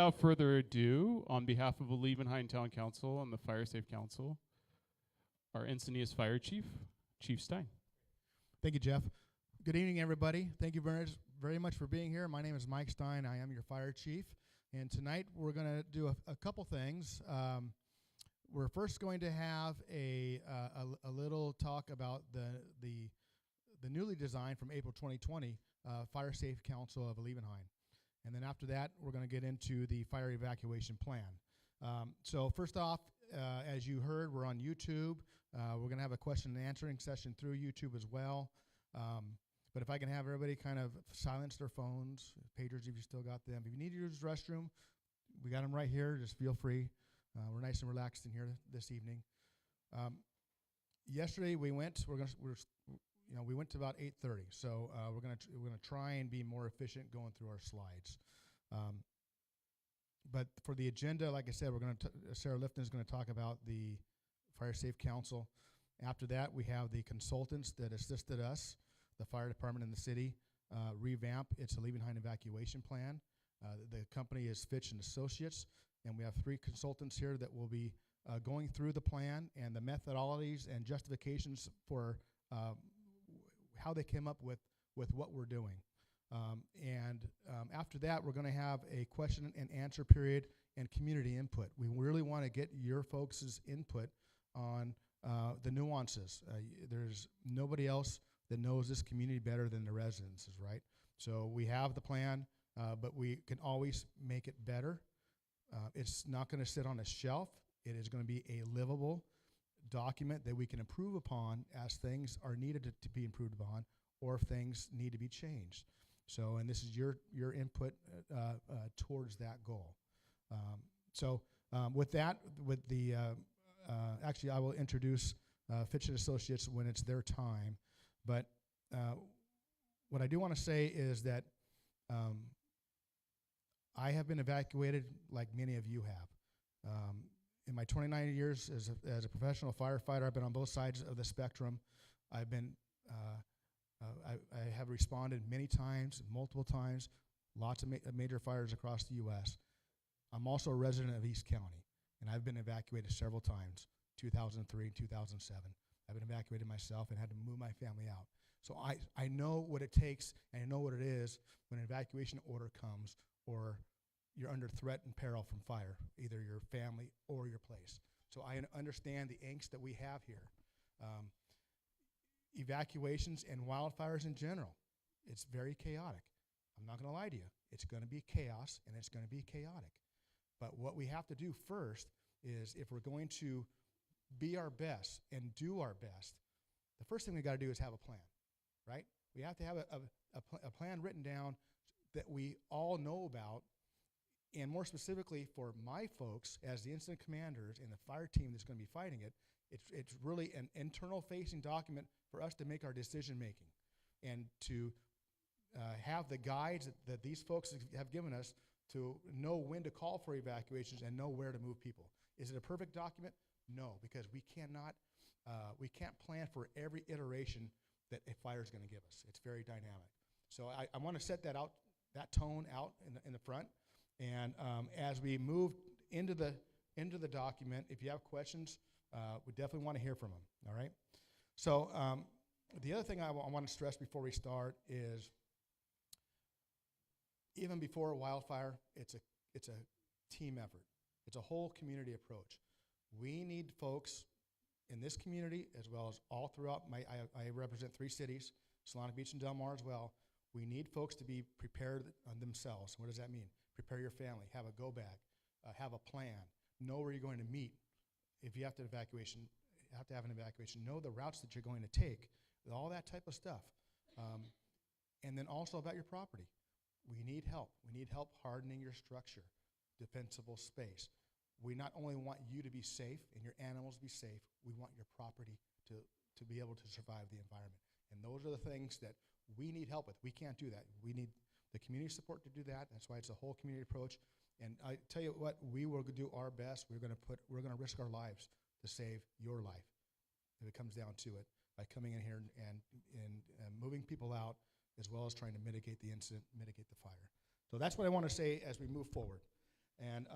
without further ado, on behalf of Olivenhain Town Council and the Fire Safe Council, our Encinitas Fire Chief, Chief Stein. Thank you, Jeff. Good evening, everybody. Thank you very much for being here. My name is Mike Stein. I am your fire chief. And tonight we're going to do a couple things. We're first going to have a little talk about the newly designed from April 2020 Fire Safe Council of Olivenhain. And then after that, we're going to get into the fire evacuation plan. So first off, as you heard, we're on YouTube. We're going to have a question and answering session through YouTube as well. But if I can have everybody kind of silence their phones, pagers if you still got them. If you need to use the restroom, we got them right here. Just feel free. We're nice and relaxed in here this evening. Yesterday we went. We went to about 8:30. So we're gonna try and be more efficient going through our slides. But for the agenda, like I said, Sarah Lifton is going to talk about the Fire Safe Council. After that, we have the consultants that assisted us, the fire department in the city, revamp its Olivenhain evacuation plan. The company is Fitch and Associates, and we have 3 consultants here that will be going through the plan and the methodologies and justifications for how they came up with what we're doing. After that, we're going to have a question and answer period and community input. We really want to get your folks' input on the nuances. There's nobody else that knows this community better than the residents, right? So we have the plan, but we can always make it better. It's not going to sit on a shelf. It is going to be a livable document that we can improve upon as things are needed to be improved upon, or if things need to be changed. So, and this is your input towards that goal. With that, actually I will introduce Fitch and Associates when it's their time. But what I do want to say is that I have been evacuated like many of you have. In my 29 years as a professional firefighter, I've been on both sides of the spectrum. I've been I have responded many times, multiple times, lots of major fires across the U.S. I'm also a resident of East County, and I've been evacuated several times, 2003, 2007. I've been evacuated myself and had to move my family out. So I know what it takes, and I know what it is when an evacuation order comes or you're under threat and peril from fire, either your family or your place. So I understand the angst that we have here. Evacuations and wildfires in general, it's very chaotic. I'm not going to lie to you. It's going to be chaos, and it's going to be chaotic. But what we have to do first is, if we're going to be our best and do our best, the first thing we got to do is have a plan, right? We have to have a plan written down that we all know about, and more specifically for my folks as the incident commanders and the fire team that's going to be fighting it, it's really an internal-facing document for us to make our decision-making and to have the guides that these folks have given us to know when to call for evacuations and know where to move people. Is it a perfect document? No, because we can't plan for every iteration that a fire is going to give us. It's very dynamic. So I want to set that tone out in the front. And as we move into the document, if you have questions, we definitely want to hear from them. All right. So the other thing I want to stress before we start is, even before a wildfire, it's a team effort. It's a whole community approach. We need folks in this community, as well as all throughout I represent 3 cities, Solana Beach and Del Mar as well. We need folks to be prepared on themselves. What does that mean? Prepare your family, have a go bag, have a plan, know where you're going to meet. If you have to have an evacuation, know the routes that you're going to take, all that type of stuff. And then also about your property. We need help. We need help hardening your structure, defensible space. We not only want you to be safe and your animals to be safe, we want your property to be able to survive the environment. And those are the things that we need help with. We can't do that. We need the community support to do that. That's why it's a whole community approach. And I tell you what, we will do our best. We're going to risk our lives to save your life, if it comes down to it, by coming in here and moving people out, as well as trying to mitigate the incident, mitigate the fire. So that's what I want to say as we move forward. And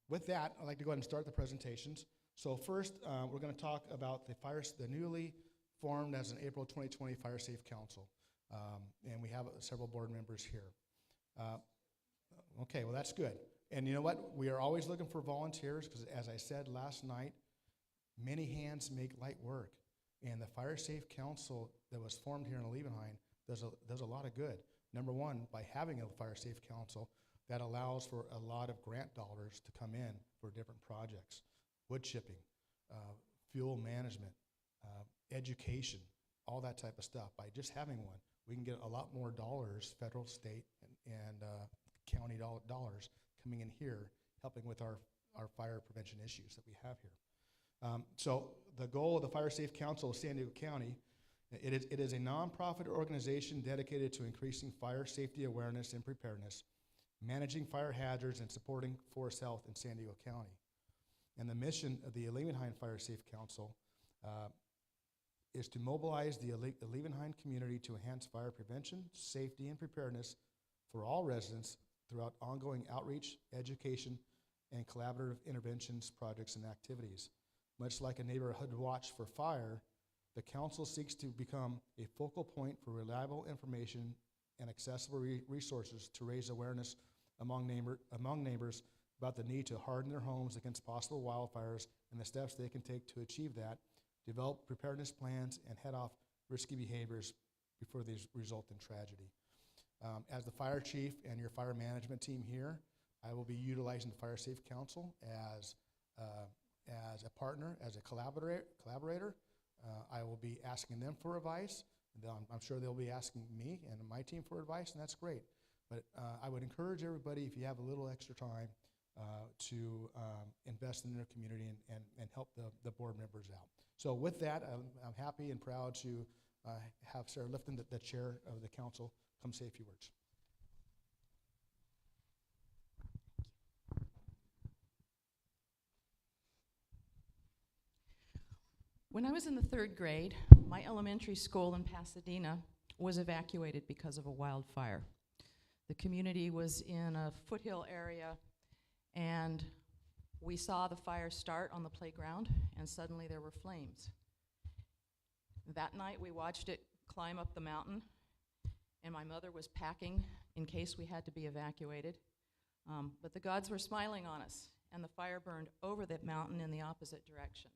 with that, I'd like to go ahead and start the presentations. So first, we're going to talk about the newly formed as an April 2020 Fire Safe Council. And we have several board members here. Okay, well, that's good. And you know what? We are always looking for volunteers because, as I said last night, many hands make light work. And the Fire Safe Council that was formed here in Olivenhain does a lot of good. Number one, by having a Fire Safe Council, that allows for a lot of grant dollars to come in for different projects. Wood chipping, fuel management, education, all that type of stuff. By just having one, we can get a lot more dollars, federal, state, and county dollars coming in here, helping with our fire prevention issues that we have here. So the goal of the Fire Safe Council of San Diego County, it is a nonprofit organization dedicated to increasing fire safety awareness and preparedness, managing fire hazards, and supporting forest health in San Diego County. And the mission of the Olivenhain Fire Safe Council is to mobilize the Olivenhain community to enhance fire prevention, safety, and preparedness for all residents throughout ongoing outreach, education, and collaborative interventions, projects, and activities. Much like a neighborhood watch for fire, the council seeks to become a focal point for reliable information and accessible resources to raise awareness among neighbors about the need to harden their homes against possible wildfires and the steps they can take to achieve that, develop preparedness plans, and head off risky behaviors before these result in tragedy. As the fire chief and your fire management team here, I will be utilizing the Fire Safe Council as a partner, as a collaborator. I will be asking them for advice. I'm sure they'll be asking me and my team for advice, and that's great. But I would encourage everybody, if you have a little extra time, to invest in their community and help the board members out. So with that, I'm happy and proud to have Sarah Lifton, the chair of the council, come say a few words. When I was in the 3rd grade, my elementary school in Pasadena was evacuated because of a wildfire. The community was in a foothill area, and we saw the fire start on the playground, and suddenly there were flames. That night we watched it climb up the mountain, and my mother was packing in case we had to be evacuated. But the gods were smiling on us, and the fire burned over that mountain in the opposite direction.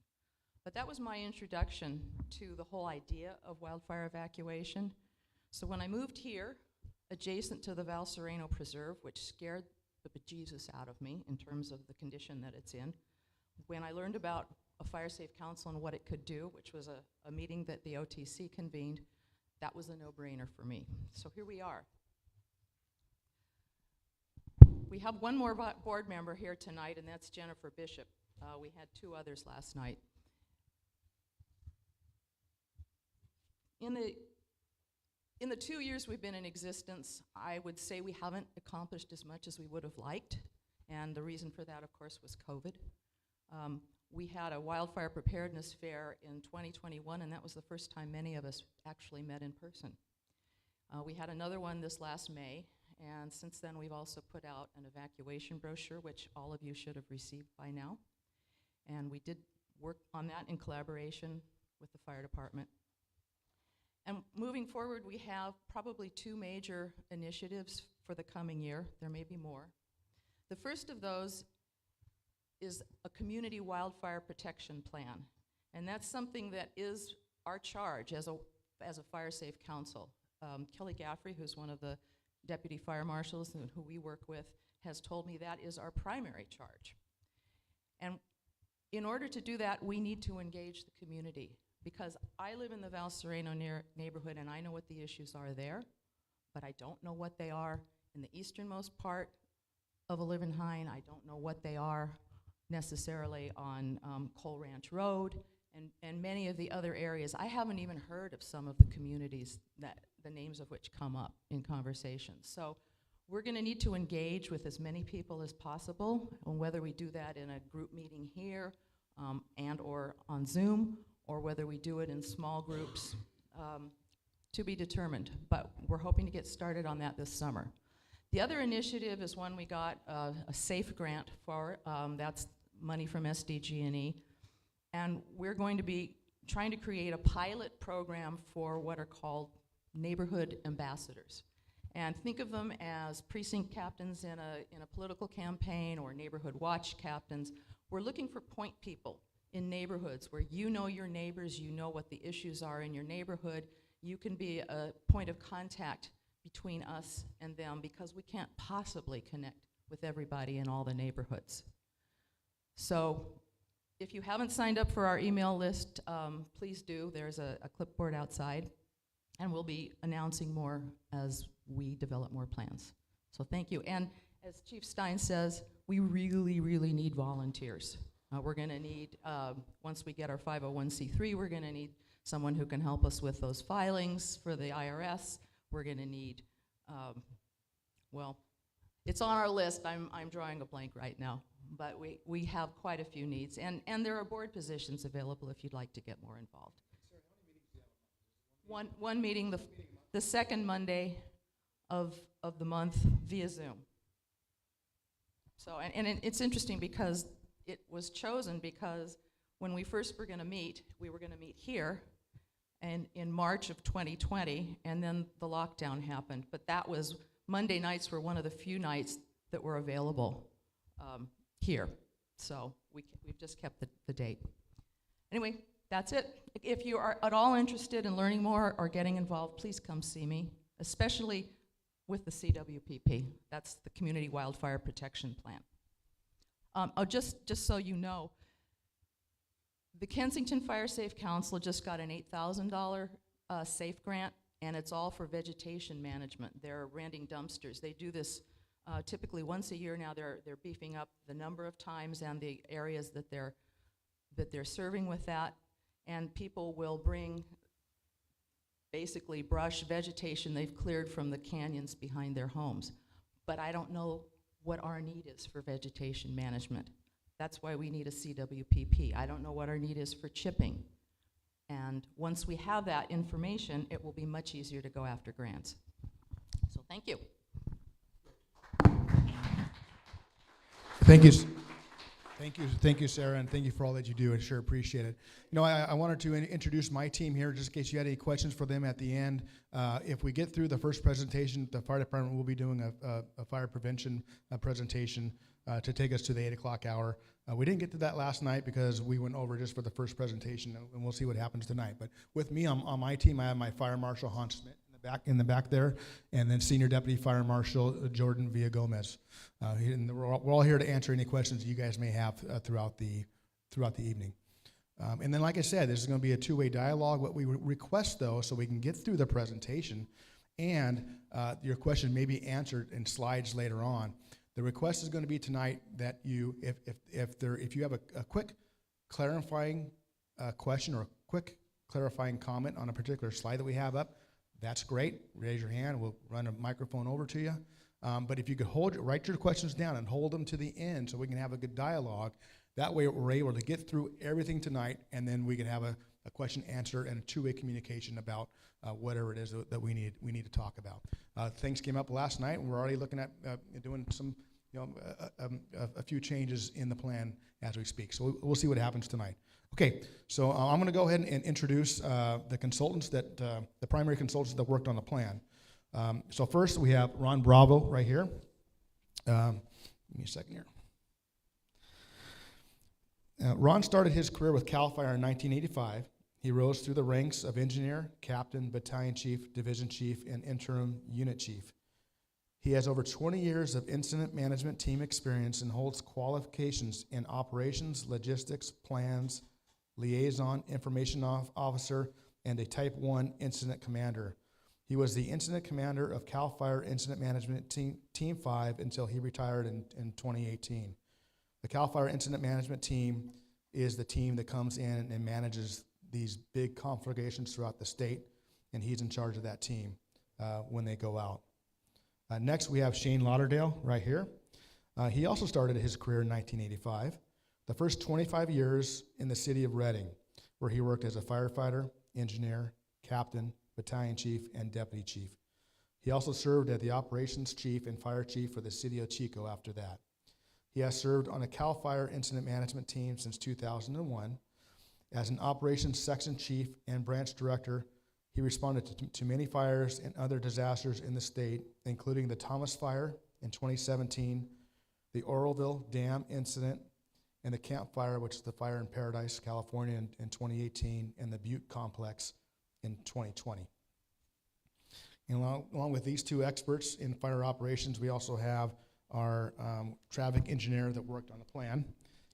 But that was my introduction to the whole idea of wildfire evacuation. So when I moved here, adjacent to the Val Sereno Preserve, which scared the bejesus out of me in terms of the condition that it's in, when I learned about a Fire Safe Council and what it could do, which was a meeting that the OTC convened, that was a no-brainer for me. So here we are. We have one more board member here tonight, and that's Jennifer Bishop. We had 2 others last night. In the 2 years we've been in existence, I would say we haven't accomplished as much as we would have liked, and the reason for that, of course, was COVID. We had a wildfire preparedness fair in 2021, and that was the first time many of us actually met in person. We had another one this last May, and since then we've also put out an evacuation brochure, which all of you should have received by now. And we did work on that in collaboration with the fire department. And moving forward, we have probably 2 major initiatives for the coming year. There may be more. The first of those is a community wildfire protection plan. And that's something that is our charge as a Fire Safe Council. Kelly Gaffrey, who's one of the deputy fire marshals and who we work with, has told me that is our primary charge. And in order to do that, we need to engage the community. Because I live in the Val Sereno neighborhood, and I know what the issues are there, but I don't know what they are in the easternmost part of Olivenhain. I don't know what they are necessarily on Coal Ranch Road and many of the other areas. I haven't even heard of some of the communities that the names of which come up in conversations. So we're going to need to engage with as many people as possible, and whether we do that in a group meeting here and or on Zoom, or whether we do it in small groups, to be determined. But we're hoping to get started on that this summer. The other initiative is one we got a SAFE grant for. That's money from SDG&E. And we're going to be trying to create a pilot program for what are called neighborhood ambassadors. And think of them as precinct captains in a political campaign or neighborhood watch captains. We're looking for point people in neighborhoods where you know your neighbors, you know what the issues are in your neighborhood. You can be a point of contact between us and them because we can't possibly connect with everybody in all the neighborhoods. So if you haven't signed up for our email list, please do. There's a clipboard outside, and we'll be announcing more as we develop more plans. So thank you. And as Chief Stein says, we really, really need volunteers. We're going to need, once we get our 501c3, we're going to need someone who can help us with those filings for the IRS. We're going to need, well, it's on our list. I'm drawing a blank right now. But we have quite a few needs. And there are board positions available if you'd like to get more involved. Sir, how many meetings do you have a month? One meeting, the second Monday of the month via Zoom. So, and it's interesting because it was chosen because when we first were going to meet, we were going to meet here and in March of 2020, and then the lockdown happened. But that was, Monday nights were one of the few nights that were available here. So we've just kept the date. Anyway, that's it. If you are at all interested in learning more or getting involved, please come see me, especially with the CWPP. That's the Community Wildfire Protection Plan. Just so you know, the Kensington Fire Safe Council just got an $8,000 SAFE grant, and it's all for vegetation management. They're renting dumpsters. They do this typically once a year now. They're beefing up the number of times and the areas that they're serving with that, and people will bring basically brush, vegetation they've cleared from the canyons behind their homes. But I don't know what our need is for vegetation management. That's why we need a CWPP. I don't know what our need is for chipping. And once we have that information, it will be much easier to go after grants. So thank you. Thank you. Thank you, Sarah, and thank you for all that you do. I sure appreciate it. You know, I wanted to introduce my team here, just in case you had any questions for them at the end. If we get through the first presentation, the fire department will be doing a fire prevention presentation to take us to the 8 o'clock hour. We didn't get to that last night because we went over just for the first presentation, and we'll see what happens tonight. But with me on my team, I have my Fire Marshal, Hans Schmidt, in the back there, and then Senior Deputy Fire Marshal Jordan Villagomez. And we're all here to answer any questions you guys may have throughout the evening. And then, like I said, this is going to be a two-way dialogue. What we request, though, so we can get through the presentation, and your question may be answered in slides later on. The request is going to be tonight that you, if you have a quick clarifying question or a quick clarifying comment on a particular slide that we have up, that's great. Raise your hand. We'll run a microphone over to you. But if you could write your questions down and hold them to the end so we can have a good dialogue, that way we're able to get through everything tonight, and then we can have a question answer and a two-way communication about whatever it is that we need to talk about. Things came up last night, and we're already looking at doing some, a few changes in the plan as we speak. So we'll see what happens tonight. Okay, so I'm going to go ahead and introduce the consultants the primary consultants that worked on the plan. So first we have Ron Bravo right here. Give me a second here. Ron started his career with CAL FIRE in 1985. He rose through the ranks of engineer, captain, battalion chief, division chief, and interim unit chief. He has over 20 years of incident management team experience and holds qualifications in operations, logistics, plans, liaison, information officer, and a Type 1 incident commander. He was the incident commander of CAL FIRE Incident Management Team 5 until he retired in 2018. The CAL FIRE Incident Management Team is the team that comes in and manages these big conflagrations throughout the state, and he's in charge of that team when they go out. Next, we have Shane Lauderdale right here. He also started his career in 1985. The first 25 years in the city of Reading, where he worked as a firefighter, engineer, captain, battalion chief, and deputy chief. He also served as the operations chief and fire chief for the city of Chico after that. He has served on a CAL FIRE incident management team since 2001. As an operations section chief and branch director, he responded to many fires and other disasters in the state, including the Thomas Fire in 2017, the Oroville Dam incident, and the Camp Fire, which is the fire in Paradise, California in 2018, and the Butte Complex in 2020. And along with these two experts in fire operations, we also have our traffic engineer that worked on the plan.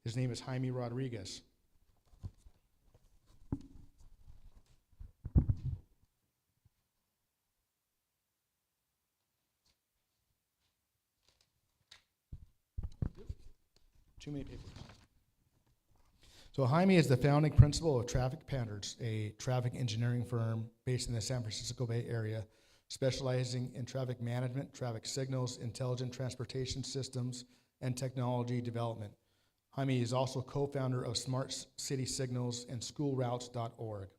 His name is Jaime Rodriguez. Too many papers. So Jaime is the founding principal of Traffic Patterns, a traffic engineering firm based in the San Francisco Bay Area, specializing in traffic management, traffic signals, intelligent transportation systems, and technology development. Jaime is also co-founder of Smart City Signals and SchoolRoutes.org.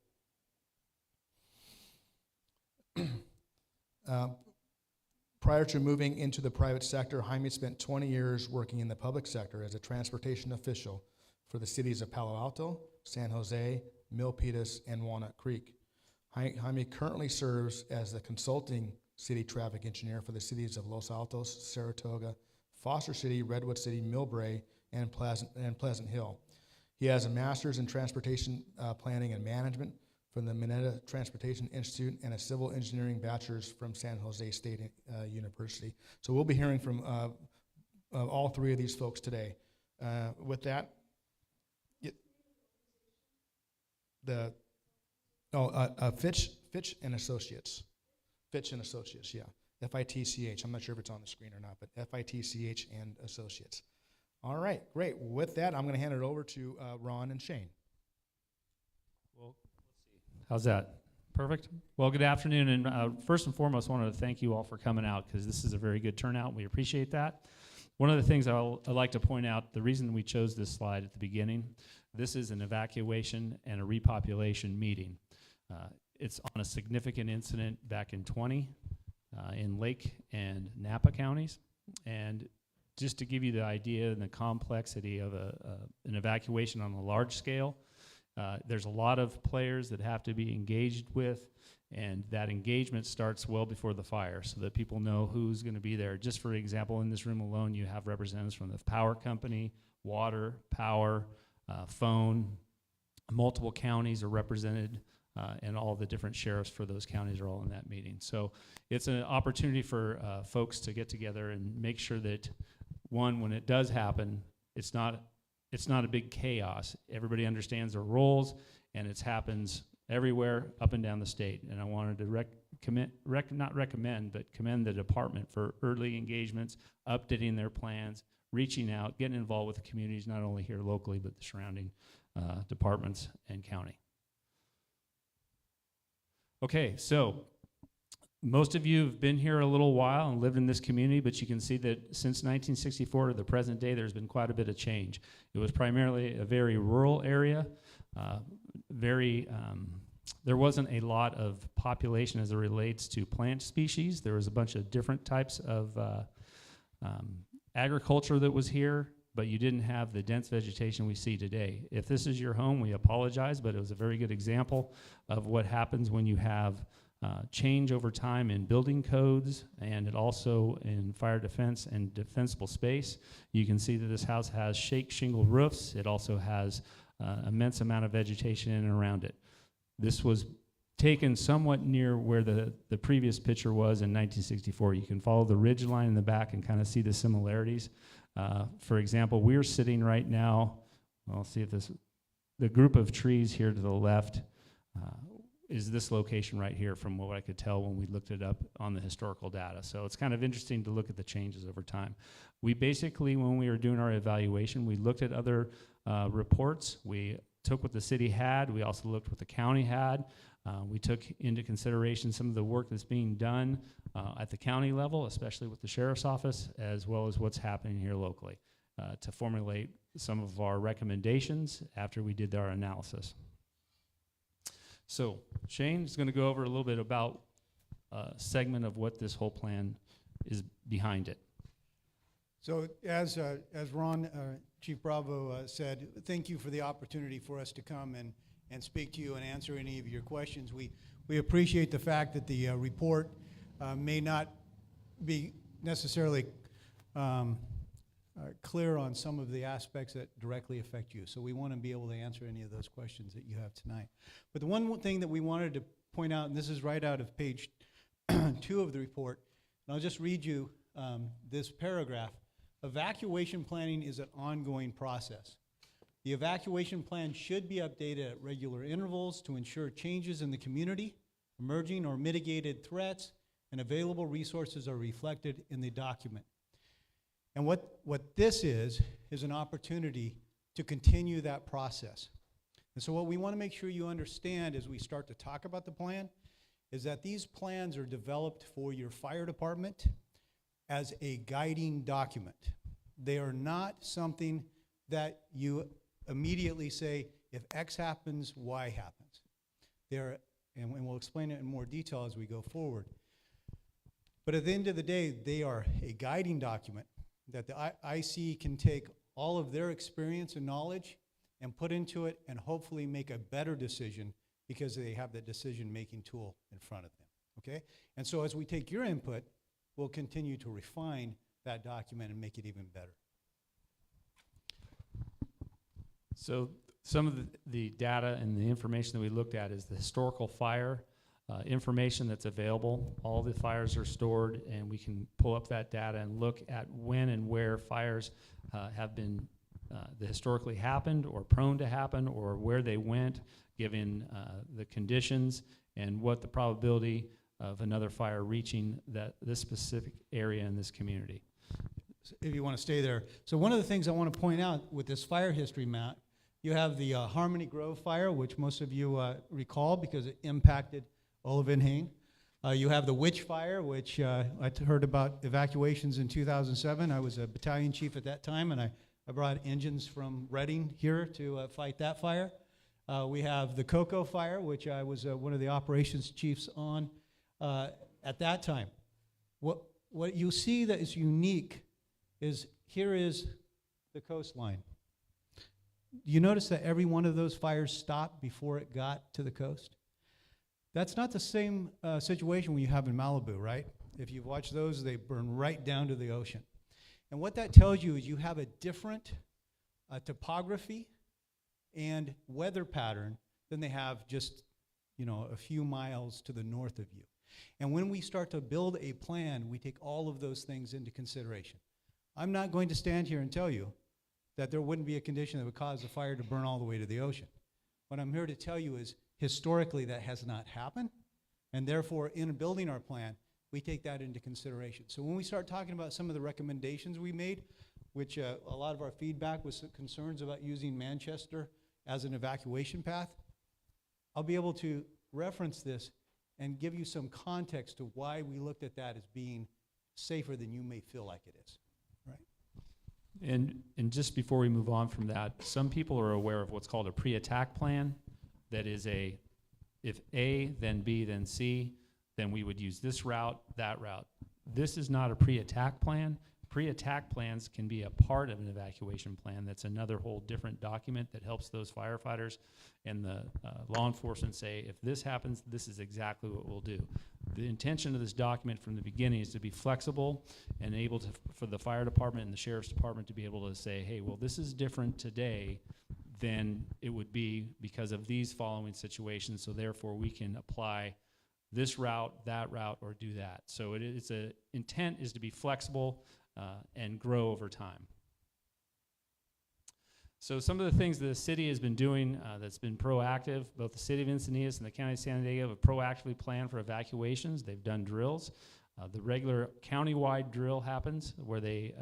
Prior to moving into the private sector, Jaime spent 20 years working in the public sector as a transportation official for the cities of Palo Alto, San Jose, Milpitas, and Walnut Creek. Jaime currently serves as the consulting city traffic engineer for the cities of Los Altos, Saratoga, Foster City, Redwood City, Millbrae, and Pleasant Hill. He has a master's in transportation planning and management from the Mineta Transportation Institute and a civil engineering bachelor's from San Jose State University. So we'll be hearing from all three of these folks today. With that, Fitch and Associates. Fitch and Associates, yeah. F-I-T-C-H. I'm not sure if it's on the screen or not, but F-I-T-C-H and Associates. All right, great. With that, I'm going to hand it over to Ron and Shane. Well, let's see. How's that? Perfect. Well, good afternoon, and first and foremost, I wanted to thank you all for coming out because this is a very good turnout. We appreciate that. One of the things I'd like to point out, the reason we chose this slide at the beginning, this is an evacuation and a repopulation meeting. It's on a significant incident back in 20 in Lake and Napa counties, and just to give you the idea and the complexity of an evacuation on a large scale, there's a lot of players that have to be engaged with, and that engagement starts well before the fire so that people know who's going to be there. Just for example, in this room alone, you have representatives from the power company, water, power, phone. Multiple counties are represented, and all the different sheriffs for those counties are all in that meeting. So it's an opportunity for folks to get together and make sure that, one, when it does happen, it's not a big chaos. Everybody understands their roles, and it happens everywhere up and down the state. And I wanted to commend the department for early engagements, updating their plans, reaching out, getting involved with the communities, not only here locally, but the surrounding departments and county. Okay, so most of you have been here a little while and lived in this community, but you can see that since 1964 to the present day, there's been quite a bit of change. It was primarily a very rural area, there wasn't a lot of population as it relates to plant species. There was a bunch of different types of agriculture that was here, but you didn't have the dense vegetation we see today. If this is your home, we apologize, but it was a very good example of what happens when you have change over time in building codes, and it also in fire defense and defensible space. You can see that this house has shake shingle roofs. It also has immense amount of vegetation in and around it. This was taken somewhat near where the previous picture was in 1964. You can follow the ridge line in the back and kind of see the similarities. For example, we're sitting right now, I'll see if the group of trees here to the left is this location right here from what I could tell when we looked it up on the historical data. So it's kind of interesting to look at the changes over time. We basically, when we were doing our evaluation, we looked at other reports. We took what the city had. We also looked what the county had. We took into consideration some of the work that's being done at the county level, especially with the sheriff's office, as well as what's happening here locally, to formulate some of our recommendations after we did our analysis. So Shane is going to go over a little bit about segment of what this whole plan is behind it. So as Ron, Chief Bravo said, thank you for the opportunity for us to come and speak to you and answer any of your questions. We appreciate the fact that the report may not be necessarily clear on some of the aspects that directly affect you. So we want to be able to answer any of those questions that you have tonight. But the one thing that we wanted to point out, and this is right out of page 2 of the report, and I'll just read you this paragraph. Evacuation planning is an ongoing process. The evacuation plan should be updated at regular intervals to ensure changes in the community, emerging or mitigated threats, and available resources are reflected in the document. And what this is an opportunity to continue that process. And so what we want to make sure you understand as we start to talk about the plan is that these plans are developed for your fire department as a guiding document. They are not something that you immediately say, if X happens, Y happens. They're, and we'll explain it in more detail as we go forward. But at the end of the day, they are a guiding document that the IC can take all of their experience and knowledge and put into it and hopefully make a better decision because they have the decision-making tool in front of them, okay? And so as we take your input, we'll continue to refine that document and make it even better. So some of the data and the information that we looked at is the historical fire information that's available. All the fires are stored, and we can pull up that data and look at when and where fires have been that historically happened or prone to happen, or where they went given the conditions and what the probability of another fire reaching this specific area in this community. If you want to stay there. So one of the things I want to point out with this fire history map, you have the Harmony Grove fire, which most of you recall because it impacted Olivenhain. You have the Witch Fire, which I heard about evacuations in 2007. I was a battalion chief at that time, and I brought engines from Reading here to fight that fire. We have the Cocoa Fire, which I was one of the operations chiefs on at that time. What you see that is unique is here is the coastline. You notice that every one of those fires stopped before it got to the coast? That's not the same situation when you have in Malibu, right? If you've watched those, they burn right down to the ocean. And what that tells you is you have a different topography and weather pattern than they have just, a few miles to the north of you. And when we start to build a plan, we take all of those things into consideration. I'm not going to stand here and tell you that there wouldn't be a condition that would cause the fire to burn all the way to the ocean. What I'm here to tell you is historically that has not happened, and therefore in building our plan, we take that into consideration. So when we start talking about some of the recommendations we made, which a lot of our feedback was concerns about using Manchester as an evacuation path, I'll be able to reference this and give you some context to why we looked at that as being safer than you may feel like it is. And just before we move on from that, some people are aware of what's called a pre-attack plan. That is if A, then B, then C, then we would use this route, that route. This is not a pre-attack plan. Pre-attack plans can be a part of an evacuation plan. That's another whole different document that helps those firefighters and the law enforcement say, if this happens, this is exactly what we'll do. The intention of this document from the beginning is to be flexible and able to, for the fire department and the sheriff's department to be able to say, hey, well, this is different today than it would be because of these following situations, so therefore we can apply this route, that route, or do that. So it's a intent is to be flexible and grow over time. So some of the things that the city has been doing that's been proactive, both the city of Encinitas and the county of San Diego have proactively planned for evacuations. They've done drills. The regular county-wide drill happens where they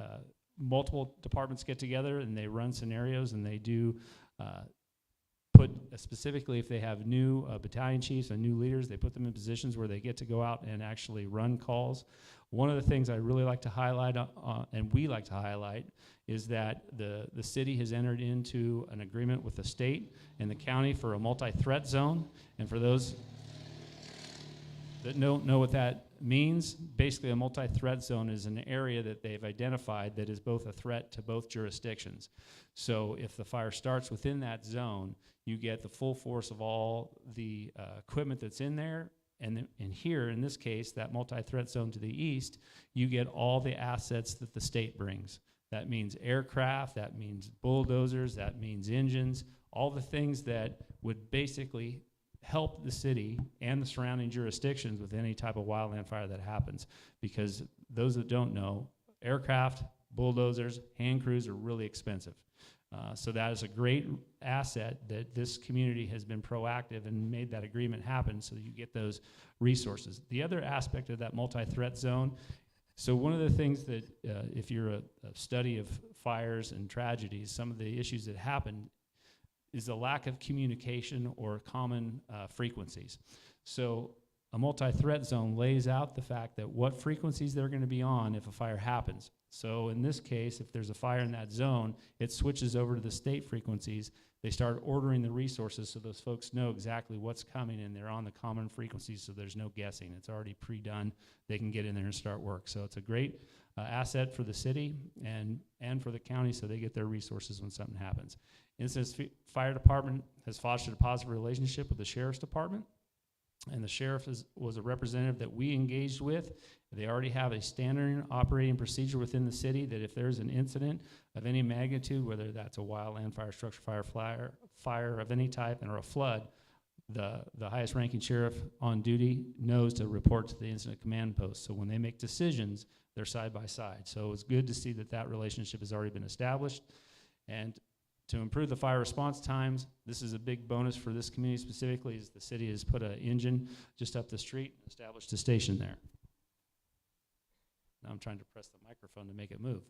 multiple departments get together and they run scenarios and they do put specifically if they have new battalion chiefs and new leaders, they put them in positions where they get to go out and actually run calls. One of the things I really like to highlight and we like to highlight is that the city has entered into an agreement with the state and the county for a multi-threat zone. And for those that don't know what that means, basically a multi-threat zone is an area that they've identified that is both a threat to both jurisdictions. So if the fire starts within that zone, you get the full force of all the equipment that's in there. And here, in this case, that multi-threat zone to the east, you get all the assets that the state brings. That means aircraft, that means bulldozers, that means engines, all the things that would basically help the city and the surrounding jurisdictions with any type of wildland fire that happens. Because those that don't know, aircraft, bulldozers, hand crews are really expensive. So that is a great asset that this community has been proactive and made that agreement happen so that you get those resources. The other aspect of that multi-threat zone, so one of the things that if you're a study of fires and tragedies, some of the issues that happen is the lack of communication or common frequencies. So a multi-threat zone lays out the fact that what frequencies they're going to be on if a fire happens. So in this case, if there's a fire in that zone, it switches over to the state frequencies. They start ordering the resources so those folks know exactly what's coming and they're on the common frequencies so there's no guessing. It's already pre-done. They can get in there and start work. So it's a great asset for the city and for the county so they get their resources when something happens. Instance Fire Department has fostered a positive relationship with the Sheriff's Department. And the sheriff was a representative that we engaged with. They already have a standard operating procedure within the city that if there's an incident of any magnitude, whether that's a wildland fire, structure fire of any type, or a flood, the highest ranking sheriff on duty knows to report to the incident command post. So when they make decisions, they're side by side. So it's good to see that that relationship has already been established. And to improve the fire response times, this is a big bonus for this community specifically, is the city has put an engine just up the street, established a station there. Now I'm trying to press the microphone to make it move.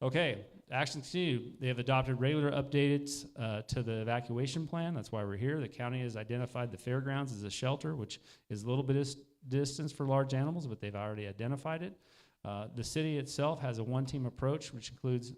Okay, actions continue. They have adopted regular updates to the evacuation plan. That's why we're here. The county has identified the fairgrounds as a shelter, which is a little bit of distance for large animals, but they've already identified it. The city itself has a one-team approach, which includes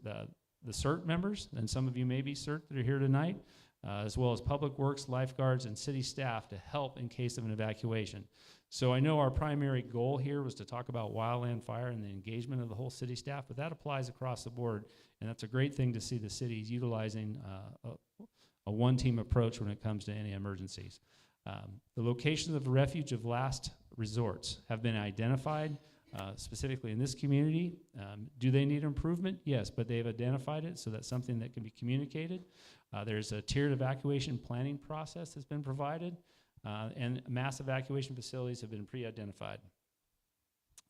the CERT members, and some of you may be CERT that are here tonight, as well as public works, lifeguards, and city staff to help in case of an evacuation. So I know our primary goal here was to talk about wildland fire and the engagement of the whole city staff, but that applies across the board, and that's a great thing to see the cities utilizing a one-team approach when it comes to any emergencies. The locations of refuge of last resorts have been identified. Specifically in this community. Do they need improvement? Yes, but they've identified it, so that's something that can be communicated. There's a tiered evacuation planning process that's been provided, and mass evacuation facilities have been pre-identified.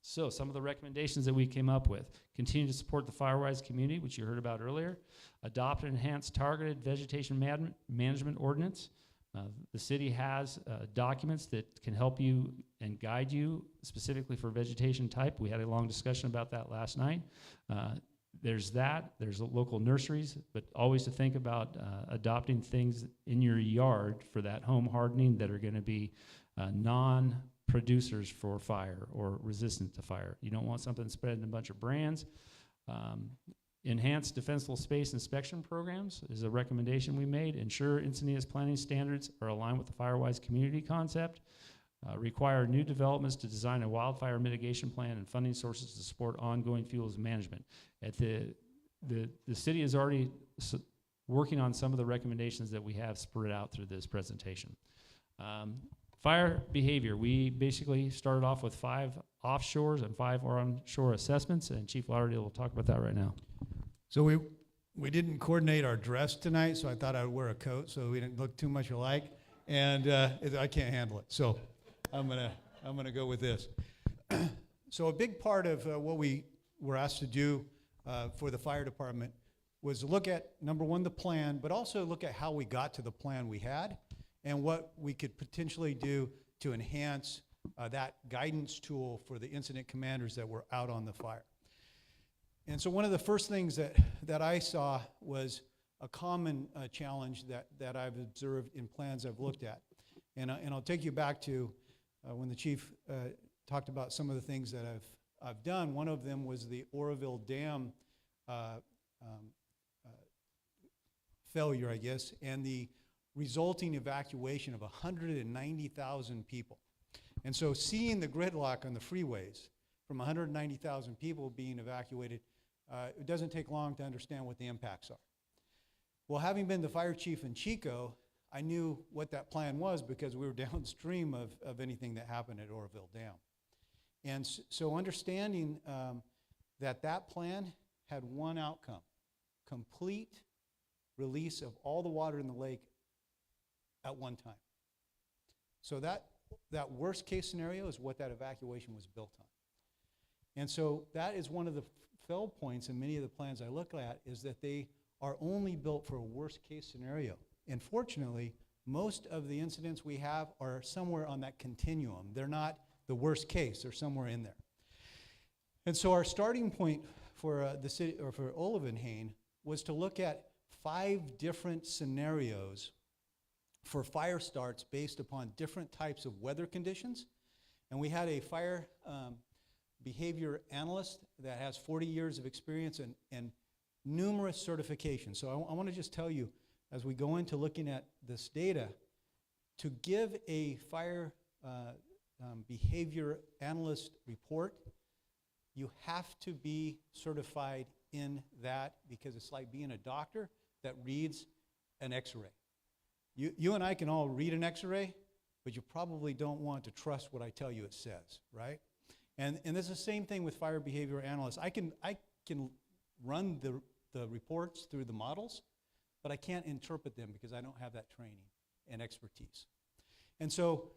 So some of the recommendations that we came up with: continue to support the fire-wise community, which you heard about earlier, adopt and enhance targeted vegetation management ordinance. The city has documents that can help you and guide you specifically for vegetation type. We had a long discussion about that last night. There's that. There's local nurseries, but always to think about adopting things in your yard for that home hardening that are going to be non-producers for fire or resistant to fire. You don't want something spread in a bunch of brands. Enhanced defensible space inspection programs is a recommendation we made. Ensure Encinitas planning standards are aligned with the Firewise community concept. Require new developments to design a wildfire mitigation plan and funding sources to support ongoing fuels management. At the city is already working on some of the recommendations that we have spread out through this presentation. Fire behavior. We basically started off with 5 offshores and 5 onshore assessments, and Chief Lauderdale will talk about that right now. So we didn't coordinate our dress tonight, so I thought I would wear a coat so we didn't look too much alike, and I can't handle it. So I'm gonna go with this. So a big part of what we were asked to do for the fire department was to look at, number one, the plan, but also look at how we got to the plan we had and what we could potentially do to enhance that guidance tool for the incident commanders that were out on the fire. And so one of the first things that I saw was a common challenge that I've observed in plans I've looked at. And I'll take you back to when the chief talked about some of the things that I've done. One of them was the Oroville Dam failure, I guess, and the resulting evacuation of 190,000 people. And so seeing the gridlock on the freeways from 190,000 people being evacuated, it doesn't take long to understand what the impacts are. Well, having been the fire chief in Chico, I knew what that plan was because we were downstream of anything that happened at Oroville Dam. And so understanding that plan had one outcome: complete release of all the water in the lake at one time. So that worst case scenario is what that evacuation was built on. And so that is one of the fail points in many of the plans I look at, is that they are only built for a worst case scenario. And fortunately, most of the incidents we have are somewhere on that continuum. They're not the worst case, they're somewhere in there. And so our starting point for the city, or for Olivenhain, was to look at 5 different scenarios for fire starts based upon different types of weather conditions. And we had a fire behavior analyst that has 40 years of experience and numerous certifications. So I want to just tell you, as we go into looking at this data, to give a fire behavior analyst report, you have to be certified in that, because it's like being a doctor that reads an x-ray. You and I can all read an x-ray, but you probably don't want to trust what I tell you it says, right? And it's the same thing with fire behavior analysts. I can run the reports through the models, but I can't interpret them because I don't have that training and expertise. And so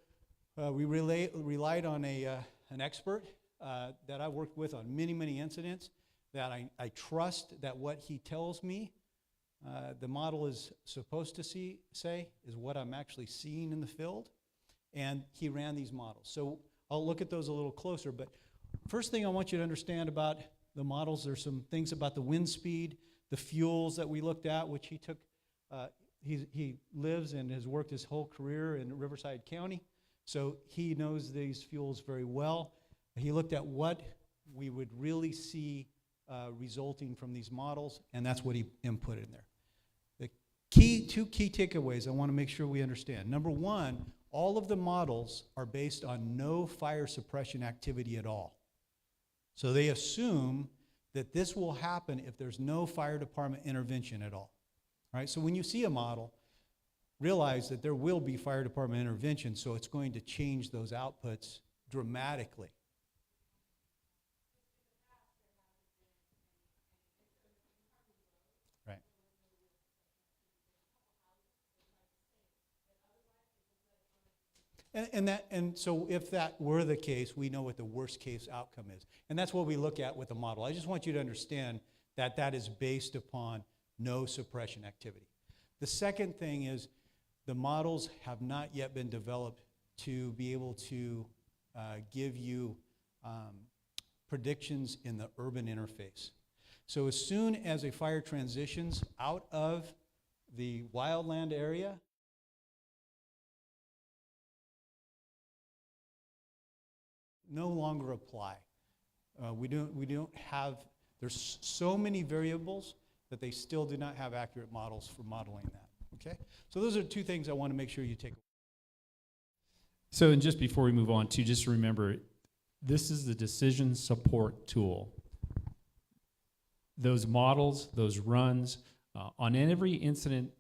we relied on an expert that I worked with on many, many incidents, that I trust that what he tells me the model is supposed to say is what I'm actually seeing in the field. And he ran these models. So I'll look at those a little closer. But first thing I want you to understand about the models, there's some things about the wind speed, the fuels that we looked at, which he took. He lives and has worked his whole career in Riverside County, so he knows these fuels very well. He looked at what we would really see resulting from these models, and that's what he inputted in there. The two key takeaways I want to make sure we understand. Number one, all of the models are based on no fire suppression activity at all. So they assume that this will happen if there's no fire department intervention at all. All right, so when you see a model, realize that there will be fire department intervention, so it's going to change those outputs dramatically. Right. And so if that were the case, we know what the worst case outcome is. And that's what we look at with the model. I just want you to understand that that is based upon no suppression activity. The second thing is the models have not yet been developed to be able to give you predictions in the urban interface. So as soon as a fire transitions out of the wildland area, no longer apply. We don't have, there's so many variables that they still do not have accurate models for modeling that, okay? So those are 2 things I want to make sure you take away. So, and just before we move on, too, just remember, this is the decision support tool. Those models, those runs, on every incident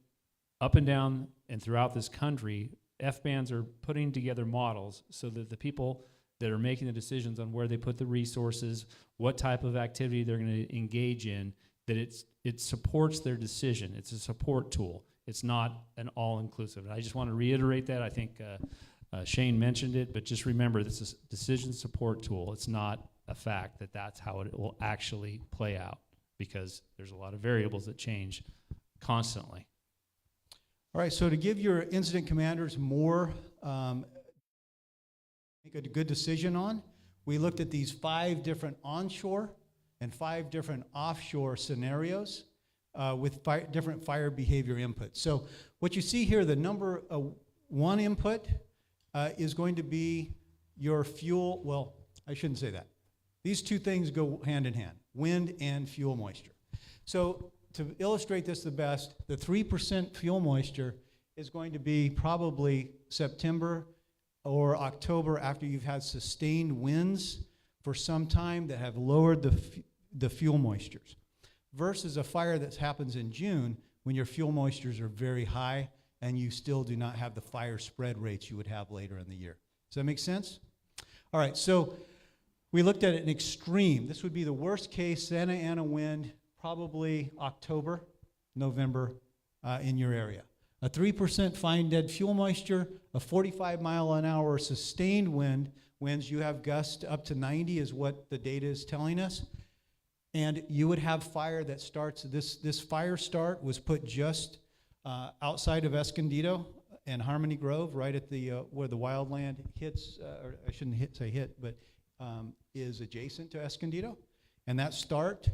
up and down and throughout this country, FBANs are putting together models so that the people that are making the decisions on where they put the resources, what type of activity they're going to engage in, that it supports their decision. It's a support tool. It's not an all-inclusive. I just want to reiterate that. I think Shane mentioned it, but just remember, this is a decision support tool. It's not a fact that that's how it will actually play out, because there's a lot of variables that change constantly. All right, so to give your incident commanders more make a good decision on, we looked at these 5 different onshore and 5 different offshore scenarios with different fire behavior inputs. So what you see here, the number 1 input is going to be your fuel. Well, I shouldn't say that. These 2 things go hand in hand, wind and fuel moisture. So to illustrate this the best, the 3% fuel moisture is going to be probably September or October after you've had sustained winds for some time that have lowered the fuel moistures, versus a fire that happens in June when your fuel moistures are very high and you still do not have the fire spread rates you would have later in the year. Does that make sense? All right, so we looked at an extreme. This would be the worst case Santa Ana wind, probably October, November in your area. A 3% fine dead fuel moisture, a 45-mile-an-hour sustained winds. You have gusts up to 90 is what the data is telling us. And you would have fire that starts, this fire start was put just outside of Escondido and Harmony Grove, right at the where the wildland hits, or I shouldn't say hit, but is adjacent to Escondido. And that start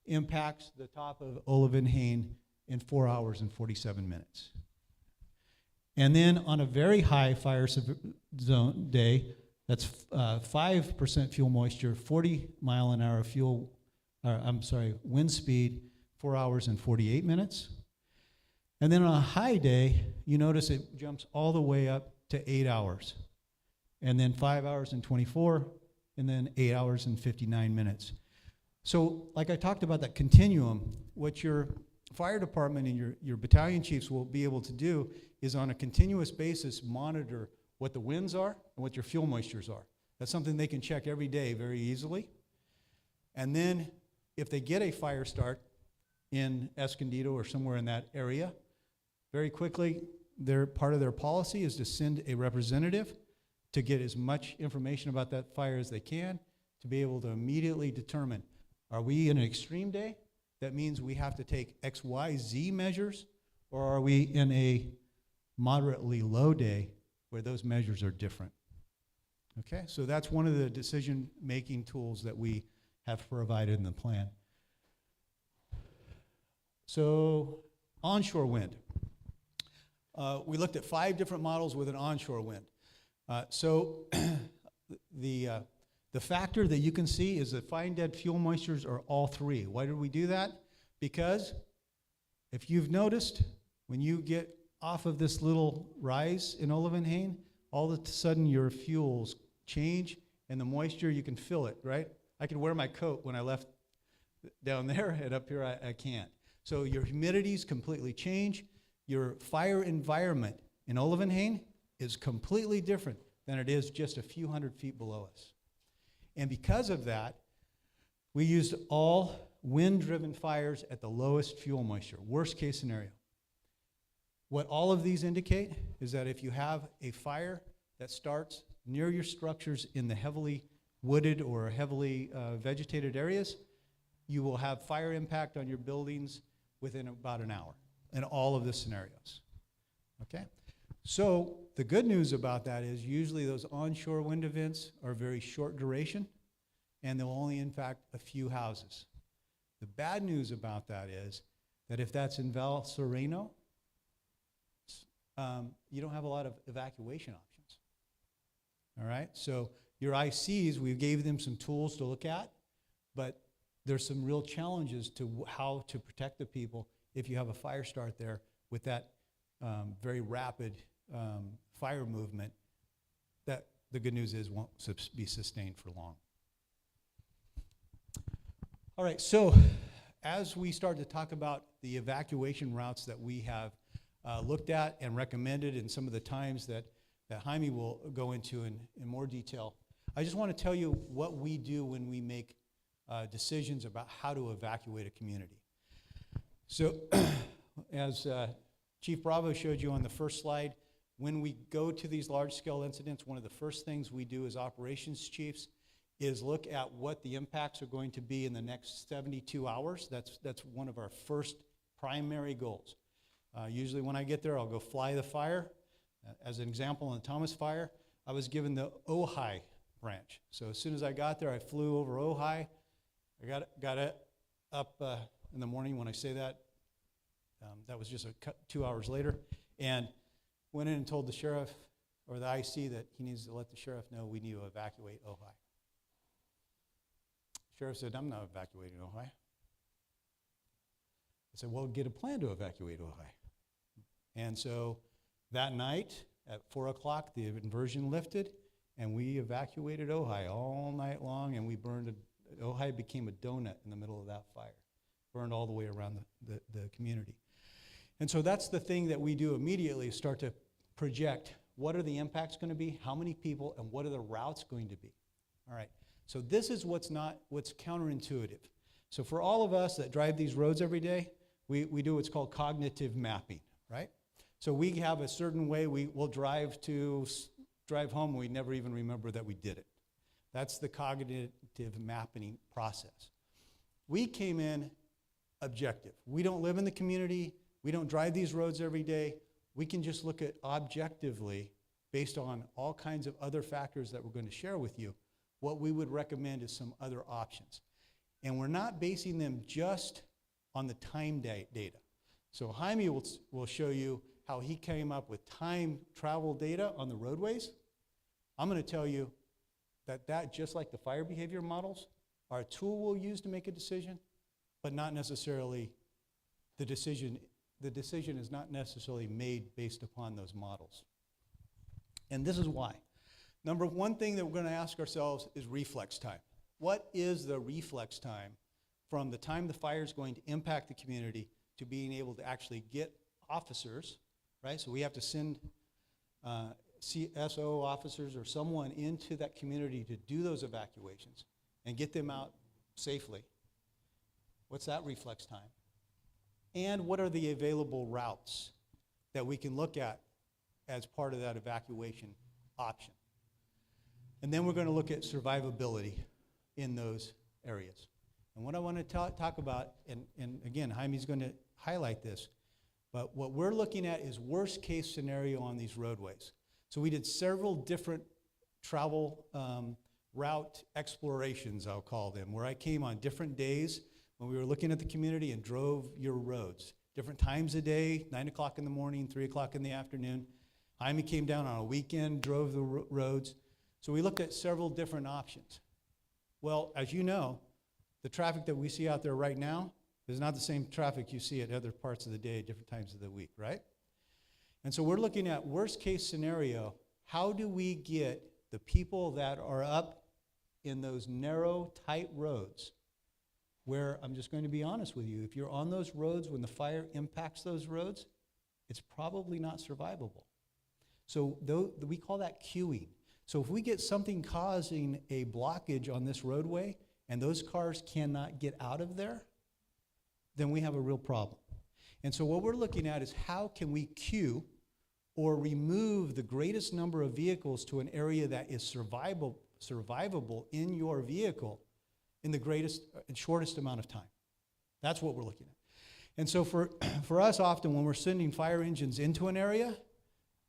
impacts the top of Olivenhain in 4 hours and 47 minutes. And then on a very high fire zone day, that's 5% fuel moisture, 40-mile-an-hour wind speed, 4 hours and 48 minutes. And then on a high day, you notice it jumps all the way up to 8 hours. And then 5 hours and 24, and then 8 hours and 59 minutes. So like I talked about that continuum, what your fire department and your battalion chiefs will be able to do is on a continuous basis monitor what the winds are and what your fuel moistures are. That's something they can check every day very easily. And then if they get a fire start in Escondido or somewhere in that area, very quickly, part of their policy is to send a representative to get as much information about that fire as they can to be able to immediately determine, are we in an extreme day? That means we have to take X, Y, Z measures, or are we in a moderately low day where those measures are different? Okay, so that's one of the decision-making tools that we have provided in the plan. So, onshore wind. We looked at 5 different models with an onshore wind. So the factor that you can see is that fine dead fuel moistures are all 3. Why did we do that? Because if you've noticed, when you get off of this little rise in Olivenhain, all of a sudden your fuels change and the moisture, you can feel it, right? I could wear my coat when I left down there, and up here I can't. So your humidities completely change. Your fire environment in Olivenhain is completely different than it is just a few hundred feet below us. And because of that, we used all wind-driven fires at the lowest fuel moisture, worst case scenario. What all of these indicate is that if you have a fire that starts near your structures in the heavily wooded or heavily vegetated areas, you will have fire impact on your buildings within about an hour in all of the scenarios. Okay? So the good news about that is usually those onshore wind events are very short duration and they'll only impact a few houses. The bad news about that is that if that's in Val Sereno, you don't have a lot of evacuation options. All right? So your ICs, we gave them some tools to look at, but there's some real challenges to how to protect the people if you have a fire start there with that very rapid fire movement that the good news is won't be sustained for long. All right, so as we start to talk about the evacuation routes that we have looked at and recommended and some of the times that Jaime will go into in more detail, I just want to tell you what we do when we make decisions about how to evacuate a community. So as Chief Bravo showed you on the first slide, when we go to these large-scale incidents, one of the first things we do as operations chiefs is look at what the impacts are going to be in the next 72 hours. That's one of our first primary goals. Usually when I get there, I'll go fly the fire. As an example, on the Thomas Fire, I was given the Ojai branch. So as soon as I got there, I flew over Ojai. I got it up in the morning. When I say that, that was just 2 hours later, and went in and told the sheriff or the IC that he needs to let the sheriff know we need to evacuate Ojai. Sheriff said, I'm not evacuating Ojai. I said, well, get a plan to evacuate Ojai. And so that night, At 4 o'clock, the inversion lifted, and we evacuated Ojai all night long, and we burned Ojai became a donut in the middle of that fire. Burned all the way around the community. And so that's the thing that we do immediately, start to project what are the impacts going to be, how many people, and what are the routes going to be. All right, so this is what's counterintuitive. So for all of us that drive these roads every day, we do what's called cognitive mapping, right? So we have a certain way we'll drive home, and we never even remember that we did it. That's the cognitive mapping process. We came in objective. We don't live in the community. We don't drive these roads every day. We can just look at objectively, based on all kinds of other factors that we're going to share with you, what we would recommend is some other options. And we're not basing them just on the time data. So Jaime will show you how he came up with time travel data on the roadways. I'm going to tell you that just like the fire behavior models, are a tool we'll use to make a decision, but not necessarily the decision. The decision is not necessarily made based upon those models. And this is why. Number one thing that we're going to ask ourselves is reflex time. What is the reflex time from the time the fire is going to impact the community to being able to actually get officers, right? So we have to send CSO officers or someone into that community to do those evacuations and get them out safely. What's that reflex time? And what are the available routes that we can look at as part of that evacuation option? And then we're going to look at survivability in those areas. And what I want to talk about, and again, Jaime's going to highlight this, but what we're looking at is worst case scenario on these roadways. So we did several different travel route explorations, I'll call them, where I came on different days when we were looking at the community and drove your roads. Different times a day, 9 o'clock in the morning, 3 o'clock in the afternoon. Jaime came down on a weekend, drove the roads. So we looked at several different options. Well, as you know, the traffic that we see out there right now is not the same traffic you see at other parts of the day, different times of the week, right? And so we're looking at worst case scenario, how do we get the people that are up in those narrow, tight roads, where I'm just going to be honest with you, if you're on those roads when the fire impacts those roads, it's probably not survivable. So we call that queuing. So if we get something causing a blockage on this roadway and those cars cannot get out of there, then we have a real problem. And so what we're looking at is how can we queue or remove the greatest number of vehicles to an area that is survivable in your vehicle in the greatest and shortest amount of time. That's what we're looking at. And so for us, often when we're sending fire engines into an area,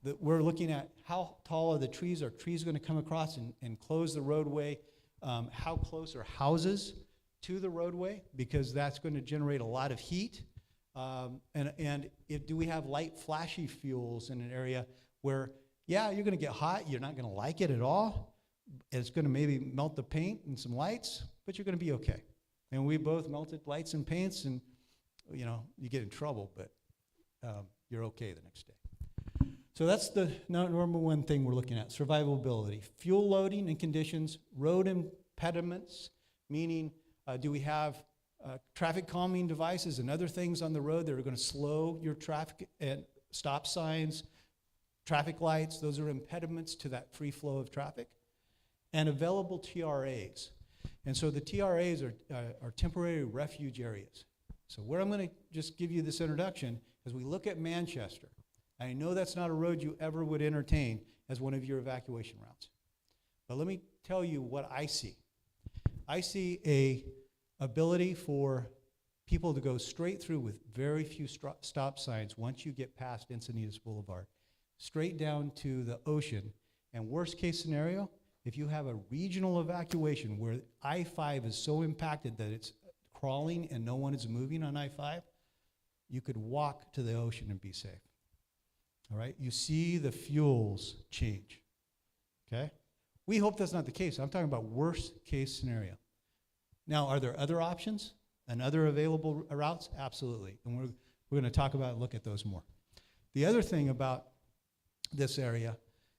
that we're looking at how tall are the trees? Are trees going to come across and close the roadway? How close are houses to the roadway? Because that's going to generate a lot of heat. Do we have light flashy fuels in an area where, yeah, you're going to get hot, you're not going to like it at all. It's going to maybe melt the paint and some lights, but you're going to be okay. And we both melted lights and paints, and you get in trouble, but you're okay the next day. So that's the number one thing we're looking at, survivability. Fuel loading and conditions, road impediments, meaning do we have traffic calming devices and other things on the road that are going to slow your traffic, and stop signs, traffic lights, those are impediments to that free flow of traffic. And available TRAs. And so the TRAs are temporary refuge areas. So where I'm going to just give you this introduction, as we look at Manchester, I know that's not a road you ever would entertain as one of your evacuation routes. But let me tell you what I see. I see a ability for people to go straight through with very few stop signs once you get past Encinitas Boulevard, straight down to the ocean. And worst case scenario, if you have a regional evacuation where I-5 is so impacted that it's crawling and no one is moving on I-5, you could walk to the ocean and be safe. All right? You see the fuels change. Okay? We hope that's not the case. I'm talking about worst case scenario. Now, are there other options and other available routes? Absolutely. And we're going to talk about and look at those more. The other thing about this area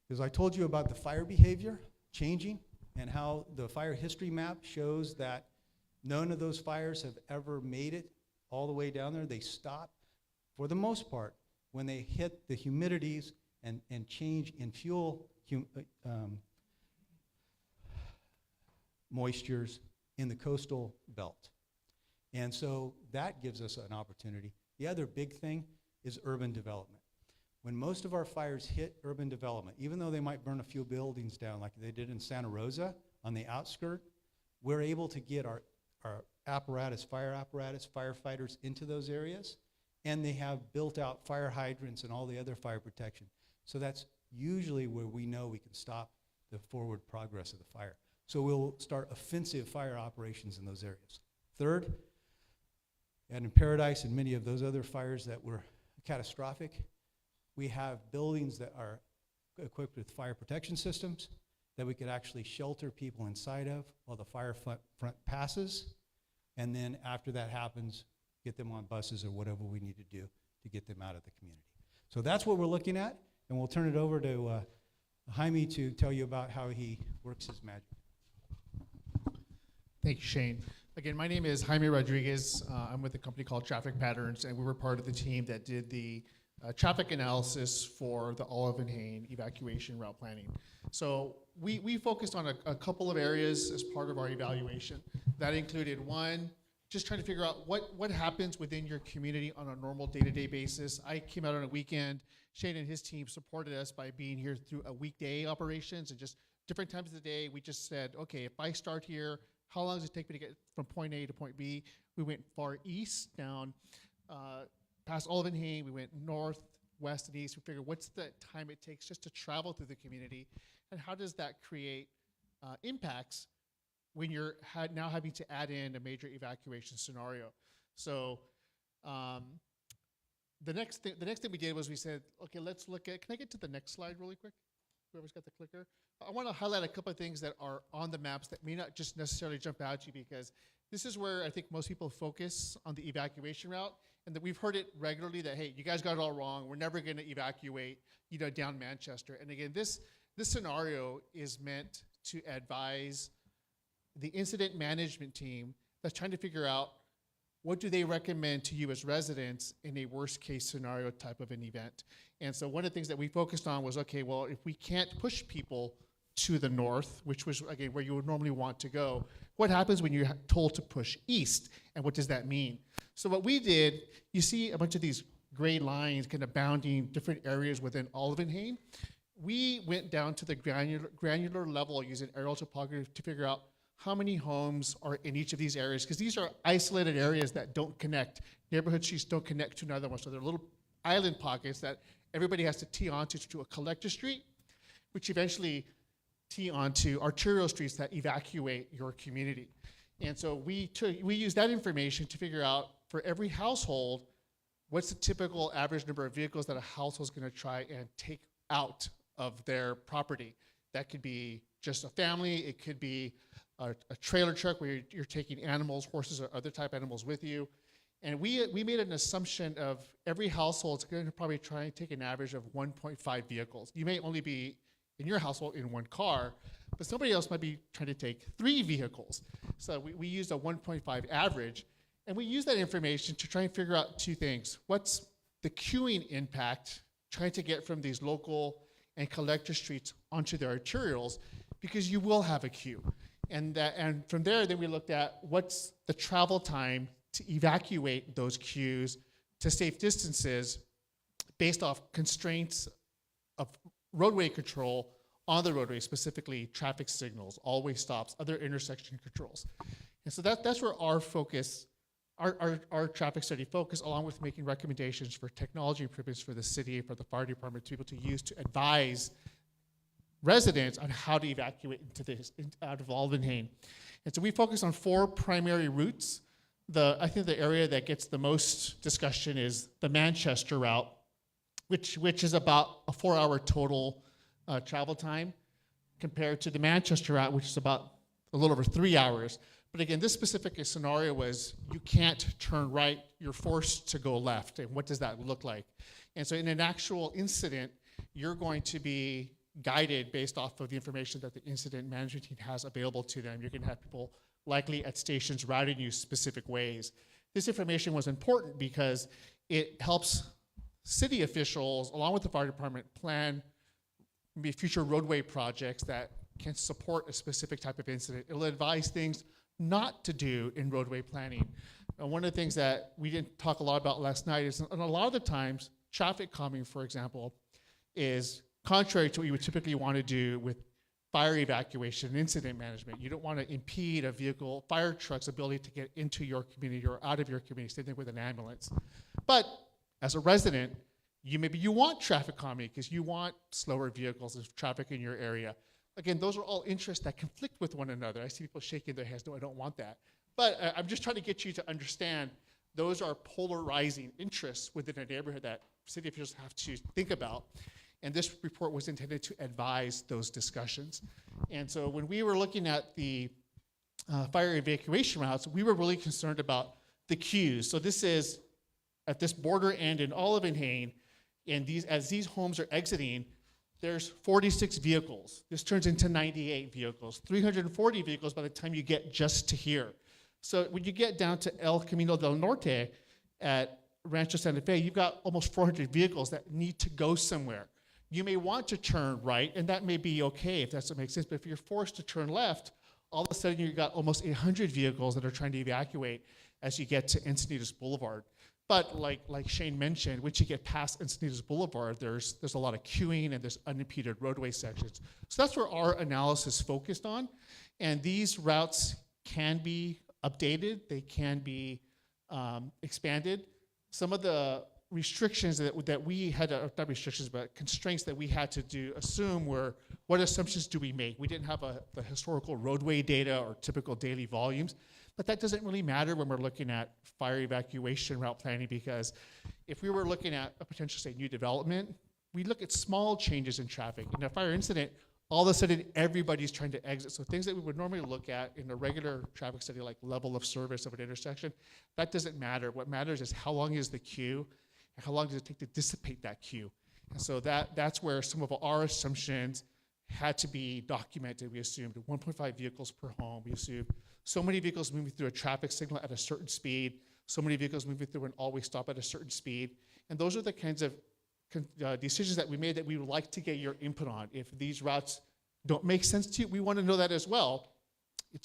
is I told you about the fire behavior changing and how the fire history map shows that none of those fires have ever made it all the way down there. They stop, for the most part, when they hit the humidities and change in fuel moistures in the coastal belt. And so that gives us an opportunity. The other big thing is urban development. When most of our fires hit urban development, even though they might burn a few buildings down like they did in Santa Rosa on the outskirt, we're able to get our apparatus, firefighters into those areas, and they have built out fire hydrants and all the other fire protection. So that's usually where we know we can stop the forward progress of the fire. So we'll start offensive fire operations in those areas. Third, and in Paradise and many of those other fires that were catastrophic, we have buildings that are equipped with fire protection systems that we could actually shelter people inside of while the fire front passes. And then after that happens, get them on buses or whatever we need to do to get them out of the community. So that's what we're looking at, and we'll turn it over to Jaime to tell you about how he works his magic. Thank you, Shane. Again, my name is Jaime Rodriguez. I'm with a company called Traffic Patterns, and we were part of the team that did the traffic analysis for the Olivenhain evacuation route planning. So we focused on a couple of areas as part of our evaluation. That included, one, just trying to figure out what happens within your community on a normal day-to-day basis. I came out on a weekend. Shane and his team supported us by being here through a weekday operations and just different times of the day. We just said, okay, if I start here, how long does it take me to get from point A to point B? We went far east, down past Olivenhain. We went north, west, and east. We figured what's the time it takes just to travel through the community, and how does that create impacts when you're now having to add in a major evacuation scenario. So the next thing we did was we said, okay, let's look at, can I get to the next slide really quick? Whoever's got the clicker. I want to highlight a couple of things that are on the maps that may not just necessarily jump out to you, because this is where I think most people focus on the evacuation route, and that we've heard it regularly that, hey, you guys got it all wrong. We're never going to evacuate, down Manchester. And again, this scenario is meant to advise the incident management team that's trying to figure out what do they recommend to you as residents in a worst case scenario type of an event. And so one of the things that we focused on was, okay, well, if we can't push people to the north, which was, again, where you would normally want to go, what happens when you're told to push east, and what does that mean? So what we did, you see a bunch of these gray lines kind of bounding different areas within Olivenhain. We went down to the granular level using aerial topography to figure out how many homes are in each of these areas, because these are isolated areas that don't connect. Neighborhood streets don't connect to another one, so they're little island pockets that everybody has to tee onto to a collector street, which eventually tee onto arterial streets that evacuate your community. And so we used that information to figure out for every household, what's the typical average number of vehicles that a household is going to try and take out of their property. That could be just a family, it could be a trailer truck where you're taking animals, horses or other type animals with you. And we made an assumption of every household is going to probably try and take an average of 1.5 vehicles. You may only be in your household in one car, but somebody else might be trying to take 3 vehicles. So we used a 1.5 average, and we used that information to try and figure out 2 things. What's the queuing impact, trying to get from these local and collector streets onto the arterials, because you will have a queue. And from there, then we looked at what's the travel time to evacuate those queues to safe distances based off constraints of roadway control on the roadway, specifically traffic signals, all-way stops, other intersection controls. And so that's where our focus, our traffic study focus, along with making recommendations for technology improvements for the city, for the fire department to be able to use to advise residents on how to evacuate out of Olivenhain. And so we focus on 4 primary routes. I think the area that gets the most discussion is the Manchester route, which is about a 4-hour total travel time, compared to the Manchester route, which is about a little over 3 hours. But again, this specific scenario was you can't turn right, you're forced to go left. And what does that look like? And so in an actual incident, you're going to be guided based off of the information that the incident management team has available to them. You're going to have people likely at stations routing you specific ways. This information was important because it helps city officials, along with the fire department, plan maybe future roadway projects that can support a specific type of incident. It'll advise things not to do in roadway planning. One of the things that we didn't talk a lot about last night is, and a lot of the times, traffic calming, for example, is contrary to what you would typically want to do with fire evacuation and incident management. You don't want to impede a vehicle, fire truck's ability to get into your community or out of your community, same thing with an ambulance. But as a resident, maybe you want traffic calming because you want slower vehicles and traffic in your area. Again, those are all interests that conflict with one another. I see people shaking their heads, no, I don't want that. But I'm just trying to get you to understand those are polarizing interests within a neighborhood that city officials have to think about. And this report was intended to advise those discussions. And so when we were looking at the fire evacuation routes, we were really concerned about the queues. So this is at this border end in Olivenhain, and as these homes are exiting, there's 46 vehicles. This turns into 98 vehicles, 340 vehicles by the time you get just to here. So when you get down to El Camino del Norte at Rancho Santa Fe, you've got almost 400 vehicles that need to go somewhere. You may want to turn right, and that may be okay if that's what makes sense, but if you're forced to turn left, all of a sudden you've got almost 800 vehicles that are trying to evacuate as you get to Encinitas Boulevard. But like Shane mentioned, once you get past Encinitas Boulevard, there's a lot of queuing and there's unimpeded roadway sections. So that's where our analysis focused on. And these routes can be updated, they can be expanded. Some of the restrictions that we had, not restrictions, but constraints that we had to assume were, what assumptions do we make? We didn't have the historical roadway data or typical daily volumes, but that doesn't really matter when we're looking at fire evacuation route planning, because if we were looking at a potential, say, new development, we look at small changes in traffic. In a fire incident, all of a sudden everybody's trying to exit. So things that we would normally look at in a regular traffic study, like level of service of an intersection, that doesn't matter. What matters is how long is the queue, and how long does it take to dissipate that queue. And so that's where some of our assumptions had to be documented. We assumed 1.5 vehicles per home. We assumed so many vehicles moving through a traffic signal at a certain speed, so many vehicles moving through an always stop at a certain speed. And those are the kinds of decisions that we made that we would like to get your input on. If these routes don't make sense to you, we want to know that as well.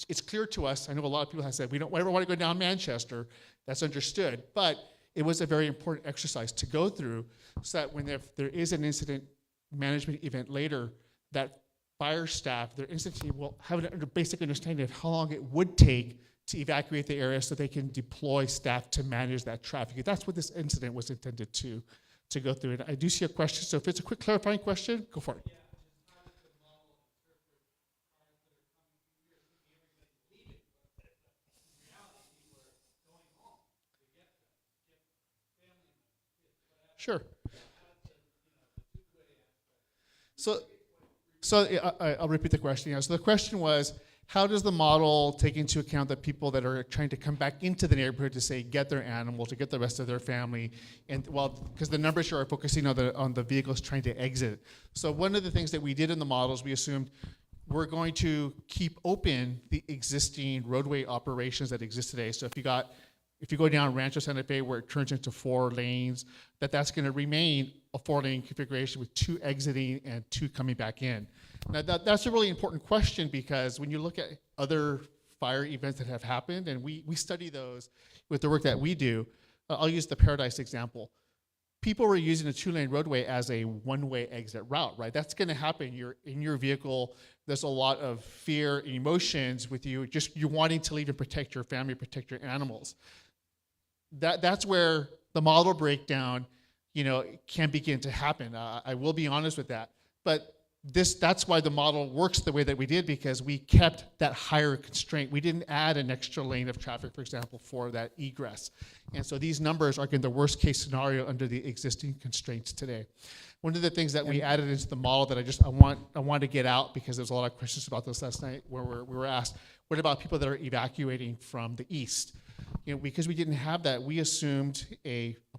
It's clear to us. I know a lot of people have said, we don't ever want to go down Manchester. That's understood. But it was a very important exercise to go through so that when there is an incident management event later, that fire staff, their incident team will have a basic understanding of how long it would take to evacuate the area so they can deploy staff to manage that traffic. That's what this incident was intended to go through. And I do see a question, so if it's a quick clarifying question, go for it. Sure. So I'll repeat the question. So the question was, how does the model take into account the people that are trying to come back into the neighborhood to, say, get their animals, to get the rest of their family, and well, because the numbers here are focusing on the vehicles trying to exit. So one of the things that we did in the models, we assumed we're going to keep open the existing roadway operations that exist today. So if you go down Rancho Santa Fe where it turns into 4 lanes, that's going to remain a 4-lane configuration with 2 exiting and 2 coming back in. Now that's a really important question, because when you look at other fire events that have happened, and we study those with the work that we do, I'll use the Paradise example. People were using a 2-lane roadway as a one-way exit route, right? That's going to happen. You're in your vehicle. There's a lot of fear and emotions with you, just you wanting to leave and protect your family, protect your animals. That's where the model breakdown, can begin to happen. I will be honest with that. But that's why the model works the way that we did, because we kept that higher constraint. We didn't add an extra lane of traffic, for example, for that egress. And so these numbers are in the worst case scenario under the existing constraints today. One of the things that we added into the model that I want to get out, because there's a lot of questions about this last night, where we were asked, what about people that are evacuating from the east? because we didn't have that, we assumed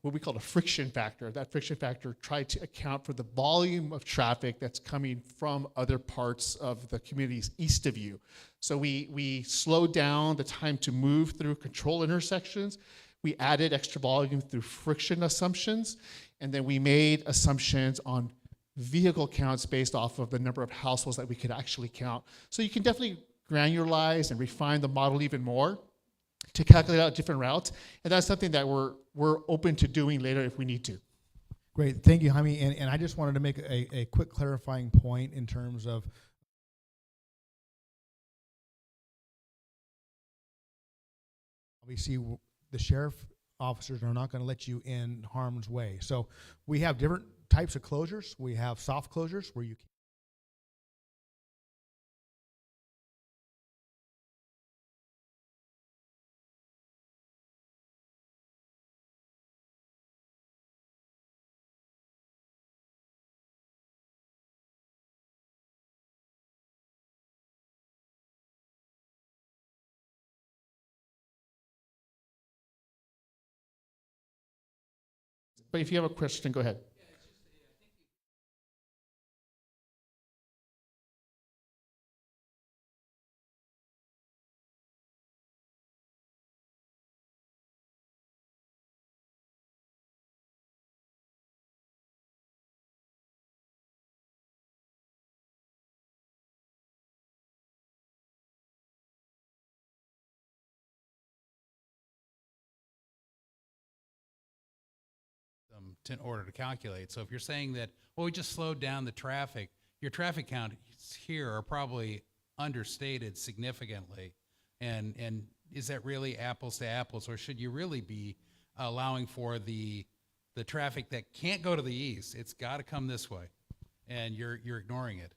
what we called a friction factor. That friction factor tried to account for the volume of traffic that's coming from other parts of the communities east of you. So we slowed down the time to move through control intersections. We added extra volume through friction assumptions, and then we made assumptions on vehicle counts based off of the number of households that we could actually count. So you can definitely granularize and refine the model even more to calculate out different routes, and that's something that we're open to doing later if we need to. Great, thank you, Jaime. And I just wanted to make a quick clarifying point in terms of obviously the sheriff officers are not going to let you in harm's way. So we have different types of closures. We have soft closures where you can But if you have a question, go ahead. In order to calculate. So if you're saying that, well, we just slowed down the traffic, your traffic counts here are probably understated significantly. And is that really apples to apples, or should you really be allowing for the traffic that can't go to the east? It's got to come this way, and you're ignoring it.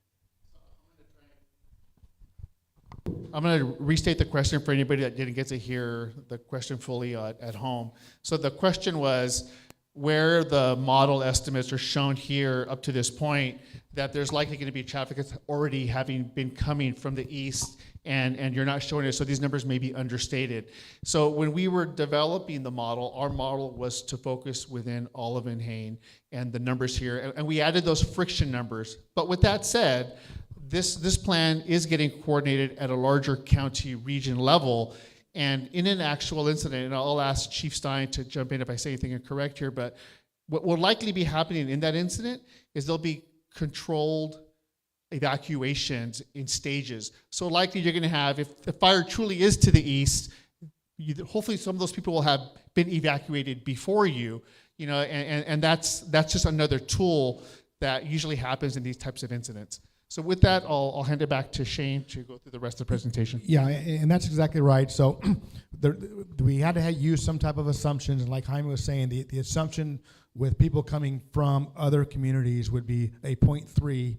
I'm going to restate the question for anybody that didn't get to hear the question fully at home. So the question was, where the model estimates are shown here up to this point, that there's likely going to be traffic that's already having been coming from the east, and you're not showing it, so these numbers may be understated. So when we were developing the model, our model was to focus within Olivenhain and the numbers here, and we added those friction numbers. But with that said, this plan is getting coordinated at a larger county region level. And in an actual incident, and I'll ask Chief Stein to jump in if I say anything incorrect here, but what will likely be happening in that incident is there'll be controlled evacuations in stages. So likely you're going to have, if the fire truly is to the east, hopefully some of those people will have been evacuated before you, and that's just another tool that usually happens in these types of incidents. So with that, I'll hand it back to Shane to go through the rest of the presentation. Yeah, and that's exactly right. So we had to use some type of assumptions, and like Jaime was saying, the assumption with people coming from other communities would be a 0.3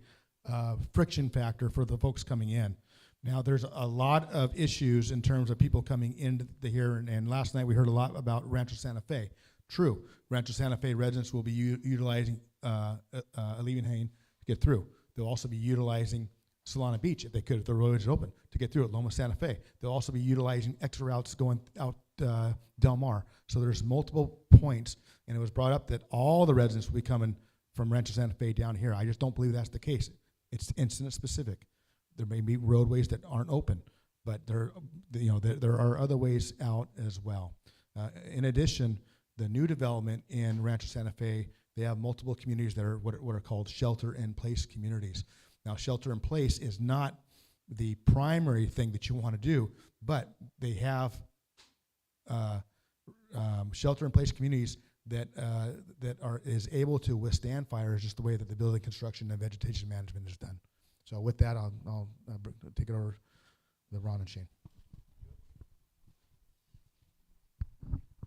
friction factor for the folks coming in. Now, there's a lot of issues in terms of people coming into here, and last night we heard a lot about Rancho Santa Fe. True, Rancho Santa Fe residents will be utilizing Olivenhain to get through. They'll also be utilizing Solana Beach, if they could, if the road is open, to get through it, Loma Santa Fe. They'll also be utilizing extra routes going out Del Mar. So there's multiple points, and it was brought up that all the residents will be coming from Rancho Santa Fe down here. I just don't believe that's the case. It's incident specific. There may be roadways that aren't open, but there are other ways out as well. In addition, the new development in Rancho Santa Fe, they have multiple communities that are what are called shelter-in-place communities. Now, shelter-in-place is not the primary thing that you want to do, but they have shelter-in-place communities that is able to withstand fires, just the way that the building construction and vegetation management is done. So with that, I'll take it over to Ron and Shane.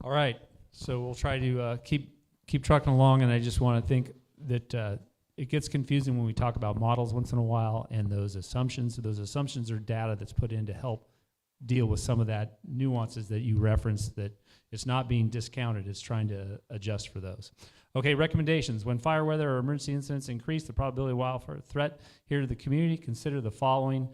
All right, so we'll try to keep trucking along, and I just want to think that it gets confusing when we talk about models once in a while and those assumptions. Those assumptions are data that's put in to help deal with some of that nuances that you referenced, that it's not being discounted, it's trying to adjust for those. Okay, recommendations. When fire weather or emergency incidents increase the probability of wildfire threat here to the community, consider the following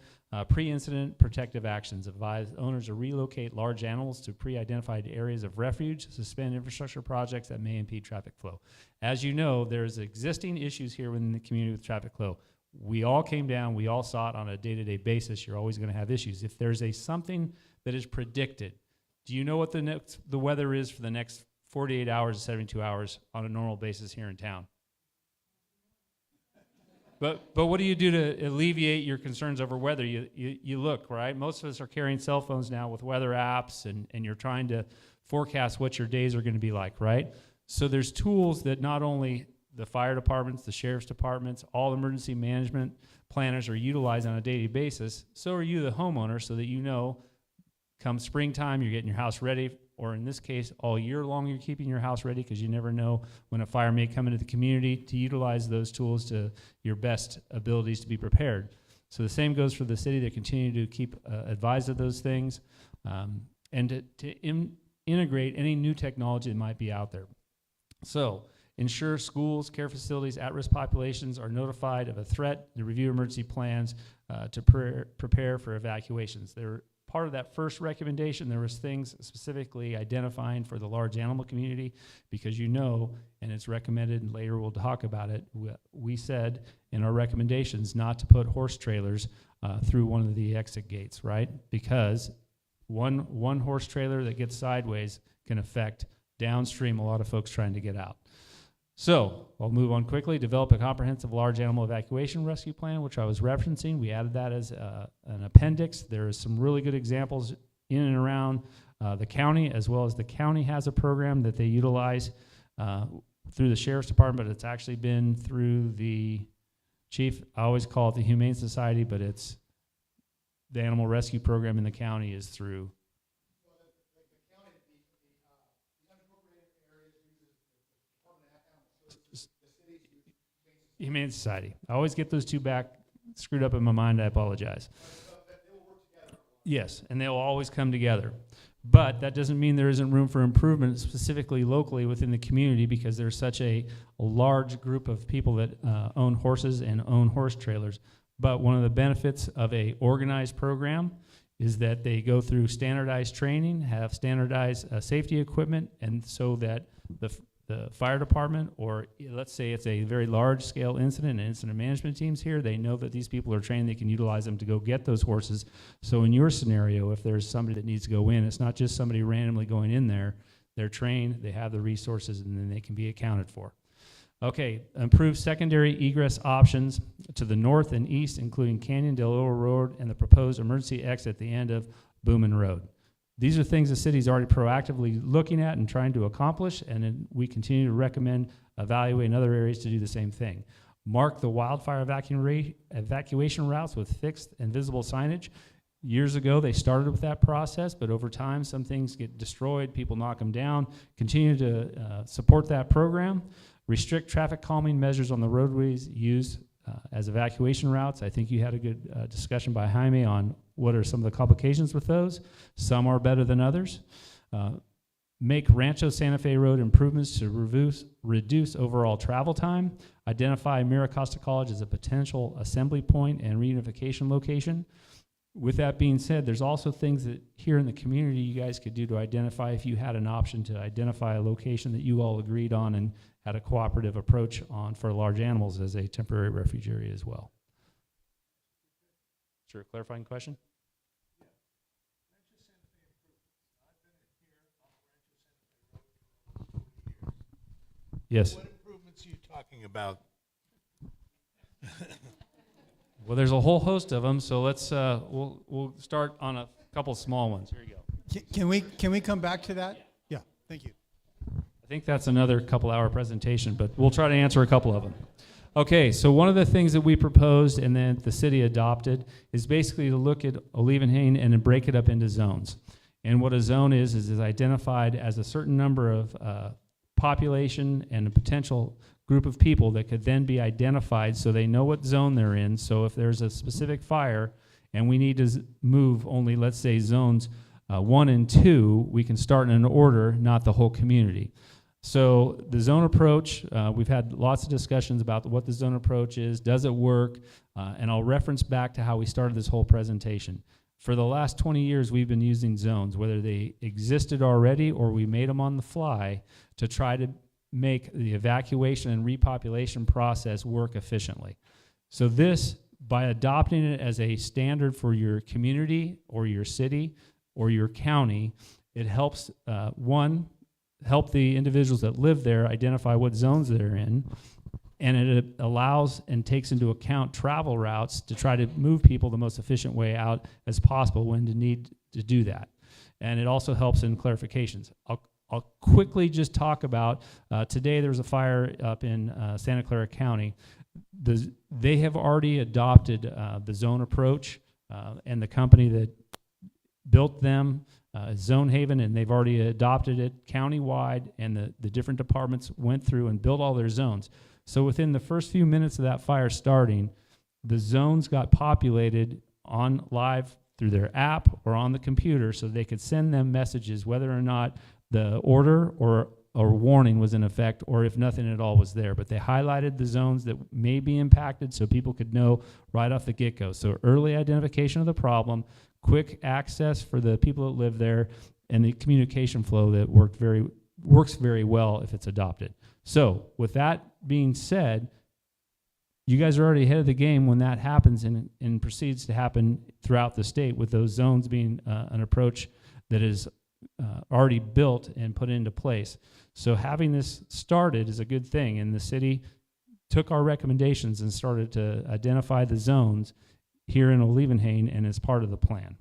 pre-incident protective actions. Advise owners to relocate large animals to pre-identified areas of refuge, suspend infrastructure projects that may impede traffic flow. As you know, there's existing issues here within the community with traffic flow. We all came down, we all saw it on a day-to-day basis. You're always going to have issues. If there's something that is predicted, do you know what the weather is for the next 48 hours to 72 hours on a normal basis here in town? But what do you do to alleviate your concerns over weather? You look, right? Most of us are carrying cell phones now with weather apps, and you're trying to forecast what your days are going to be like, right? So there's tools that not only the fire departments, the sheriff's departments, all emergency management planners are utilizing on a daily basis. So are you, the homeowner, so that you know come springtime you're getting your house ready, or in this case, all year long you're keeping your house ready, because you never know when a fire may come into the community, to utilize those tools to your best abilities to be prepared. So the same goes for the city. They continue to keep advised of those things, and to integrate any new technology that might be out there. So ensure schools, care facilities, at-risk populations are notified of a threat, to review emergency plans to prepare for evacuations. Part of that first recommendation, there was things specifically identifying for the large animal community, because you know, and it's recommended, and later we'll talk about it, we said in our recommendations not to put horse trailers through one of the exit gates, right? Because one horse trailer that gets sideways can affect downstream a lot of folks trying to get out. So I'll move on quickly. Develop a comprehensive large animal evacuation rescue plan, which I was referencing. We added that as an appendix. There is some really good examples in and around the county, as well as the county has a program that they utilize through the sheriff's department, but it's actually been through the chief. I always call it the Humane Society, but it's the animal rescue program in the county is through. Humane Society. I always get those two back screwed up in my mind. I apologize. Yes, and they'll always come together. But that doesn't mean there isn't room for improvement, specifically locally within the community, because there's such a large group of people that own horses and own horse trailers. But one of the benefits of a organized program is that they go through standardized training, have standardized safety equipment, and so that the fire department, or let's say it's a very large scale incident and incident management teams here, they know that these people are trained, they can utilize them to go get those horses. So in your scenario, if there's somebody that needs to go in, it's not just somebody randomly going in there. They're trained, they have the resources, and then they can be accounted for. Okay, improve secondary egress options to the north and east, including Canyon Del Oro Road and the proposed emergency exit at the end of Boomin Road. These are things the city's already proactively looking at and trying to accomplish, and then we continue to recommend evaluating other areas to do the same thing. Mark the wildfire evacuation routes with fixed and visible signage. Years ago, they started with that process, but over time, some things get destroyed, people knock them down. Continue to support that program. Restrict traffic calming measures on the roadways used as evacuation routes. I think you had a good discussion by Jaime on what are some of the complications with those. Some are better than others. Make Rancho Santa Fe Road improvements to reduce overall travel time. Identify Mira Costa College as a potential assembly point and reunification location. With that being said, there's also things that here in the community you guys could do to identify, if you had an option to identify a location that you all agreed on and had a cooperative approach on for large animals as a temporary refuge area as well. Sure, clarifying question? Yes. What improvements are you talking about? Well, there's a whole host of them, so let's we'll start on a couple small ones. Here you go. Can we come back to that? Yeah, thank you. I think that's another couple-hour presentation, but we'll try to answer a couple of them. Okay, so one of the things that we proposed and then the city adopted is basically to look at Olivenhain and then break it up into zones. And what a zone is identified as a certain number of population and a potential group of people that could then be identified so they know what zone they're in. So if there's a specific fire and we need to move only, let's say, zones 1 and 2, we can start in an order, not the whole community. So the zone approach, we've had lots of discussions about what the zone approach is, does it work, and I'll reference back to how we started this whole presentation. For the last 20 years, we've been using zones, whether they existed already or we made them on the fly, to try to make the evacuation and repopulation process work efficiently. So this, by adopting it as a standard for your community or your city or your county, it helps, help the individuals that live there identify what zones they're in, and it allows and takes into account travel routes to try to move people the most efficient way out as possible when you need to do that. And it also helps in clarifications. I'll quickly just talk about, today there was a fire up in Santa Clara County. They have already adopted the zone approach, and the company that built them, Zone Haven, and they've already adopted it countywide, and the different departments went through and built all their zones. So within the first few minutes of that fire starting, the zones got populated on live through their app or on the computer, so they could send them messages whether or not the order or warning was in effect, or if nothing at all was there. But they highlighted the zones that may be impacted so people could know right off the get-go. So early identification of the problem, quick access for the people that live there, and the communication flow that works very well if it's adopted. So with that being said, you guys are already ahead of the game when that happens and proceeds to happen throughout the state, with those zones being an approach that is already built and put into place. So having this started is a good thing, and the city took our recommendations and started to identify the zones here in Olivenhain, and as part of the plan.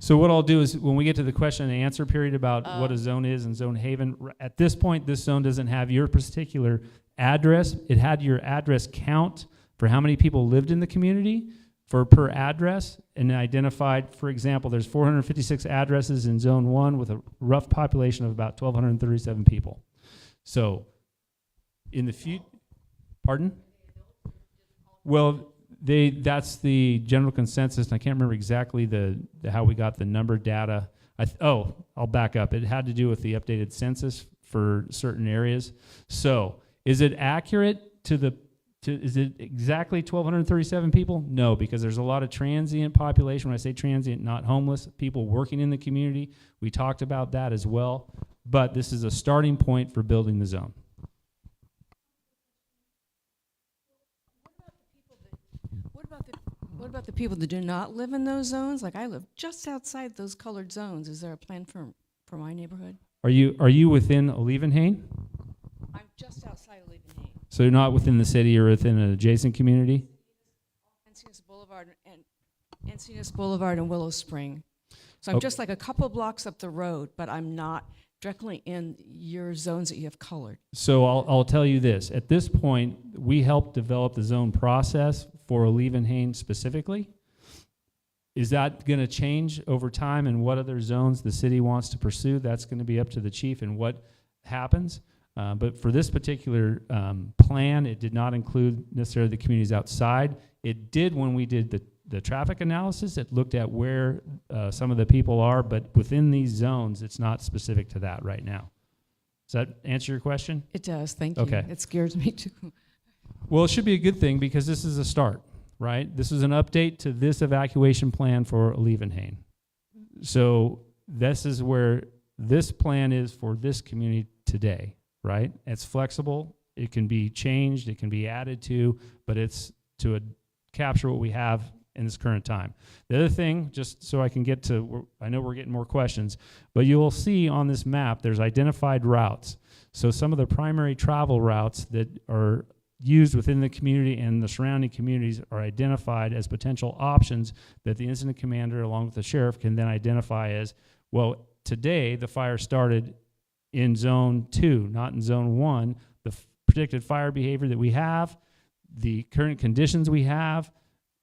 So what I'll do is, when we get to the question and answer period about what a zone is and Zone Haven, at this point, this zone doesn't have your particular address. It had your address count for how many people lived in the community per address, and identified, for example, there's 456 addresses in Zone 1 with a rough population of about 1,237 people. So in the future, pardon? Well, that's the general consensus, and I can't remember exactly how we got the number data. I'll back up. It had to do with the updated census for certain areas. So is it accurate is it exactly 1,237 people? No, because there's a lot of transient population. When I say transient, not homeless, people working in the community. We talked about that as well. But this is a starting point for building the zone. What about the people that do not live in those zones? Like, I live just outside those colored zones. Is there a plan for my neighborhood? Are you within Olivenhain? I'm just outside of Olivenhain. So you're not within the city or within an adjacent community? Encinitas Boulevard and Willow Spring. So I'm just like a couple blocks up the road, but I'm not directly in your zones that you have colored. So I'll tell you this. At this point, we helped develop the zone process for Olivenhain specifically. Is that going to change over time, and what other zones the city wants to pursue? That's going to be up to the chief and what happens. But for this particular plan, it did not include necessarily the communities outside. It did when we did the traffic analysis. It looked at where some of the people are, but within these zones, it's not specific to that right now. Does that answer your question? It does, thank you. Okay. It scares me too. Well, it should be a good thing, because this is a start, right? This is an update to this evacuation plan for Olivenhain. So this is where this plan is for this community today, right? It's flexible. It can be changed. It can be added to, but it's to capture what we have in this current time. The other thing, just so I can get to, I know we're getting more questions, but you will see on this map there's identified routes. So some of the primary travel routes that are used within the community and the surrounding communities are identified as potential options that the incident commander along with the sheriff can then identify as, well, today the fire started in zone 2, not in zone 1. The predicted fire behavior that we have, the current conditions we have,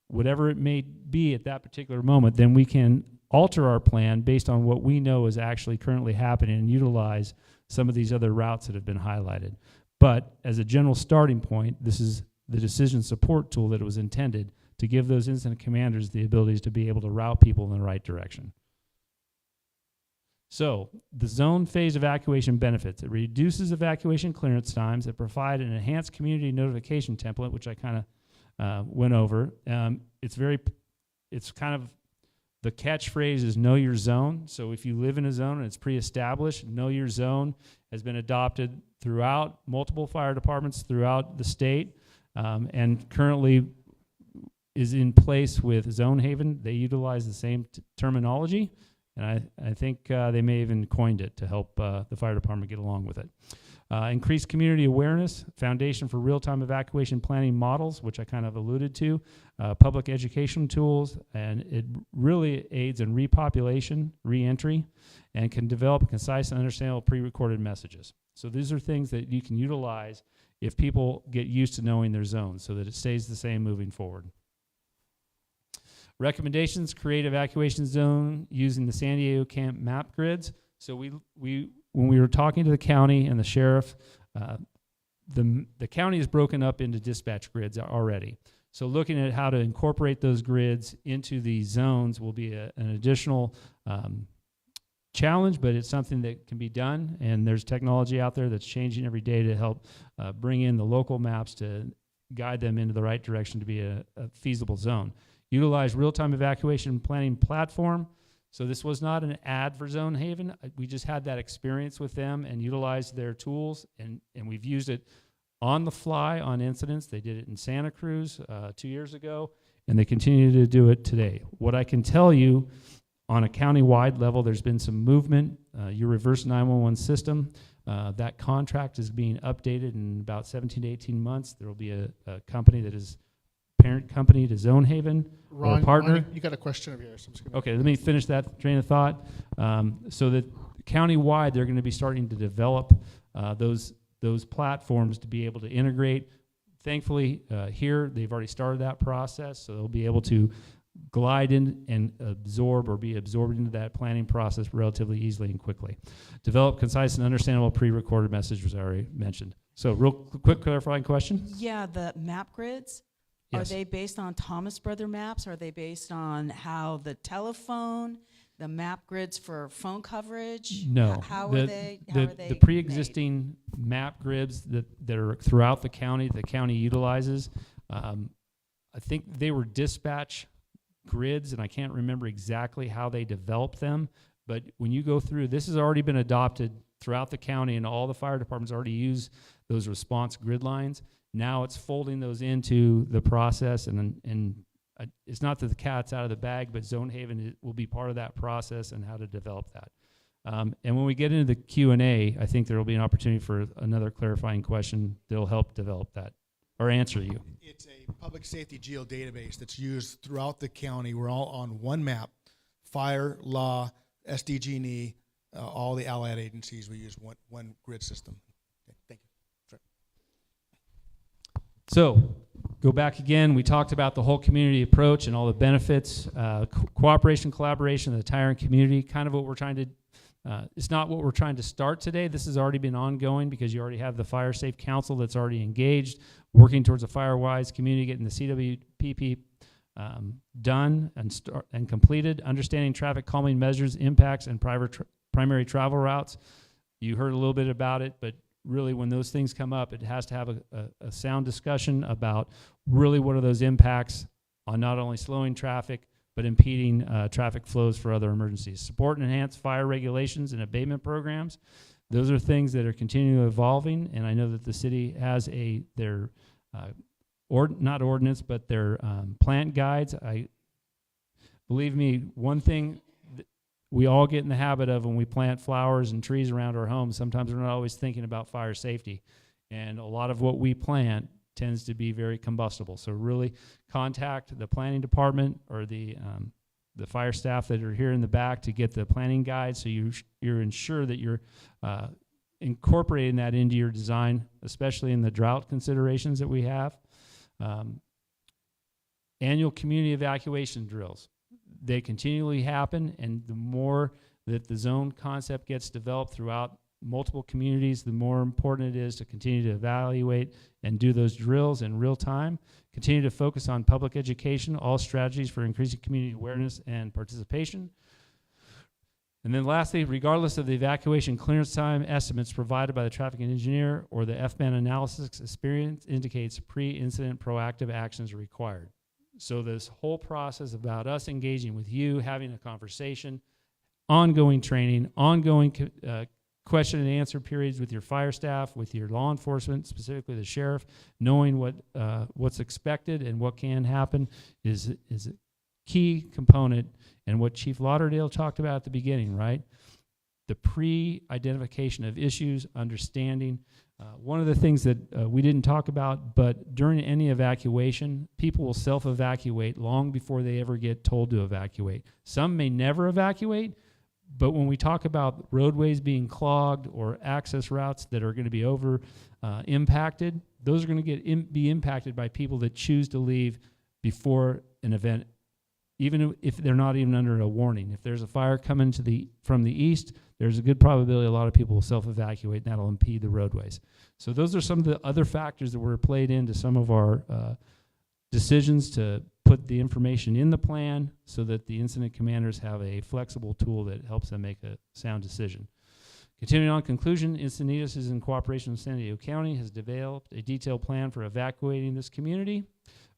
whatever it may be at that particular moment, then we can alter our plan based on what we know is actually currently happening and utilize some of these other routes that have been highlighted. But as a general starting point, this is the decision support tool that it was intended to give those incident commanders the abilities to be able to route people in the right direction. So, the zone phase evacuation benefits. It reduces evacuation clearance times. It provides an enhanced community notification template, which I kind of went over. It's kind of, the catchphrase is know your zone. So if you live in a zone and it's pre-established, know your zone has been adopted throughout multiple fire departments throughout the state, and currently is in place with Zone Haven. They utilize the same terminology, and I think they may even coined it to help the fire department get along with it. Increased community awareness, foundation for real-time evacuation planning models, which I kind of alluded to, public education tools, and it really aids in repopulation, re-entry, and can develop concise and understandable pre-recorded messages. So these are things that you can utilize if people get used to knowing their zones so that it stays the same moving forward. Recommendations: create evacuation zone using the San Diego camp map grids. So when we were talking to the county and the sheriff, the county is broken up into dispatch grids already. So looking at how to incorporate those grids into the zones will be an additional challenge, but it's something that can be done, and there's technology out there that's changing every day to help bring in the local maps to guide them into the right direction to be a feasible zone. Utilize real-time evacuation planning platform. So this was not an ad for Zone Haven. We just had that experience with them and utilized their tools, and we've used it on the fly on incidents. They did it in Santa Cruz 2 years ago, and they continue to do it today. What I can tell you, on a county-wide level, there's been some movement. Your reverse 911 system, that contract is being updated in about 17 to 18 months. There will be a company that is parent company to Zone Haven, or a partner. Ron, you got a question over here. So I'm just gonna Okay, let me finish that train of thought. So that county-wide, they're going to be starting to develop those platforms to be able to integrate. Thankfully, here, they've already started that process, so they'll be able to glide in and absorb or be absorbed into that planning process relatively easily and quickly. Develop concise and understandable pre-recorded messages, I already mentioned. So real quick clarifying question. Yeah, the map grids, Yes. are they based on Thomas Brother maps? Are they based on how the telephone, the map grids for phone coverage? No. How the, are they? the pre-existing map grids that are throughout the county utilizes, I think they were dispatch grids, and I can't remember exactly how they developed them, but when you go through, this has already been adopted throughout the county, and all the fire departments already use those response grid lines. Now it's folding those into the process, and it's not that the cat's out of the bag, but Zone Haven will be part of that process and how to develop that. And when we get into the Q&A, I think there will be an opportunity for another clarifying question that'll help develop that or answer you. It's a public safety geodatabase that's used throughout the county. We're all on one map. Fire, law, SDG&E, all the allied agencies, we use one grid system. Okay, thank you. Sure. So, go back again. We talked about the whole community approach and all the benefits, cooperation, collaboration, the entire community. Kind of what we're trying to. It's not what we're trying to start today. This has already been ongoing because you already have the Fire Safe Council that's already engaged, working towards a fire-wise community, getting the CWPP done and completed, understanding traffic calming measures, impacts, and primary travel routes. You heard a little bit about it, but really when those things come up, it has to have a sound discussion about really what are those impacts on not only slowing traffic, but impeding traffic flows for other emergencies. Support and enhance fire regulations and abatement programs. Those are things that are continually evolving, and I know that the city has their not ordinance, but their plant guides. Believe me, one thing we all get in the habit of when we plant flowers and trees around our homes, sometimes we're not always thinking about fire safety. And a lot of what we plant tends to be very combustible. So really contact the planning department or the fire staff that are here in the back to get the planning guide, so you're ensure that you're incorporating that into your design, especially in the drought considerations that we have. Annual community evacuation drills. They continually happen, and the more that the zone concept gets developed throughout multiple communities, the more important it is to continue to evaluate and do those drills in real time. Continue to focus on public education, all strategies for increasing community awareness and participation. And then lastly, regardless of the evacuation clearance time estimates provided by the traffic engineer or the FBAN analysis, experience indicates pre-incident proactive actions are required. So this whole process about us engaging with you, having a conversation, ongoing training, ongoing question and answer periods with your fire staff, with your law enforcement, specifically the sheriff, knowing what's expected and what can happen is a key component. And what Chief Lauderdale talked about at the beginning, right? The pre-identification of issues, understanding. One of the things that we didn't talk about, but during any evacuation, people will self-evacuate long before they ever get told to evacuate. Some may never evacuate, but when we talk about roadways being clogged or access routes that are going to be impacted, those are going to be impacted by people that choose to leave before an event, even if they're not even under a warning. If there's a fire coming from the east, there's a good probability a lot of people will self-evacuate, and that'll impede the roadways. So those are some of the other factors that were played into some of our decisions to put the information in the plan so that the incident commanders have a flexible tool that helps them make a sound decision. Continuing on, conclusion, Encinitas is in cooperation with San Diego County, has developed a detailed plan for evacuating this community.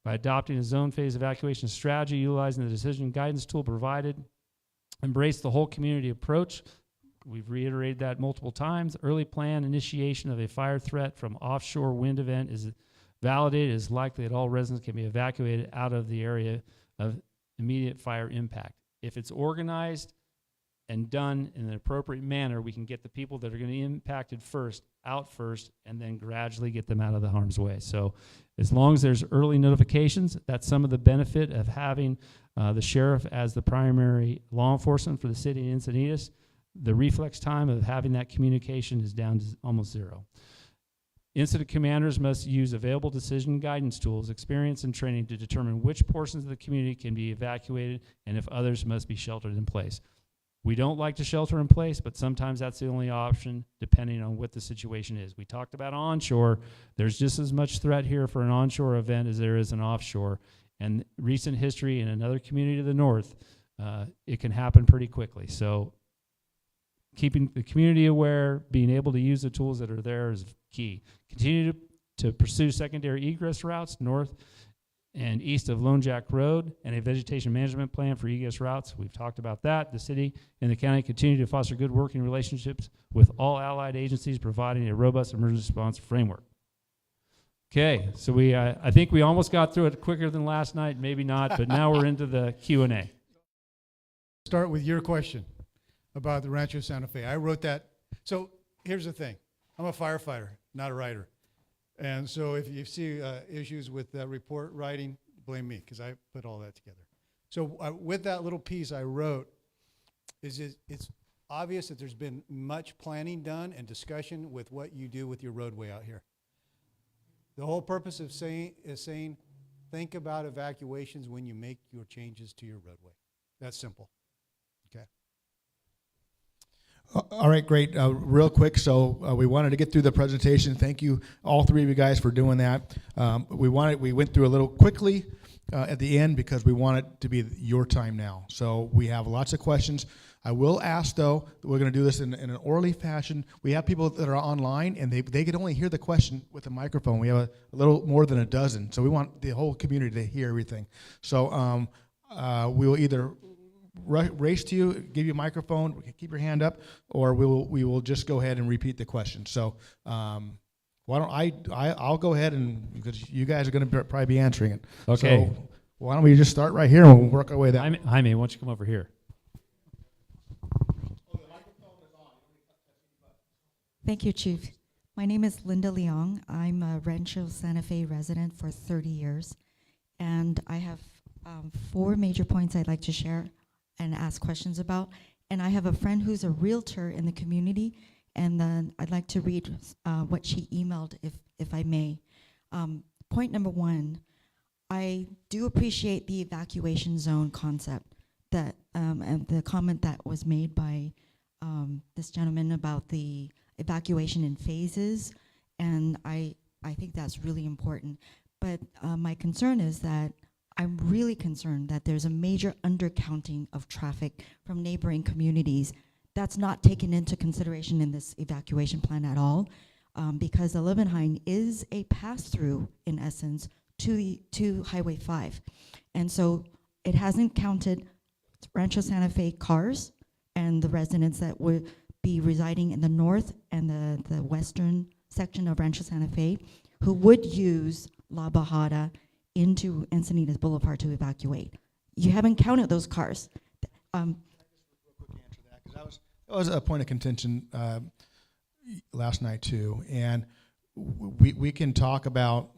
By adopting a zone phase evacuation strategy, utilizing the decision guidance tool provided, embrace the whole community approach. We've reiterated that multiple times. Early plan initiation of a fire threat from offshore wind event is validated. It is likely that all residents can be evacuated out of the area of immediate fire impact. If it's organized and done in an appropriate manner, we can get the people that are going to be impacted first out first, and then gradually get them out of the harm's way. So as long as there's early notifications, that's some of the benefit of having the sheriff as the primary law enforcement for the city of Encinitas. The reflex time of having that communication is down to almost zero. Incident commanders must use available decision guidance tools, experience, and training to determine which portions of the community can be evacuated and if others must be sheltered in place. We don't like to shelter in place, but sometimes that's the only option depending on what the situation is. We talked about onshore. There's just as much threat here for an onshore event as there is an offshore. And recent history in another community to the north, it can happen pretty quickly. So keeping the community aware, being able to use the tools that are there is key. Continue to pursue secondary egress routes north and east of Lone Jack Road, and a vegetation management plan for egress routes. We've talked about that. The city and the county continue to foster good working relationships with all allied agencies, providing a robust emergency response framework. Okay, so I think we almost got through it quicker than last night, maybe not, but now we're into the Q&A. Start with your question about the Rancho Santa Fe. I wrote that. So here's the thing. I'm a firefighter, not a writer. And so if you see issues with report writing, blame me, because I put all that together. So with that little piece I wrote, it's obvious that there's been much planning done and discussion with what you do with your roadway out here. The whole purpose of saying think about evacuations when you make your changes to your roadway. That's simple. Okay. All right, great. Real quick, so we wanted to get through the presentation. Thank you, all three of you guys, for doing that. We went through a little quickly at the end because we want it to be your time now. So we have lots of questions. I will ask, though, that we're going to do this in an orderly fashion. We have people that are online, and they can only hear the question with a microphone. We have a little more than a dozen, so we want the whole community to hear everything. So we will either race to you, give you a microphone, keep your hand up, or we will just go ahead and repeat the question. So why don't I'll go ahead, and because you guys are going to probably be answering it. Okay. So why don't we just start right here and we'll work our way down. Jaime, why don't you come over here? Thank you, Chief. My name is Linda Leong. I'm a Rancho Santa Fe resident for 30 years, and I have 4 major points I'd like to share and ask questions about. And I have a friend who's a realtor in the community, and then I'd like to read what she emailed, if I may. Point number 1, I do appreciate the evacuation zone concept that and the comment that was made by this gentleman about the evacuation in phases, and I think that's really important. But my concern is that I'm really concerned that there's a major undercounting of traffic from neighboring communities. That's not taken into consideration in this evacuation plan at all, because Olivenhain is a pass-through, in essence, to Highway 5. And so it hasn't counted Rancho Santa Fe cars and the residents that would be residing in the north and the western section of Rancho Santa Fe who would use La Bajada into Encinitas Boulevard to evacuate. You haven't counted those cars. Quick answer that, 'cause that was a point of contention last night too, and we can talk about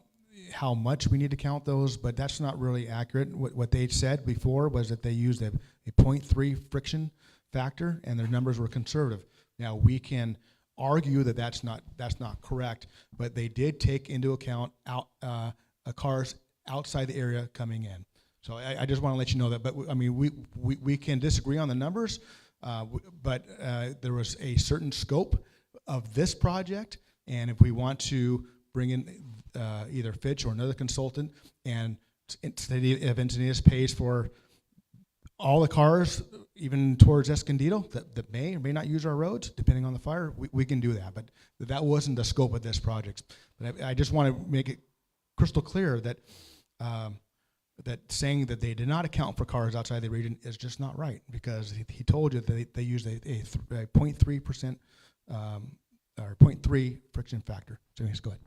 how much we need to count those, but that's not really accurate. What they said before was that they used a 0.3 friction factor, and their numbers were conservative. Now we can argue that that's not correct, but they did take into account cars outside the area coming in. So I just want to let you know that. But I mean, we can disagree on the numbers, but there was a certain scope of this project, and if we want to bring in either Fitch or another consultant, and City of Encinitas pays for all the cars, even towards Escondido, that may or may not use our roads, depending on the fire, we can do that. But that wasn't the scope of this project. But I just want to make it crystal clear that that saying that they did not account for cars outside the region is just not right, because he told you that they used a 0.3% or 0.3 friction factor. So anyways, go ahead.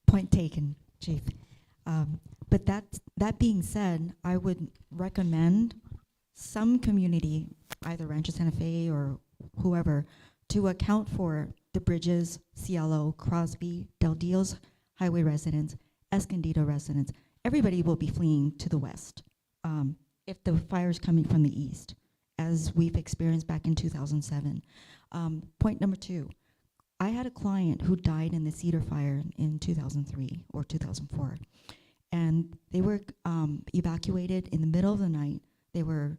Point taken, Chief. But that being said, I would recommend some community, either Rancho Santa Fe or whoever, to account for the Bridges, Cielo, Crosby, Del Dio's highway residents, Escondido residents. Everybody will be fleeing to the west if the fire is coming from the east, as we've experienced back in 2007. Point number 2. I had a client who died in the Cedar Fire in 2003 or 2004, and they were evacuated in the middle of the night. They were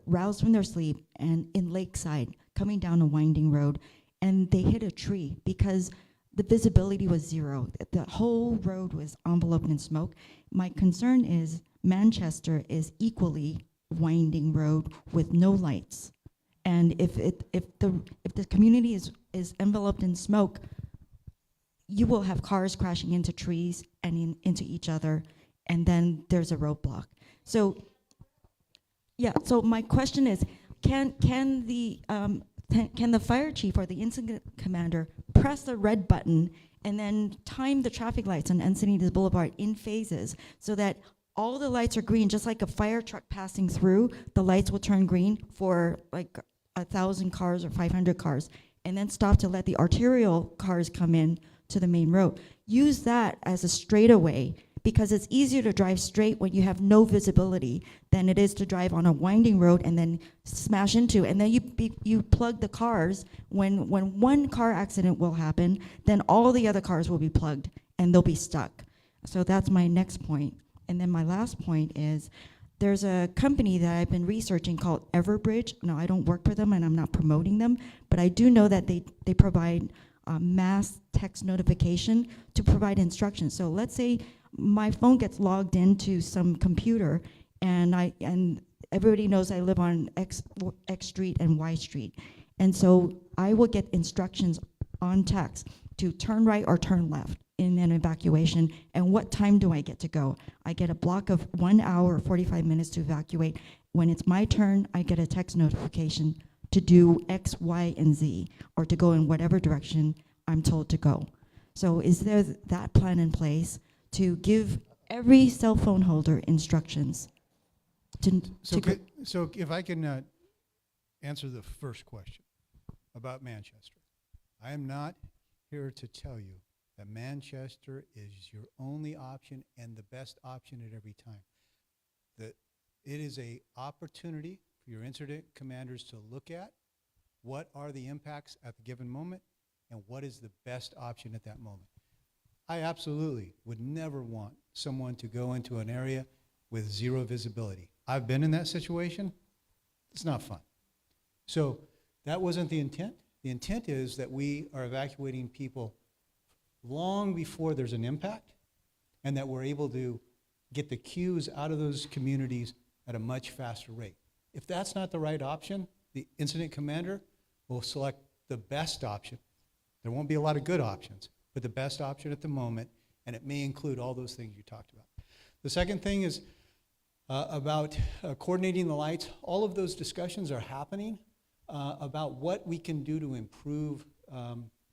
roused from their sleep and in Lakeside, coming down a winding road, and they hit a tree because the visibility was zero. The whole road was enveloped in smoke. My concern is Manchester is equally winding road with no lights. And if the community is enveloped in smoke, you will have cars crashing into trees and into each other, and then there's a roadblock. So, yeah. So my question is, can the fire chief or the incident commander press the red button and then time the traffic lights on Encinitas Boulevard in phases so that all the lights are green, just like a fire truck passing through, the lights will turn green for like 1,000 cars or 500 cars, and then stop to let the arterial cars come in to the main road. Use that as a straightaway, because it's easier to drive straight when you have no visibility than it is to drive on a winding road and then smash into, and then you plug the cars. When one car accident will happen, then all the other cars will be plugged and they'll be stuck. So that's my next point. And then my last point is, there's a company that I've been researching called Everbridge. No, I don't work for them and I'm not promoting them, but I do know that they provide mass text notification to provide instructions. So let's say my phone gets logged into some computer, and everybody knows I live on X Street and Y Street, and so I will get instructions on text to turn right or turn left in an evacuation, and what time do I get to go. I get a block of 1 hour or 45 minutes to evacuate. When it's my turn, I get a text notification to do X, Y, and Z, or to go in whatever direction I'm told to go. So is there that plan in place to give every cell phone holder instructions? So if I can answer the first question about Manchester. I am not here to tell you that Manchester is your only option and the best option at every time. That it is a opportunity for your incident commanders to look at what are the impacts at the given moment and what is the best option at that moment. I absolutely would never want someone to go into an area with zero visibility. I've been in that situation. It's not fun. So that wasn't the intent. The intent is that we are evacuating people long before there's an impact, and that we're able to get the queues out of those communities at a much faster rate. If that's not the right option, the incident commander will select the best option. There won't be a lot of good options, but the best option at the moment, and it may include all those things you talked about. The second thing is about coordinating the lights. All of those discussions are happening about what we can do to improve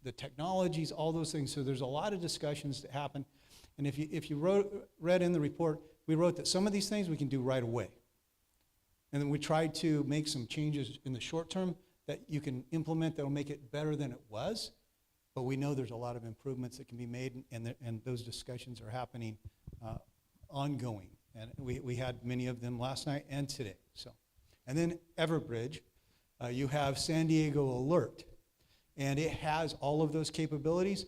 the technologies, all those things. So there's a lot of discussions that happen. And if you read in the report, we wrote that some of these things we can do right away. And then we tried to make some changes in the short term that you can implement that will make it better than it was. But we know there's a lot of improvements that can be made, and those discussions are happening ongoing. And we had many of them last night and today. So, and then Everbridge, you have San Diego Alert, and it has all of those capabilities.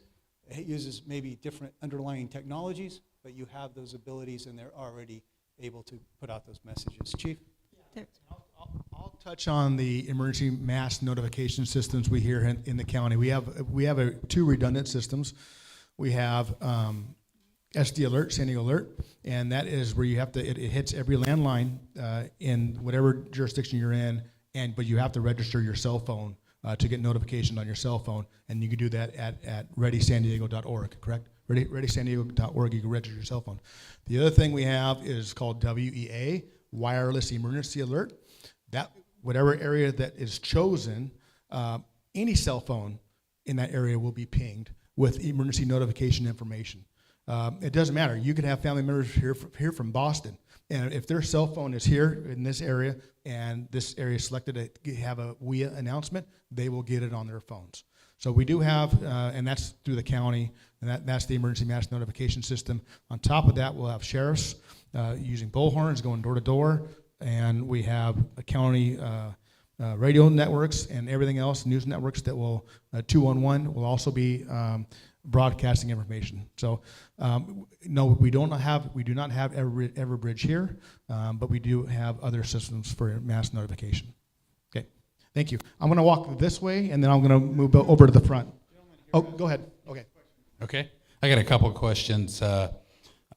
It uses maybe different underlying technologies, but you have those abilities, and they're already able to put out those messages. Chief? I'll touch on the emergency mass notification systems we hear in the county. We have two redundant systems. We have SD Alert, San Diego Alert, and that is where you have to, it hits every landline in whatever jurisdiction you're in, but you have to register your cell phone to get notifications on your cell phone, and you can do that at readysandiego.org, correct? Readysandiego.org, you can register your cell phone. The other thing we have is called WEA, Wireless Emergency Alert. That, whatever area that is chosen, any cell phone in that area will be pinged with emergency notification information. It doesn't matter. You can have family members here from Boston, and if their cell phone is here in this area and this area is selected to have a WEA announcement, they will get it on their phones. So we do have, and that's through the county, and that's the emergency mass notification system. On top of that, we'll have sheriffs using bullhorns going door to door, and we have a county radio networks and everything else, news networks that will, 211 will also be broadcasting information. So no, we do not have Everbridge here, but we do have other systems for mass notification. Okay, thank you. I'm going to walk this way, and then I'm going to move over to the front. Oh, go ahead. Okay. Okay. I got a couple of questions.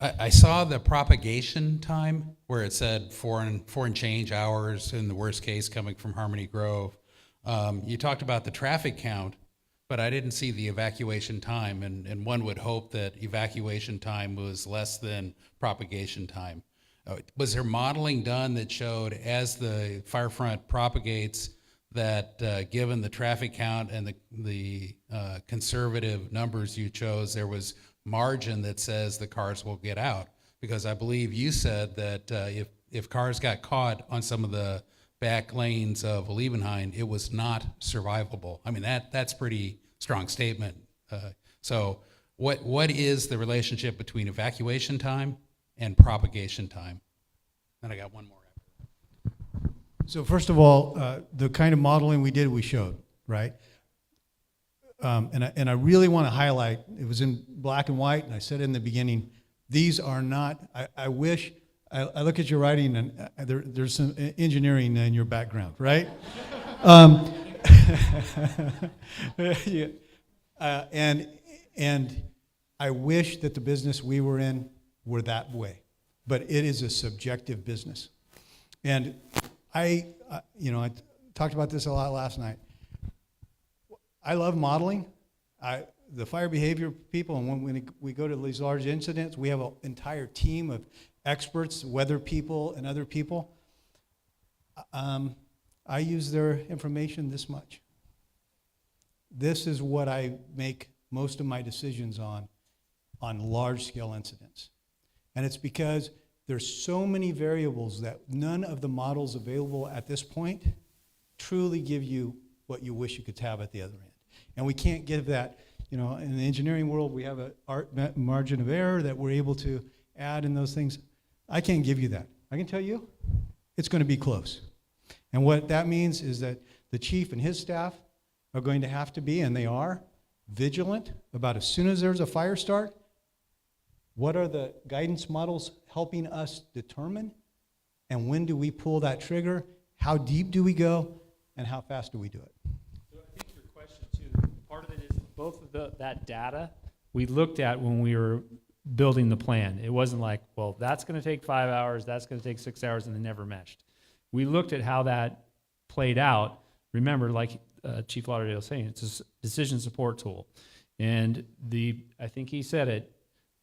I saw the propagation time where it said 4 and change hours in the worst case coming from Harmony Grove. You talked about the traffic count, but I didn't see the evacuation time, and one would hope that evacuation time was less than propagation time. Was there modeling done that showed as the fire front propagates that given the traffic count and the conservative numbers you chose, there was margin that says the cars will get out? Because I believe you said that if cars got caught on some of the back lanes of Olivenhain, it was not survivable. I mean, that's pretty strong statement. So what is the relationship between evacuation time and propagation time? Then I got one more. So first of all, the kind of modeling we did, we showed, right? And I really want to highlight, it was in black and white, and I said in the beginning, these are not, I wish, I look at your writing, and there's some engineering in your background, right? Yeah. And I wish that the business we were in were that way, but it is a subjective business. And I talked about this a lot last night. I love modeling. The fire behavior people, and when we go to these large incidents, we have an entire team of experts, weather people, and other people. I use their information this much. This is what I make most of my decisions on large-scale incidents. And it's because there's so many variables that none of the models available at this point truly give you what you wish you could have at the other end. And we can't give that, in the engineering world, we have a margin of error that we're able to add in those things. I can't give you that. I can tell you, it's going to be close. And what that means is that the chief and his staff are going to have to be, and they are, vigilant about as soon as there's a fire start, what are the guidance models helping us determine, and when do we pull that trigger, how deep do we go, and how fast do we do it? So I think your question both of that data we looked at when we were building the plan. It wasn't like, well, that's going to take 5 hours, that's going to take 6 hours, and they never meshed. We looked at how that played out. Remember, like Chief Lauderdale was saying, it's a decision support tool. And I think he said it,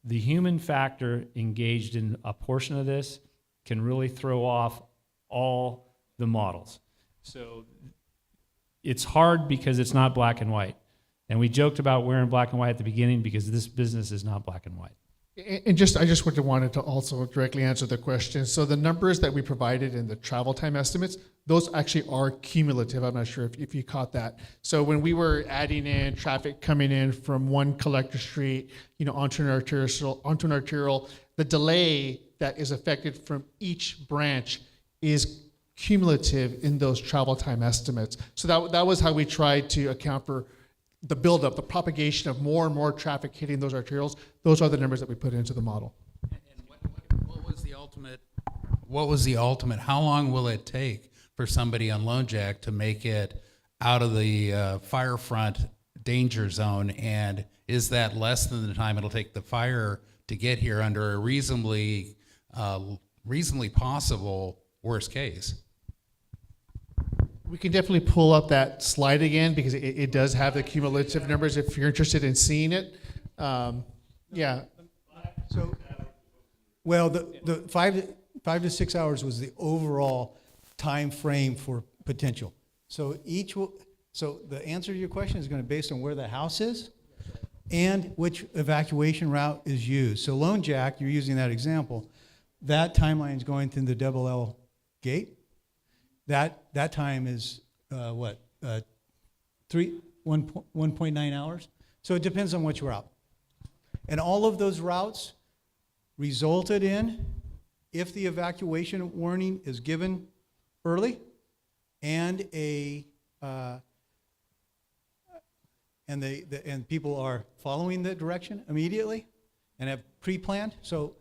the human factor engaged in a portion of this can really throw off all the models. So it's hard because it's not black and white. And we joked about wearing black and white at the beginning because this business is not black and white. And I just wanted to also directly answer the question. So the numbers that we provided in the travel time estimates, those actually are cumulative. I'm not sure if you caught that. So when we were adding in traffic coming in from one collector street, onto an arterial, the delay that is affected from each branch is cumulative in those travel time estimates. So that was how we tried to account for the buildup, the propagation of more and more traffic hitting those arterials. Those are the numbers that we put into the model. And what was the ultimate? What was the ultimate? How long will it take for somebody on Lone Jack to make it out of the fire front danger zone? And is that less than the time it'll take the fire to get here under a reasonably possible worst case? We can definitely pull up that slide again because it does have the cumulative numbers if you're interested in seeing it. Yeah. So, well, the 5 to 6 hours was the overall time frame for potential. So so the answer to your question is going to be based on where the house is and which evacuation route is used. So Lone Jack, you're using that example, that timeline is going through the double L gate. That time is 1.9 hours. So it depends on which route. And all of those routes resulted in, if the evacuation warning is given early and and people are following the direction immediately and have pre-planned. So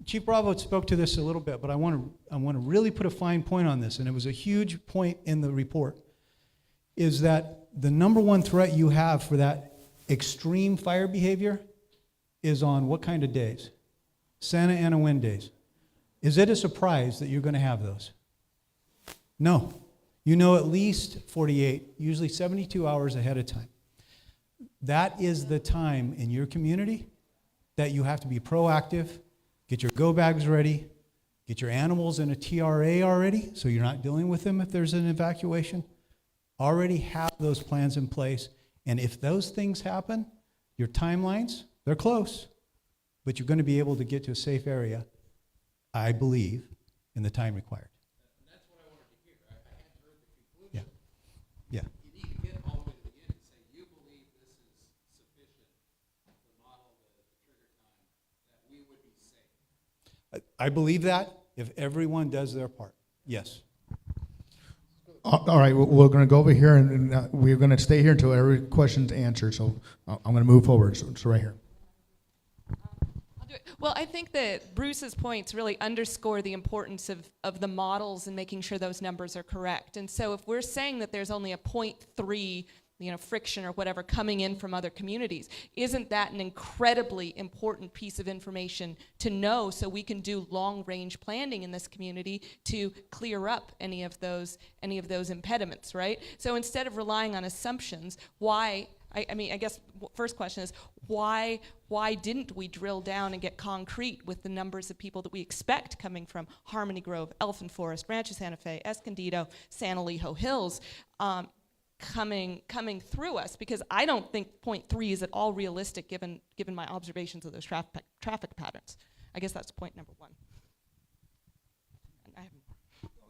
Chief Bravo spoke to this a little bit, but I want to really put a fine point on this, and it was a huge point in the report, is that the number one threat you have for that extreme fire behavior is on what kind of days? Santa Ana wind days. Is it a surprise that you're going to have those? No. You know at least 48, usually 72 hours ahead of time. That is the time in your community that you have to be proactive. Get your go bags ready. Get your animals in a TRA already, so you're not dealing with them if there's an evacuation. Already have those plans in place. And if those things happen, your timelines, they're close, but you're going to be able to get to a safe area, I believe, in the time required. And that's what I wanted to hear. I hadn't heard the conclusion. Yeah. You need to get all the way to the end and say, you believe this is sufficient to model the trigger time that we would be safe. I believe that if everyone does their part. Yes. All right, we're going to go over here, and we're going to stay here until every question's answered. So I'm going to move forward. So right here. I'll do it. Well, I think that Bruce's points really underscore the importance of the models and making sure those numbers are correct. And so if we're saying that there's only a 0.3 friction or whatever coming in from other communities, isn't that an incredibly important piece of information to know so we can do long-range planning in this community to clear up any of those impediments, right? So instead of relying on assumptions, why? I guess first question is why didn't we drill down and get concrete with the numbers of people that we expect coming from Harmony Grove, Elfin Forest, Rancho Santa Fe, Escondido, San Elijo Hills? Coming through us, because I don't think 0.3 is at all realistic given my observations of those traffic patterns. I guess that's point number one. And I have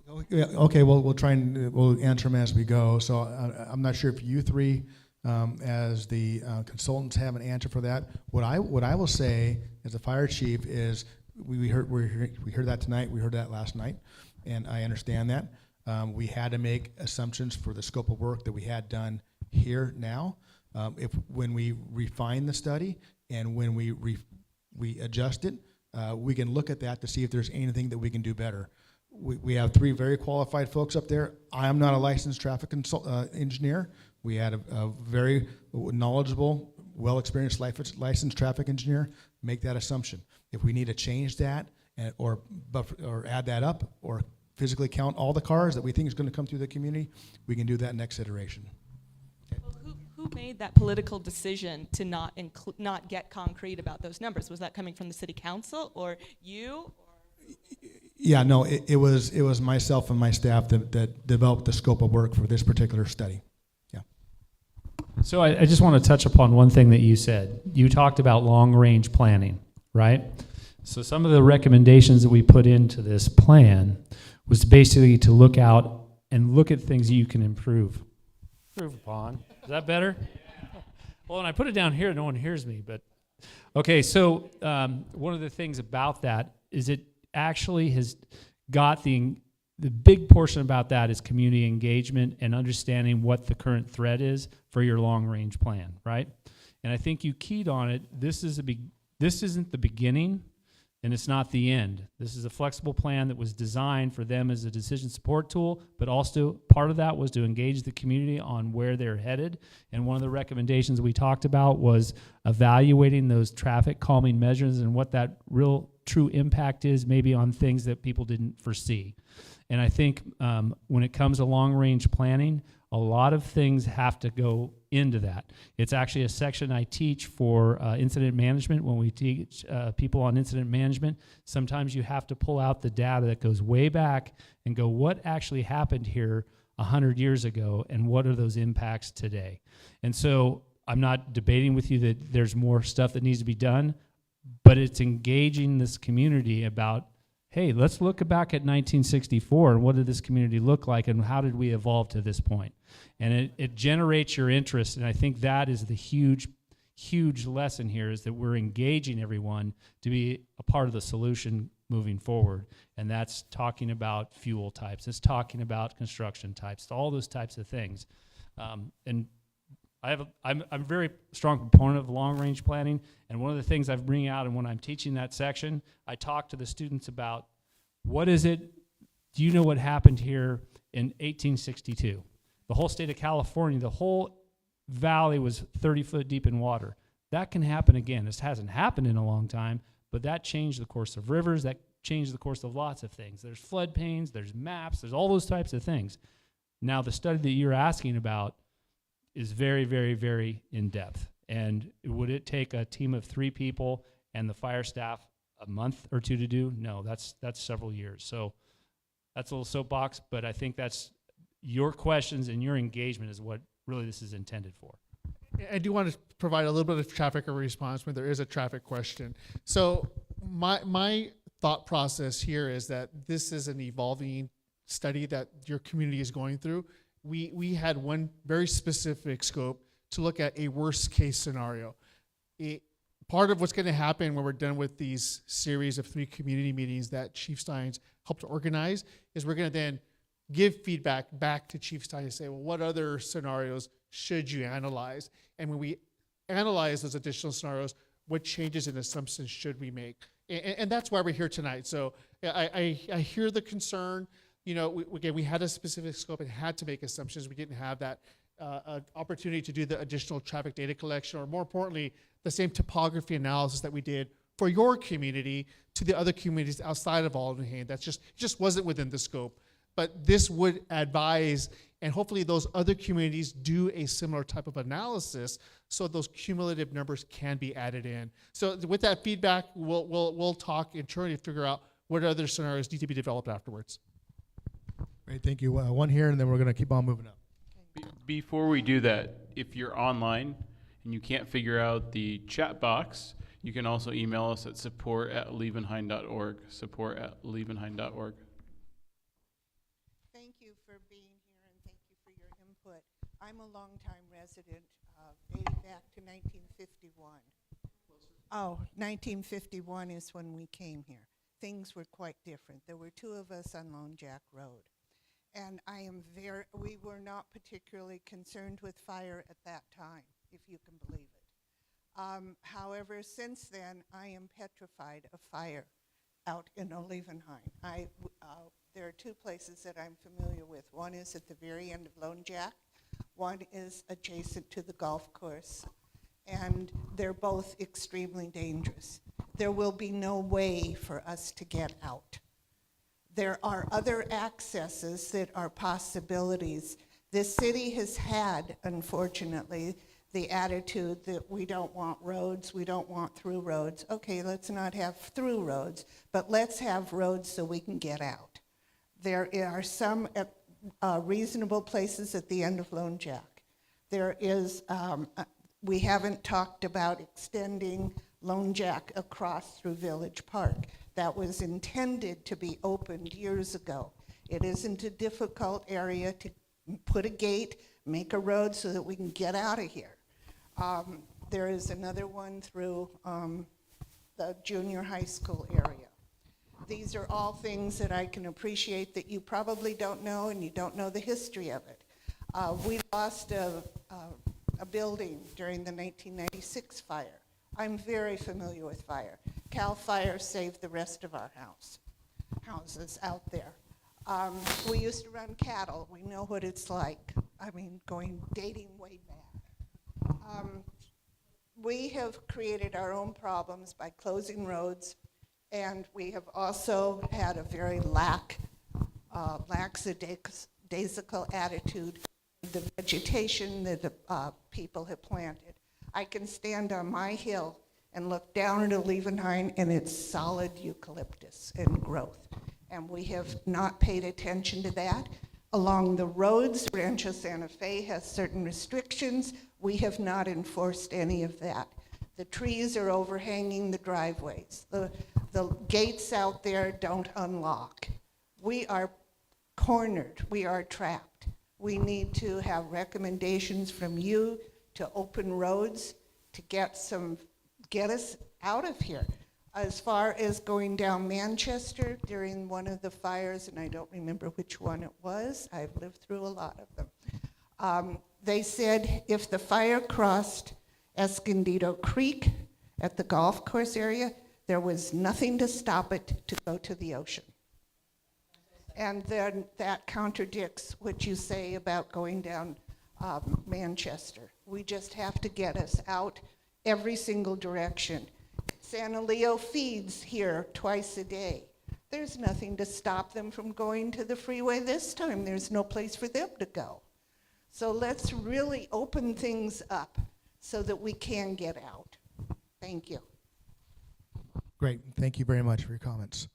more. Yeah, okay, well, we'll answer them as we go. So I'm not sure if you three, as the consultants, have an answer for that. What I will say as a fire chief is we heard that tonight. We heard that last night, and I understand that. We had to make assumptions for the scope of work that we had done here now. When we refine the study and when we adjust it, we can look at that to see if there's anything that we can do better. We have 3 very qualified folks up there. I am not a licensed traffic engineer. We had a very knowledgeable, well-experienced licensed traffic engineer make that assumption. If we need to change that or add that up or physically count all the cars that we think is going to come through the community, we can do that next iteration. Well, who made that political decision to not get concrete about those numbers? Was that coming from the city council or you? Yeah, no, it was myself and my staff that developed the scope of work for this particular study. Yeah. So I just want to touch upon one thing that you said. You talked about long-range planning, right? So some of the recommendations that we put into this plan was basically to look out and look at things you can improve upon. Is that better? Well, when I put it down here, no one hears me. But okay, so one of the things about that is it actually has got the big portion about that is community engagement and understanding what the current threat is for your long-range plan, right? And I think you keyed on it. This isn't the beginning, and it's not the end. This is a flexible plan that was designed for them as a decision support tool, but also part of that was to engage the community on where they're headed. And one of the recommendations we talked about was evaluating those traffic calming measures and what that real true impact is maybe on things that people didn't foresee. And I think when it comes to long-range planning, a lot of things have to go into that. It's actually a section I teach for incident management. When we teach people on incident management, sometimes you have to pull out the data that goes way back and go, what actually happened here 100 years ago, and what are those impacts today? And so I'm not debating with you that there's more stuff that needs to be done, but it's engaging this community about, hey, let's look back at 1964 and what did this community look like and how did we evolve to this point? And it generates your interest, and I think that is the huge lesson here, is that we're engaging everyone to be a part of the solution moving forward. And that's talking about fuel types, it's talking about construction types, all those types of things. And I'm a very strong proponent of long-range planning, and one of the things I bring out, and when I'm teaching that section, I talk to the students about what is it, do you know what happened here in 1862? The whole state of California, the whole valley was 30 foot deep in water. That can happen again. This hasn't happened in a long time, but that changed the course of rivers, that changed the course of lots of things. There's floodplains, there's maps, there's all those types of things. Now, the study that you're asking about is very, very, very in-depth. And would it take a team of 3 people and the fire staff a month or 2 to do? No, that's several years. So that's a little soapbox, but I think that's your questions and your engagement is what really this is intended for. I do want to provide a little bit of traffic response when there is a traffic question. So my thought process here is that this is an evolving study that your community is going through. We had one very specific scope to look at a worst case scenario. Part of what's going to happen when we're done with these series of 3 community meetings that Chief Steins helped to organize is we're going to then give feedback back to Chief Stein and say, well, what other scenarios should you analyze? And when we analyze those additional scenarios, what changes and assumptions should we make? And that's why we're here tonight. So I hear the concern. You know, we had a specific scope and had to make assumptions. We didn't have that opportunity to do the additional traffic data collection, or more importantly, the same topography analysis that we did for your community to the other communities outside of Olivenhain. That just wasn't within the scope. But this would advise, and hopefully those other communities do a similar type of analysis, so those cumulative numbers can be added in. So with that feedback, we'll talk internally to figure out what other scenarios need to be developed afterwards. Great, thank you. One here, and then we're going to keep on moving up. Before we do that, if you're online and you can't figure out the chat box, you can also email us at support@olivenhain.org, support@olivenhain.org. Thank you for being here, and thank you for your input. I'm a longtime resident, dating back to 1951. Oh, 1951 is when we came here. Things were quite different. There were 2 of us on Lone Jack Road. And we were not particularly concerned with fire at that time, if you can believe it. However, since then, I am petrified of fire out in Olivenhain. There are two places that I'm familiar with. One is at the very end of Lone Jack. One is adjacent to the golf course. And they're both extremely dangerous. There will be no way for us to get out. There are other accesses that are possibilities. This city has had, unfortunately, the attitude that we don't want roads, we don't want through roads. Okay, let's not have through roads, but let's have roads so we can get out. There are some reasonable places at the end of Lone Jack. There is, we haven't talked about extending Lone Jack across through Village Park. That was intended to be opened years ago. It isn't a difficult area to put a gate, make a road so that we can get out of here. There is another one through the junior high school area. These are all things that I can appreciate that you probably don't know, and you don't know the history of it. We lost a building during the 1996 fire. I'm very familiar with fire. Cal Fire saved the rest of our houses out there. We used to run cattle. We know what it's like. I mean, dating way back. We have created our own problems by closing roads, and we have also had a very lackadaisical attitude of the vegetation that the people have planted. I can stand on my hill and look down at Olivenhain, and it's solid eucalyptus and growth. And we have not paid attention to that. Along the roads, Rancho Santa Fe has certain restrictions. We have not enforced any of that. The trees are overhanging the driveways. The gates out there don't unlock. We are cornered. We are trapped. We need to have recommendations from you to open roads to get us out of here. As far as going down Manchester during one of the fires, and I don't remember which one it was, I've lived through a lot of them. They said if the fire crossed Escondido Creek at the golf course area, there was nothing to stop it to go to the ocean. And then that contradicts what you say about going down Manchester. We just have to get us out every single direction. Santa Leo feeds here twice a day. There's nothing to stop them from going to the freeway this time. There's no place for them to go. So let's really open things up so that we can get out. Thank you. Great. Thank you very much for your comments.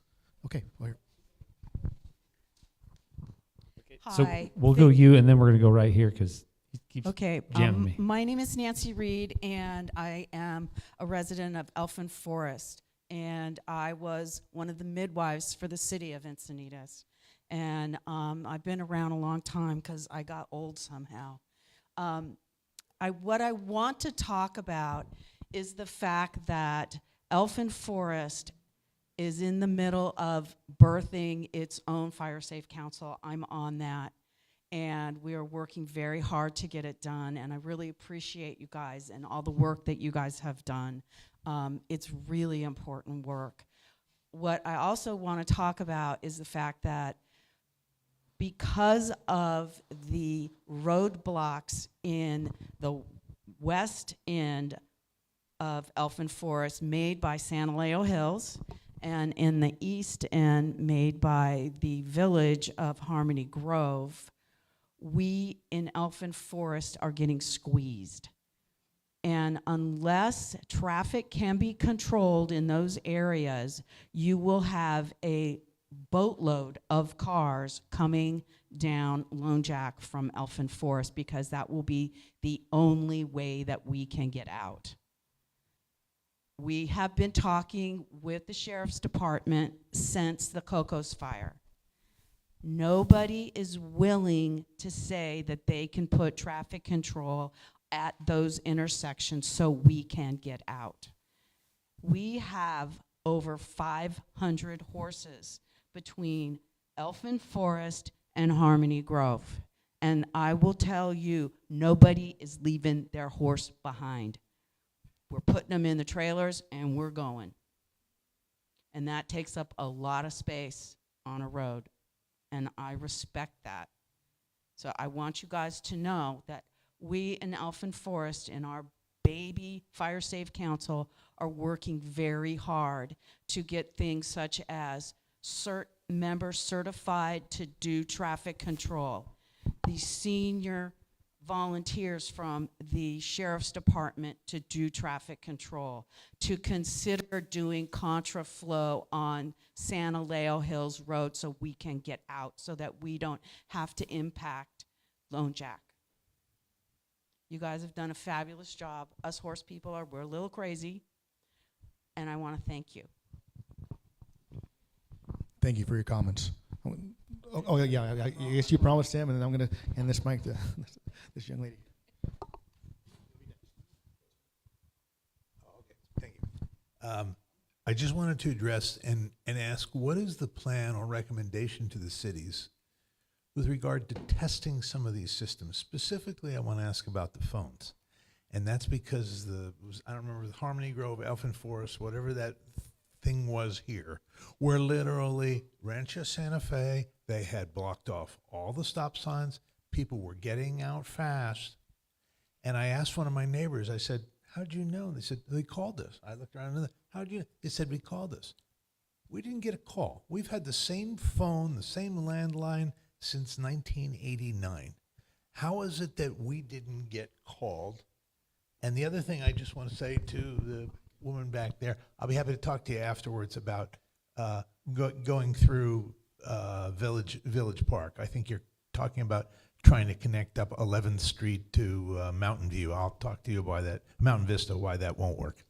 Okay. Well, So Hi. we'll go you, and then we're going to go right here because he keeps Okay. jamming me. My name is Nancy Reed, and I am a resident of Elfin Forest. And I was one of the midwives for the city of Encinitas. And I've been around a long time because I got old somehow. What I want to talk about is the fact that Elfin Forest is in the middle of birthing its own Fire Safe Council. I'm on that. And we are working very hard to get it done. And I really appreciate you guys and all the work that you guys have done. It's really important work. What I also want to talk about is the fact that because of the roadblocks in the west end of Elfin Forest made by Santa Leo Hills, and in the east end made by the village of Harmony Grove, we in Elfin Forest are getting squeezed. And unless traffic can be controlled in those areas, you will have a boatload of cars coming down Lone Jack from Elfin Forest because that will be the only way that we can get out. We have been talking with the Sheriff's Department since the Cocos fire. Nobody is willing to say that they can put traffic control at those intersections so we can get out. We have over 500 horses between Elfin Forest and Harmony Grove. And I will tell you, nobody is leaving their horse behind. We're putting them in the trailers and we're going. And that takes up a lot of space on a road. and I respect that. So I want you guys to know that we in Elfin Forest, in our baby Fire Safe Council, are working very hard to get things such as members certified to do traffic control, the senior volunteers from the Sheriff's Department to do traffic control, to consider doing contraflow on Santa Leo Hills Road so we can get out, so that we don't have to impact Lone Jack. You guys have done a fabulous job. Us horse people we're a little crazy, and I want to thank you. Thank you for your comments. Yeah, I guess you promised him, and then I'm going to hand this mic to this young lady. Thank you. I just wanted to address and ask, what is the plan or recommendation to the cities with regard to testing some of these systems? Specifically, I want to ask about the phones. And that's because I don't remember, the Harmony Grove, Elfin Forest, whatever that thing was here, where literally Rancho Santa Fe, they had blocked off all the stop signs. People were getting out fast. And I asked one of my neighbors, I said, how'd you know? They said, they called us. I looked around and how'd you know? They said, we called us. We didn't get a call. We've had the same phone, the same landline since 1989. How is it that we didn't get called? And the other thing I just want to say to the woman back there, I'll be happy to talk to you afterwards about going through Village Park. I think you're talking about trying to connect up 11th Street to Mountain View. I'll talk to you why that, Mountain Vista, why that won't work.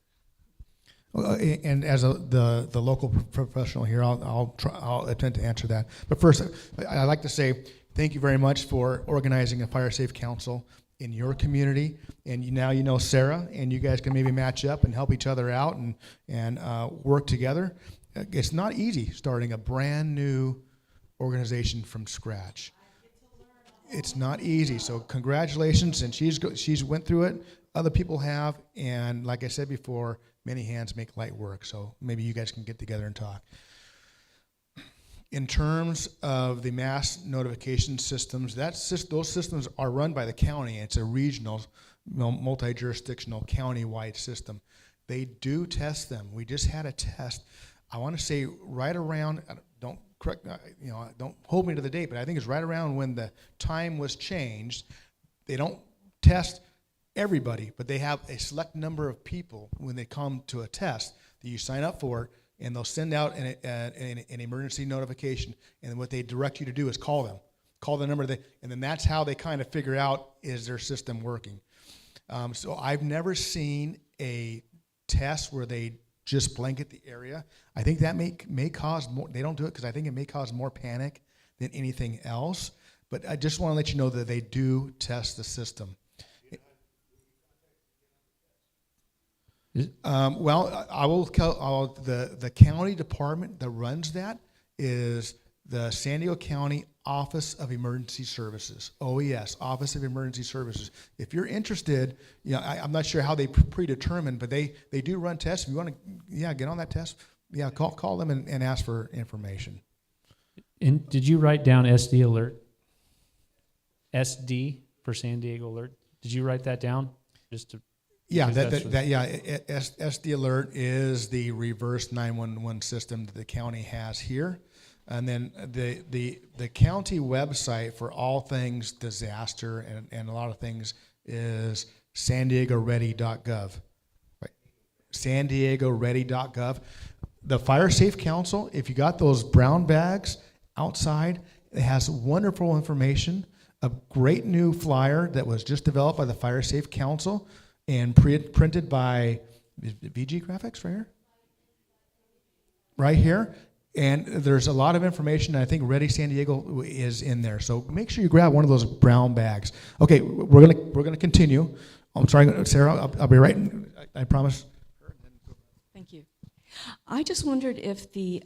Well, and as the local professional here, I'll attempt to answer that. But first, I'd like to say thank you very much for organizing a Fire Safe Council in your community. And now you know Sarah, and you guys can maybe match up and help each other out and work together. It's not easy starting a brand new organization from scratch. It's not easy. So congratulations, and she's went through it. Other people have, and like I said before, many hands make light work. So maybe you guys can get together and talk. In terms of the mass notification systems, those systems are run by the county. It's a regional, multi-jurisdictional, county-wide system. They do test them. We just had a test. I want to say right around, don't hold me to the date, but I think it's right around when the time was changed. They don't test everybody, but they have a select number of people when they come to a test that you sign up for, and they'll send out an emergency notification, and what they direct you to do is call them. Call the number, and then that's how they kind of figure out, is their system working. So I've never seen a test where they just blanket the area. I think that may cause more, they don't do it because I think it may cause more panic than anything else, but I just want to let you know that they do test the system. Well, I will tell the county department that runs that is the San Diego County Office of Emergency Services, OES, Office of Emergency Services. If you're interested, I'm not sure how they predetermine, but they do run tests. If you want to, get on that test, call them and ask for information. And did you write down SD alert? SD for San Diego alert. Did you write that down? Just to. Yeah, SD Alert is the reverse 911 system that the county has here. And then the county website for all things disaster and a lot of things is sandiegoready.gov. Right. sandiegoready.gov. The Fire Safe Council, if you got those brown bags outside, it has wonderful information, a great new flyer that was just developed by the Fire Safe Council and printed by VG Graphics right here. And there's a lot of information. I think Ready San Diego is in there. So make sure you grab one of those brown bags. Okay, we're gonna continue. I'm sorry, Sarah. I'll be right. I promise. Thank you. I just wondered if the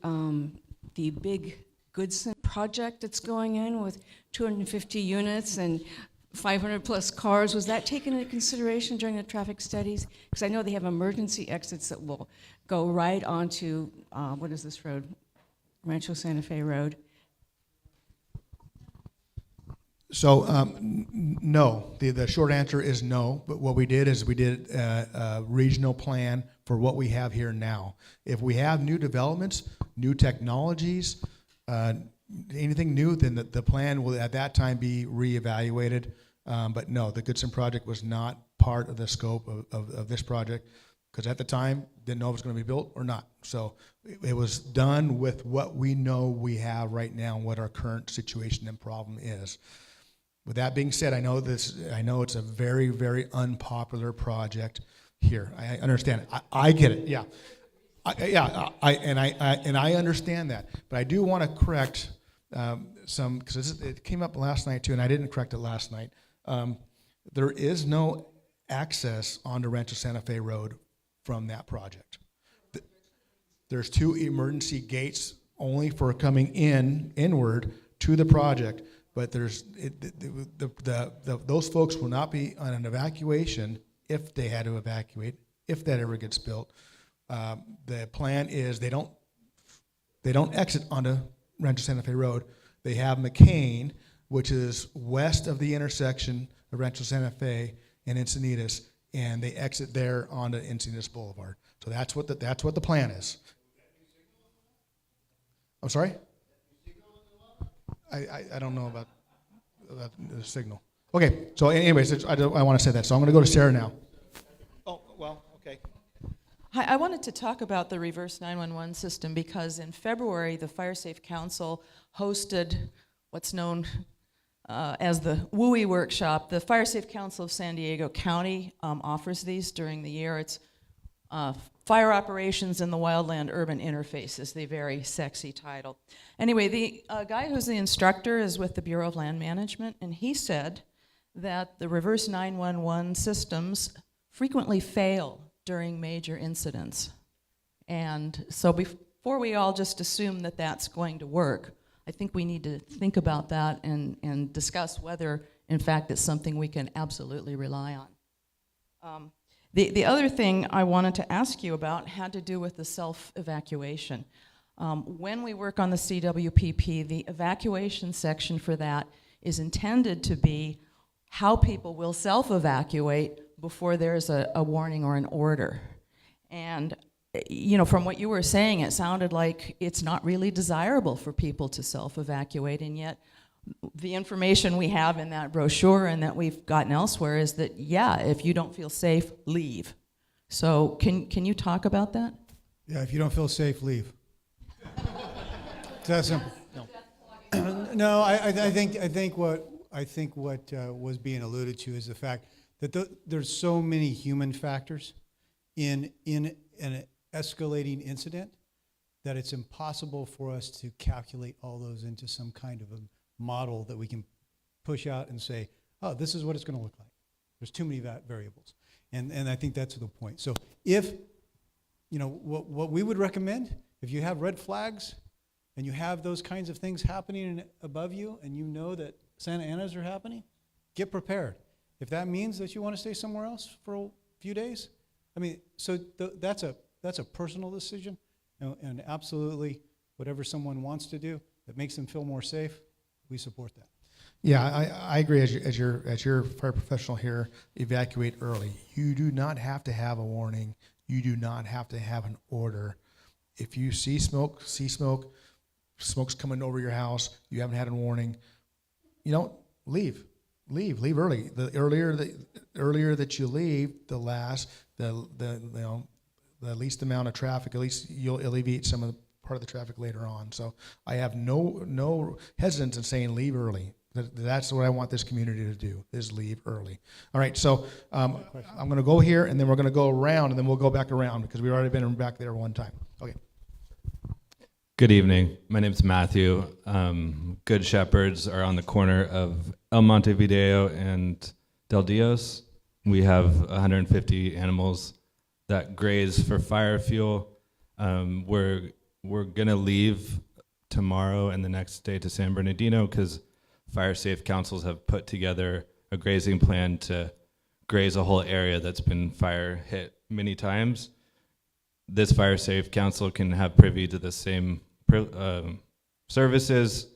big Goodson project that's going in with 250 units and 500 plus cars, was that taken into consideration during the traffic studies? Because I know they have emergency exits that will go right onto, what is this road? Rancho Santa Fe Road. So no, the short answer is no. But what we did is we did a regional plan for what we have here now. If we have new developments, new technologies, anything new, then the plan will at that time be reevaluated. But no, the Goodson project was not part of the scope of this project, because at the time didn't know if it was going to be built or not. So it was done with what we know we have right now and what our current situation and problem is. With that being said, I know it's a very, very unpopular project here. I understand it. I get it. Yeah, I understand that. But I do want to correct some, because it came up last night too, and I didn't correct it last night. There is no access onto Rancho Santa Fe Road from that project. There's 2 emergency gates only for coming inward to the project. But there's those folks will not be on an evacuation if they had to evacuate, if that ever gets built. The plan is they don't exit onto Rancho Santa Fe Road. They have McCain, which is west of the intersection of Rancho Santa Fe and Encinitas, and they exit there onto Encinitas Boulevard. So that's what the plan is. I'm sorry? I don't know about the signal. Okay, so anyways, I want to say that. So I'm going to go to Sarah now. Oh, well, okay. Hi, I wanted to talk about the reverse 911 system because in February, the Fire Safe Council hosted what's known as the WUI workshop. The Fire Safe Council of San Diego County offers these during the year. It's Fire Operations in the Wildland Urban Interface is the very sexy title. Anyway, the guy who's the instructor is with the Bureau of Land Management, and he said that the reverse 911 systems frequently fail during major incidents. And so before we all just assume that that's going to work, I think we need to think about that and discuss whether, in fact, it's something we can absolutely rely on. The other thing I wanted to ask you about had to do with the self-evacuation. When we work on the CWPP, the evacuation section for that is intended to be how people will self-evacuate before there's a warning or an order. And you know, from what you were saying, it sounded like it's not really desirable for people to self-evacuate, and yet the information we have in that brochure and that we've gotten elsewhere is that, yeah, if you don't feel safe, leave. So can you talk about that? Yeah, if you don't feel safe, leave. It's that simple. No, no. I think what was being alluded to is the fact that there's so many human factors in an escalating incident that it's impossible for us to calculate all those into some kind of a model that we can push out and say, oh, this is what it's going to look like. There's too many variables. And I think that's the point. So if, you know, what we would recommend, if you have red flags and you have those kinds of things happening above you and you know that Santa Anas are happening, get prepared. If that means that you want to stay somewhere else for a few days, I mean, so that's a personal decision, and absolutely whatever someone wants to do that makes them feel more safe, we support that. Yeah, I agree. As your fire professional here, evacuate early. You do not have to have a warning. You do not have to have an order. If you see smoke, smoke's coming over your house, you haven't had a warning, you don't leave. Leave early. The earlier that you leave, the least amount of traffic. At least you'll alleviate some of the part of the traffic later on. So I have no hesitance in saying leave early. That's what I want this community to do, is leave early. All right, so I'm going to go here, and then we're going to go around, and then we'll go back around because we've already been back there one time. Okay. Good evening. My name is Matthew. Good Shepherds are on the corner of El Montevideo and Del Dios. We have 150 animals that graze for fire fuel. We're going to leave tomorrow and the next day to San Bernardino because Fire Safe Councils have put together a grazing plan to graze a whole area that's been fire hit many times. This Fire Safe Council can have privy to the same services.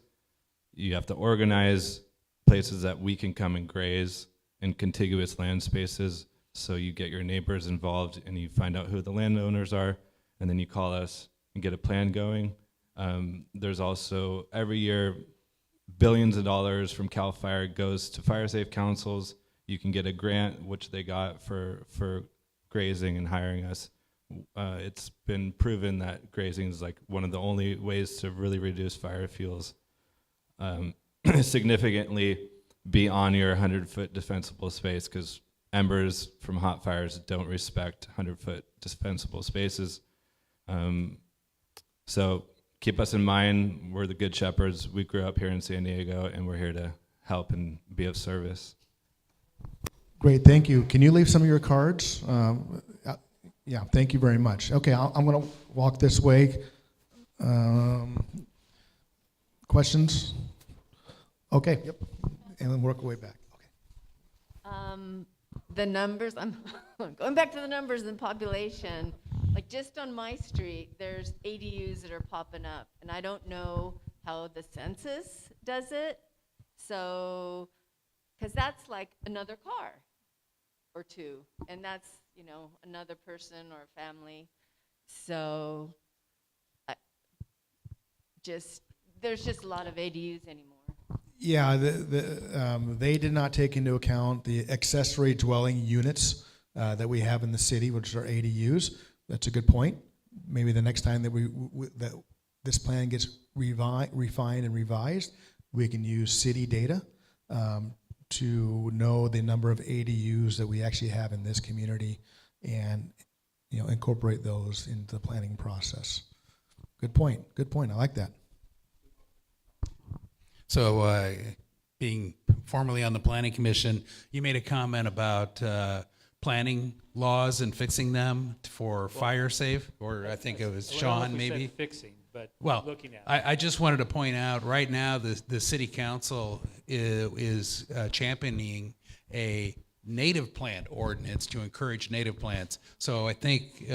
You have to organize. places that we can come and graze in contiguous land spaces. So you get your neighbors involved and you find out who the landowners are, and then you call us and get a plan going. There's also every year billions of dollars from CAL FIRE goes to fire safe councils. You can get a grant, which they got for grazing and hiring us. It's been proven that grazing is like one of the only ways to really reduce fire fuels significantly beyond your 100-foot defensible space, because embers from hot fires don't respect 100-foot defensible spaces. So keep us in mind. We're the Good Shepherds. We grew up here in San Diego, and we're here to help and be of service. Great, thank you. Can you leave some of your cards? Yeah, thank you very much. Okay, I'm going to walk this way. Questions? Okay, yep. And then work our way back. Okay. The numbers, I'm going back to the numbers in population. Like just on my street, there's ADUs that are popping up, and I don't know how the census does it. So, because that's like another car or two, and that's, you know, another person or a family. So, there's just a lot of ADUs anymore. Yeah, they did not take into account the accessory dwelling units that we have in the city, which are ADUs. That's a good point. Maybe the next time that that this plan gets refined and revised, we can use city data to know the number of ADUs that we actually have in this community, and incorporate those into the planning process. Good point. Good point. I like that. So, being formerly on the Planning Commission, you made a comment about planning laws and fixing them for fire safe, or I think it was Sean maybe. Fixing, but well, looking at. I just wanted to point out right now the city council is championing a native plant ordinance to encourage native plants. So I think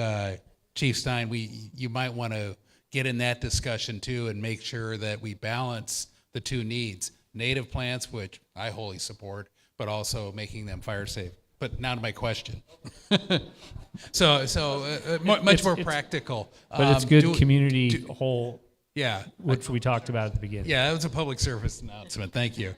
Chief Stein, you might want to get in that discussion too and make sure that we balance the two needs: native plants, which I wholly support, but also making them fire safe. But now to my question. Much more practical. But it's good community whole. Yeah. Which we talked about at the beginning. Yeah, that was a public service announcement. Thank you.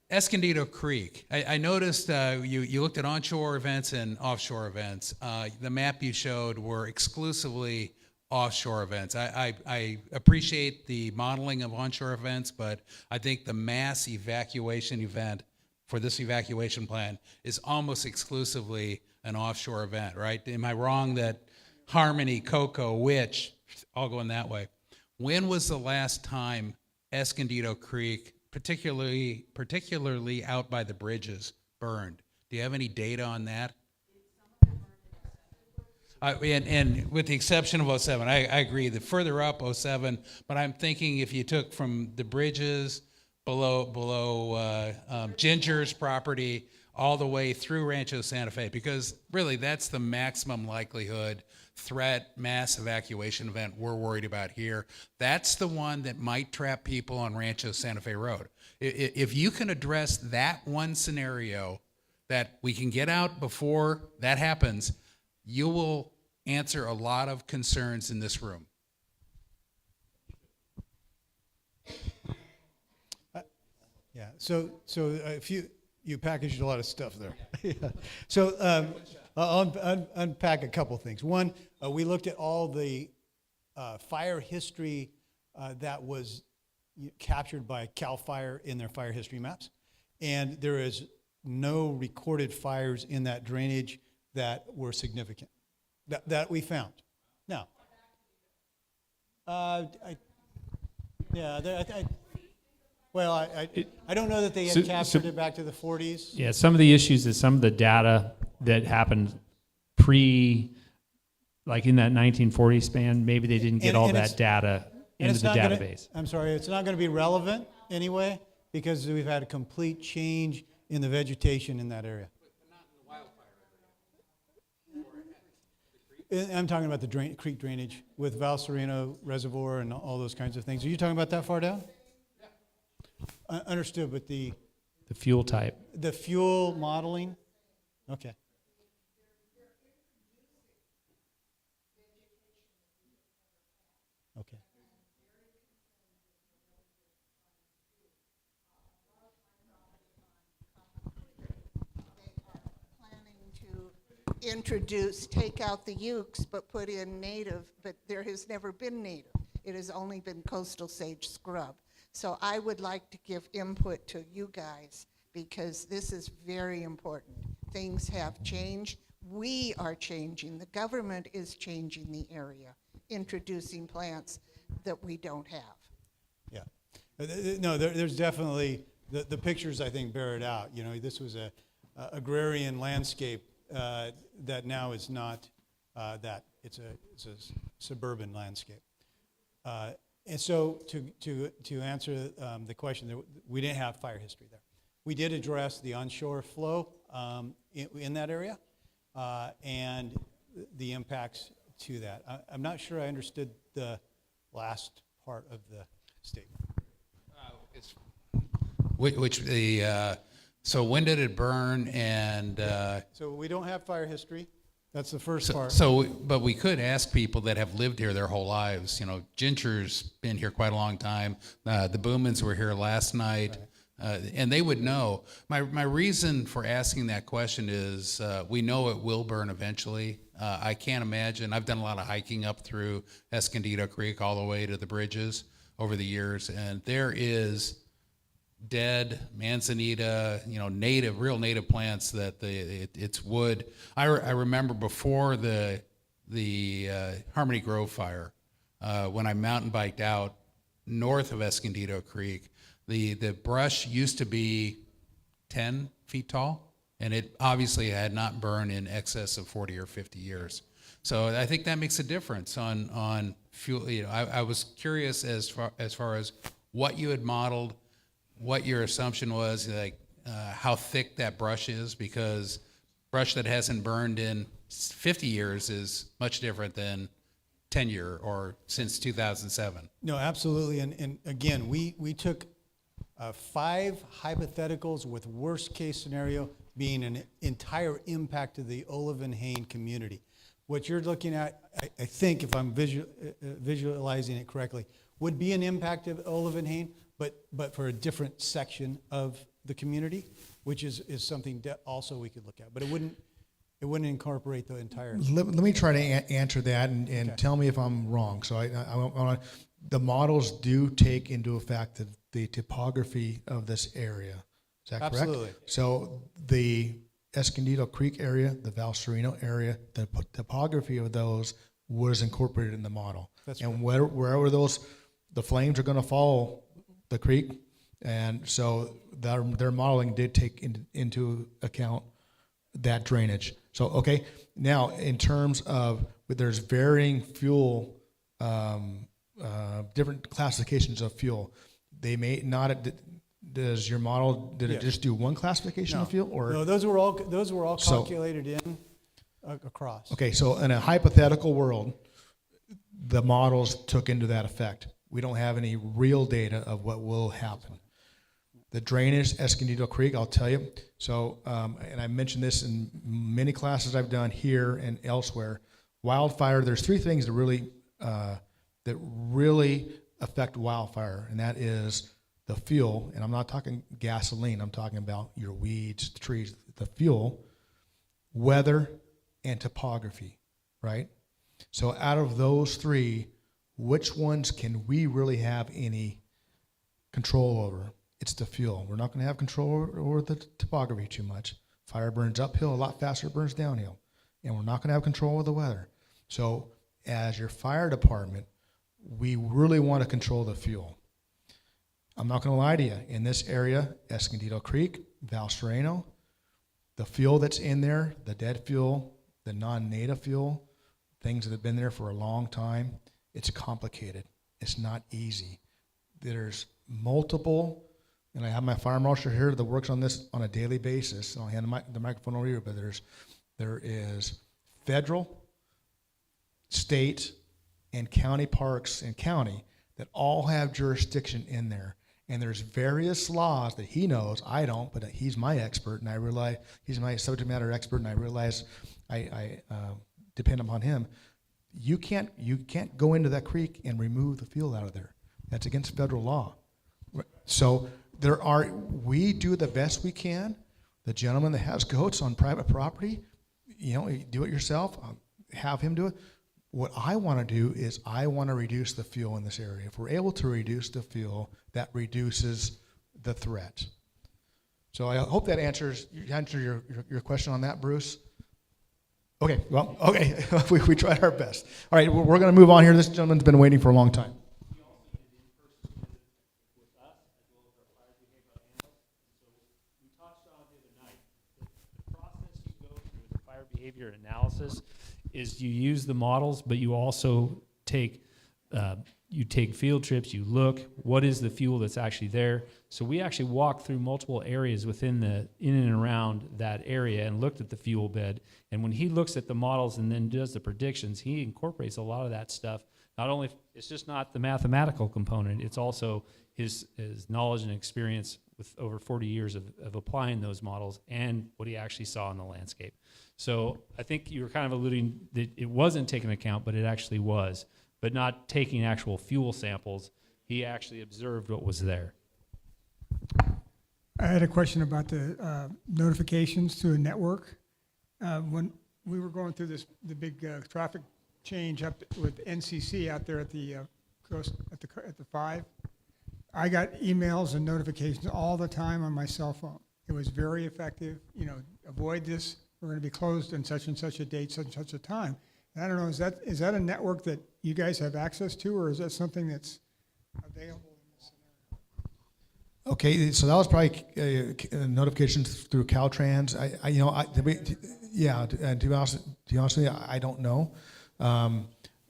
Escondido Creek. I noticed you looked at onshore events and offshore events. The map you showed were exclusively offshore events. I appreciate the modeling of onshore events, but I think the mass evacuation event for this evacuation plan is almost exclusively an offshore event, right? Am I wrong that Harmony, Cocoa, Witch, all going that way? When was the last time Escondido Creek, particularly out by the bridges, burned? Do you have any data on that? And with the exception of 07, I agree that further up 07, but I'm thinking if you took from the bridges below Ginger's property all the way through Rancho Santa Fe, because really that's the maximum likelihood threat mass evacuation event we're worried about here. That's the one that might trap people on Rancho Santa Fe Road. If you can address that one scenario, that we can get out before that happens, you will answer a lot of concerns in this room. Yeah. So if you packaged a lot of stuff there. Yeah. So I'll unpack a couple things. One, we looked at all the fire history that was captured by CAL FIRE in their fire history maps, and there is no recorded fires in that drainage that were significant that we found. Now, I don't know that they had captured it back to the 40s. Yeah, some of the issues is some of the data that happened like in that 1940 span, maybe they didn't get all that data into the database. I'm sorry, it's not going to be relevant anyway because we've had a complete change in the vegetation in that area. I'm talking about the creek drainage with Val Sereno Reservoir and all those kinds of things. Are you talking about that far down? Understood, but the fuel type. fuel modeling? Okay. Okay. Introduce, take out the ukes, but put in native, but there has never been native. It has only been coastal sage scrub. So I would like to give input to you guys because this is very important. Things have changed. We are changing. The government is changing the area, introducing plants that we don't have. Yeah. No, there's definitely, the pictures I think bear it out. You know, this was a agrarian landscape that now is not that. It's a suburban landscape. And so to answer the question, we didn't have fire history there. We did address the onshore flow in that area and the impacts to that. I'm not sure I understood the last part of the statement. So when did it burn and? So we don't have fire history. That's the first part. But we could ask people that have lived here their whole lives. You know, Ginger's been here quite a long time. The Boomans were here last night, and they would know. My reason for asking that question is we know it will burn eventually. I can't imagine. I've done a lot of hiking up through Escondido Creek all the way to the bridges over the years, and there is dead manzanita, you know, real native plants that it's wood. I remember before the Harmony Grove fire, when I mountain biked out north of Escondido Creek, the brush used to be 10 feet tall, and it obviously had not burned in excess of 40 or 50 years. So I think that makes a difference on fuel. You know, I was curious as far as what you had modeled, what your assumption was, like how thick that brush is, because brush that hasn't burned in 50 years is much different than 10 year or since 2007. No, absolutely. And again, we took 5 hypotheticals with worst case scenario being an entire impact to the Olivenhain community. What you're looking at, I think, if I'm visualizing it correctly, would be an impact of Olivenhain, but for a different section of the community, which is something that also we could look at. But it wouldn't incorporate the entire. Let me try to answer that and Okay. tell me if I'm wrong. So the models do take into effect the topography of this area. Is that correct? Absolutely. So the Escondido Creek area, the Val Sereno area, the topography of those was incorporated in the model. That's and wherever the flames are going to follow the creek, and so their modeling did take into account that drainage. So okay, now in terms of there's varying fuel, different classifications of fuel. They may not. Does your model it Yes. just do one classification of fuel, or no? Those were all So- calculated in across. okay? So in a hypothetical world, the models took into that effect. We don't have any real data of what will happen. The drainage, Escondido Creek, I'll tell you. So, and I mentioned this in many classes I've done here and elsewhere. Wildfire, there's 3 things that really affect wildfire, and that is the fuel, and I'm not talking gasoline, I'm talking about your weeds, the trees, the fuel, weather, and topography, right? So out of those 3, which ones can we really have any control over? It's the fuel. We're not going to have control over the topography too much. Fire burns uphill a lot faster, it burns downhill. And we're not going to have control over the weather. So as your fire department, we really want to control the fuel. I'm not going to lie to you. In this area, Escondido Creek, Val Sereno, the fuel that's in there, the dead fuel, the non-native fuel, things that have been there for a long time, it's complicated. It's not easy. There's multiple, and I have my fire marshal here that works on this on a daily basis. I'll hand the microphone over here, but there is federal, state, and county parks and county that all have jurisdiction in there. And there's various laws that he knows, I don't, but he's my expert, and I realize he's my subject matter expert, and I realize I depend upon him. You can't go into that creek and remove the fuel out of there. That's against federal law. So we do the best we can. The gentleman that has goats on private property, do it yourself. Have him do it. What I want to do is I want to reduce the fuel in this area. If we're able to reduce the fuel, that reduces the threat. So I hope that answers your question on that, Bruce. Okay, well, okay, we tried our best. All right, we're going to move on here. This gentleman's been waiting for a long time. Behavior analysis is you use the models, but you also take field trips. You look, what is the fuel that's actually there? So we actually walked through multiple areas in and around that area and looked at the fuel bed. And when he looks at the models and then does the predictions, he incorporates a lot of that stuff. Not only, it's just not the mathematical component, it's also his knowledge and experience with over 40 years of applying those models and what he actually saw in the landscape. So I think you were kind of alluding that it wasn't taken into account, but it actually was. But not taking actual fuel samples, he actually observed what was there. I had a question about the notifications through a network. When we were going through the big traffic change up with NCC out there at the 5, I got emails and notifications all the time on my cell phone. It was very effective. Avoid this. We're going to be closed on such and such a date, such and such a time. And I don't know, is that a network that you guys have access to, or is that something that's available in this scenario? Okay, so that was probably notifications through Caltrans. To be honest with you, I don't know.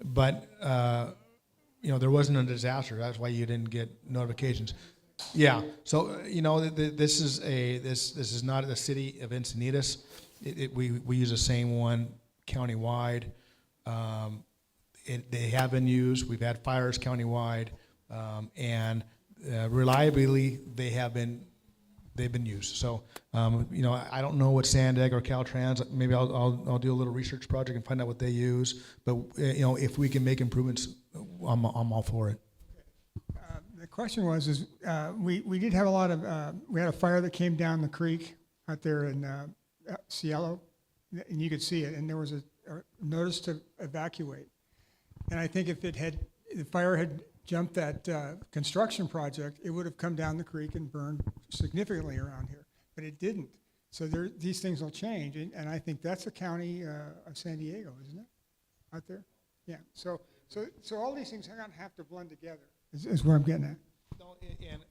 But there wasn't a disaster. That's why you didn't get notifications. Yeah. So this is not the city of Encinitas. We use the same one countywide. They have been used. We've had fires countywide, and reliably they've been used. So I don't know what Sandag or Caltrans. Maybe I'll do a little research project and find out what they use. But if we can make improvements, I'm all for it. The question was we did have a lot of we had a fire that came down the creek out there in Cielo, and you could see it, and there was a notice to evacuate. And I think if the fire had jumped that construction project, it would have come down the creek and burned significantly around here, but it didn't. So these things will change, and I think that's the county of San Diego, isn't it? Out there, yeah. So all these things have to blend together. Is what I'm getting at. No,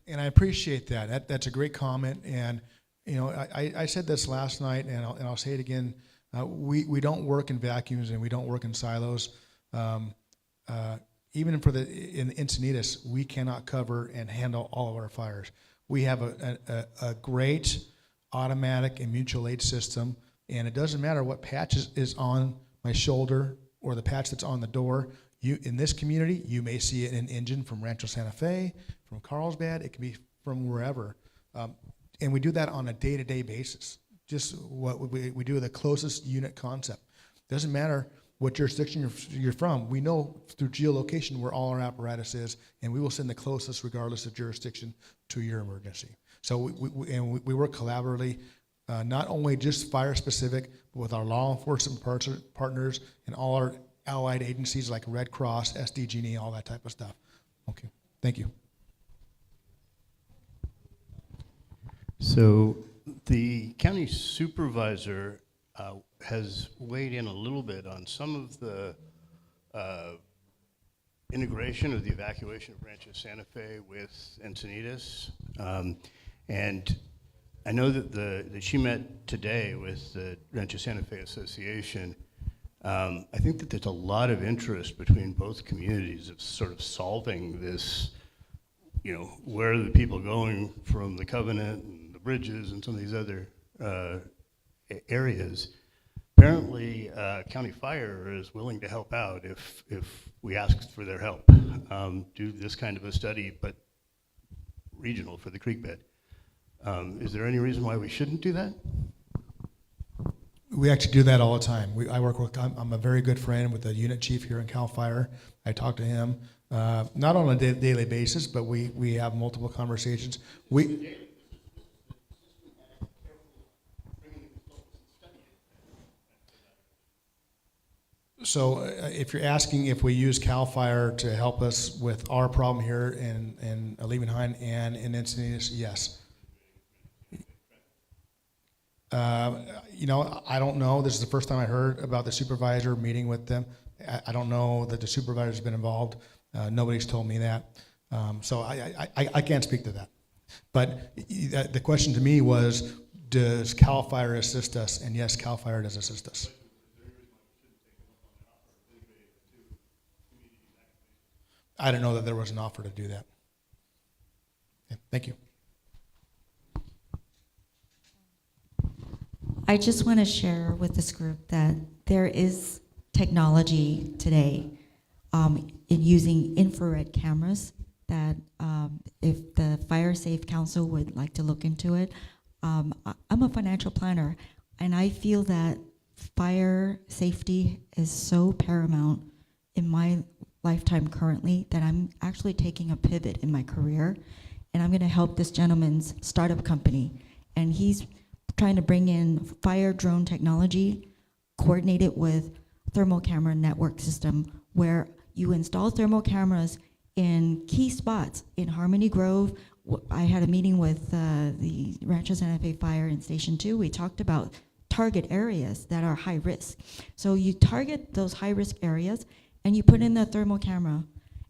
and I appreciate that. That's a great comment. And I said this last night, and I'll say it again. We don't work in vacuums, and we don't work in silos. Even in Encinitas, we cannot cover and handle all of our fires. We have a great automatic and mutual aid system, and it doesn't matter what patch is on my shoulder or the patch that's on the door. In this community, you may see an engine from Rancho Santa Fe, from Carlsbad. It can be from wherever. And we do that on a day-to-day basis. Just what we do the closest unit concept. Doesn't matter what jurisdiction you're from. We know through geolocation where all our apparatus is, and we will send the closest, regardless of jurisdiction, to your emergency. So we work collaboratively, not only just fire-specific, but with our law enforcement partners and all our allied agencies like Red Cross, SDG&E, all that type of stuff. Okay, thank you. So the county supervisor has weighed in a little bit on some of the integration of the evacuation of Rancho Santa Fe with Encinitas. And I know that she met today with the Rancho Santa Fe Association. I think that there's a lot of interest between both communities of sort of solving this, where are the people going from the Covenant and the bridges and some of these other areas. Apparently, County Fire is willing to help out if we ask for their help. Do this kind of a study, but regional for the creek bed. Is there any reason why we shouldn't do that? We actually do that all the time. I work with, I'm a very good friend with the unit chief here in CAL FIRE. I talk to him, not on a daily basis, but we have multiple conversations. So if you're asking if we use CAL FIRE to help us with our problem here in Olivenhain and in Encinitas, yes. You know, I don't know. This is the first time I heard about the supervisor meeting with them. I don't know that the supervisor's been involved. Nobody's told me that. So I can't speak to that. But the question to me was, does CAL FIRE assist us? And yes, CAL FIRE does assist us. I didn't know that there was an offer to do that. Okay, thank you. I just want to share with this group that there is technology today in using infrared cameras that if the Fire Safe Council would like to look into it. I'm a financial planner, and I feel that fire safety is so paramount in my lifetime currently that I'm actually taking a pivot in my career, and I'm going to help this gentleman's startup company, and he's trying to bring in fire drone technology, coordinate it with thermal camera network system, where you install thermal cameras in key spots in Harmony Grove. I had a meeting with the Rancho Santa Fe Fire in Station 2. We talked about target areas that are high risk. So you target those high risk areas and you put in the thermal camera,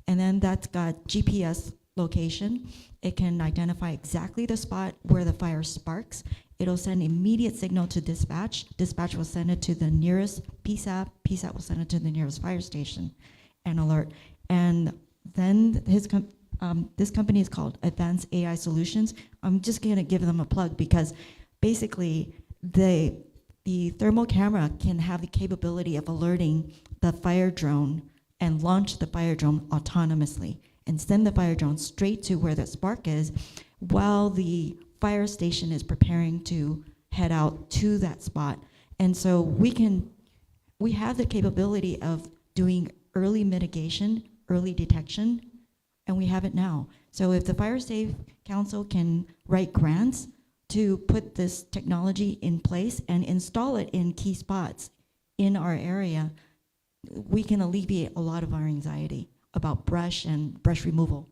and then that's got GPS location. It can identify exactly the spot where the fire sparks. It'll send immediate signal to dispatch. Dispatch will send it to the nearest PSAP. PSAP will send it to the nearest fire station and alert. And then this company is called Advanced AI Solutions. I'm just going to give them a plug because basically the thermal camera can have the capability of alerting the fire drone and launch the fire drone autonomously and send the fire drone straight to where the spark is while the fire station is preparing to head out to that spot. And so we have the capability of doing early mitigation, early detection, and we have it now. So if the Fire Safe Council can write grants to put this technology in place and install it in key spots in our area, we can alleviate a lot of our anxiety about brush and brush removal.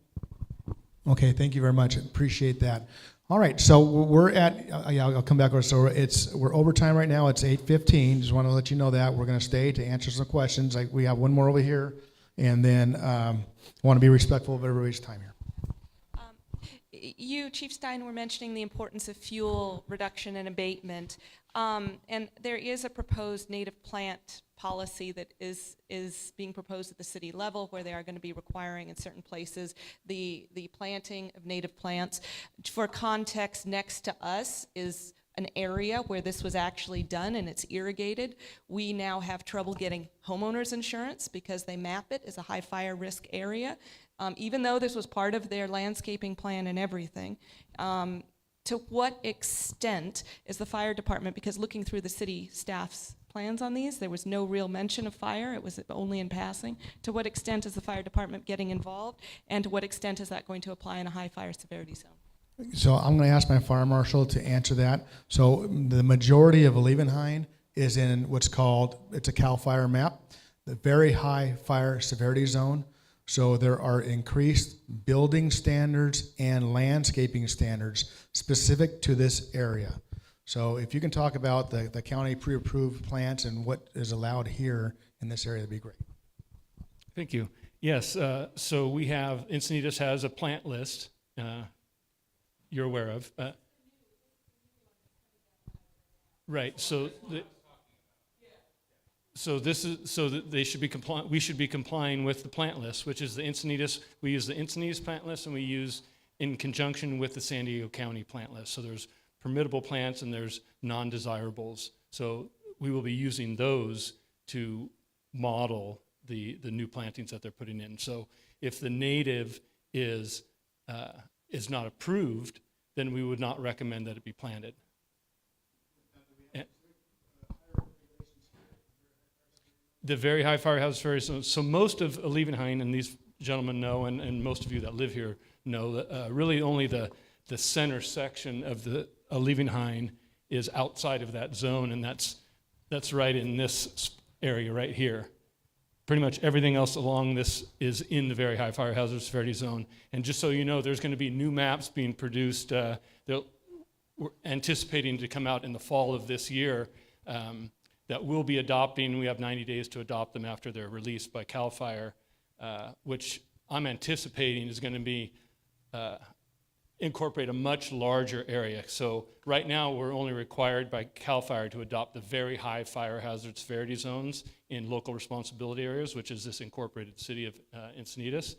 Okay, thank you very much. Appreciate that. All right, so we're at, I'll come back over. So we're overtime right now. It's 8:15. Just want to let you know that we're going to stay to answer some questions. We have one more over here, and then I want to be respectful of everybody's time here. You, Chief Stein, were mentioning the importance of fuel reduction and abatement, and there is a proposed native plant policy that is being proposed at the city level, where they are going to be requiring in certain places the planting of native plants. For context, next to us is an area where this was actually done and it's irrigated. We now have trouble getting homeowners insurance because they map it as a high fire risk area, even though this was part of their landscaping plan and everything. To what extent is the fire department, because looking through the city staff's plans on these, there was no real mention of fire, it was only in passing. To what extent is the fire department getting involved, and to what extent is that going to apply in a high fire severity zone? So I'm going to ask my fire marshal to answer that. So the majority of Olivenhain is in what's called, it's a CAL FIRE map, the very high fire severity zone. So there are increased building standards and landscaping standards specific to this area. So if you can talk about the county pre-approved plants and what is allowed here in this area, that'd be great. Thank you. Yes, so we have, Encinitas has a plant list you're aware of. Right, so that they should be compliant. We should be complying with the plant list, which is the Encinitas. We use the Encinitas plant list, and we use in conjunction with the San Diego County plant list. So there's permittable plants and there's non-desirables. So we will be using those to model the new plantings that they're putting in. So if the native is is not approved, then we would not recommend that it be planted. The very high fire hazard severity. So most of Olivenhain, and these gentlemen know, and most of you that live here know, that really only the center section of the Olivenhain is outside of that zone, and that's right in this area right here. Pretty much everything else along this is in the very high fire hazard severity zone. And just so you know, there's going to be new maps being produced. We're anticipating to come out in the fall of this year that we'll be adopting. We have 90 days to adopt them after they're released by CAL FIRE, which I'm anticipating is going to be incorporate a much larger area. So right now we're only required by CAL FIRE to adopt the very high fire hazard severity zones in local responsibility areas, which is this incorporated city of Encinitas.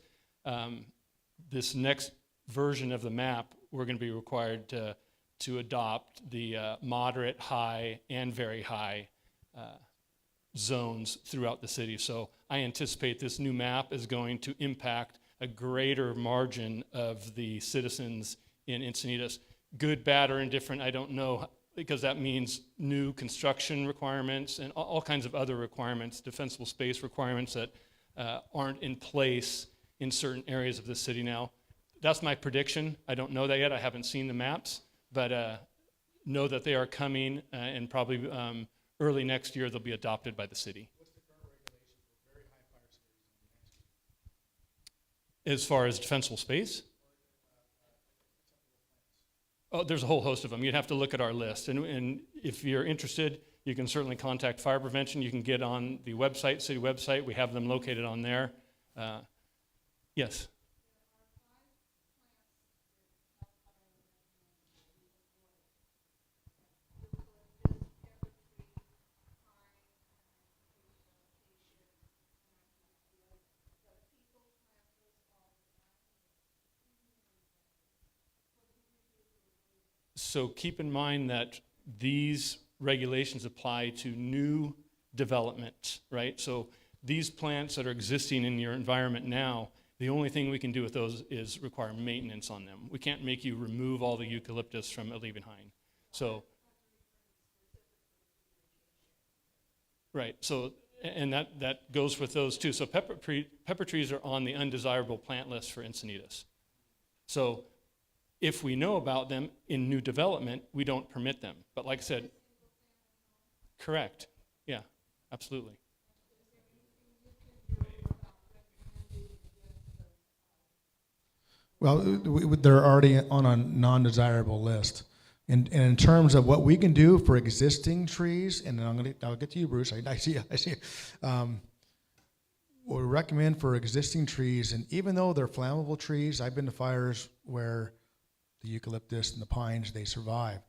This next version of the map, we're going to be required to adopt the moderate, high, and very high zones throughout the city. So I anticipate this new map is going to impact a greater margin of the citizens in Encinitas. Good, bad, or indifferent, I don't know, because that means new construction requirements and all kinds of other requirements, defensible space requirements that aren't in place in certain areas of the city now. That's my prediction. I don't know that yet. I haven't seen the maps, but know that they are coming, and probably early next year they'll be adopted by the city. What's the current regulation for very high fire severity zone? As far as defensible space? Oh, there's a whole host of them. You'd have to look at our list. And if you're interested, you can certainly contact fire prevention. You can get on the website, city website. We have them located on there. Yes? So keep in mind that these regulations apply to new development, right? So these plants that are existing in your environment now, the only thing we can do with those is require maintenance on them. We can't make you remove all the eucalyptus from Olivenhain. So, right, so, and that goes with those too. So pepper trees are on the undesirable plant list for Encinitas. So if we know about them in new development, we don't permit them. But like I said, correct. Yeah, absolutely. Well, they're already on a non-desirable list. And in terms of what we can do for existing trees, and I'll get to you, Bruce. I see. What we recommend for existing trees, and even though they're flammable trees, I've been to fires where the eucalyptus and the pines, they survive.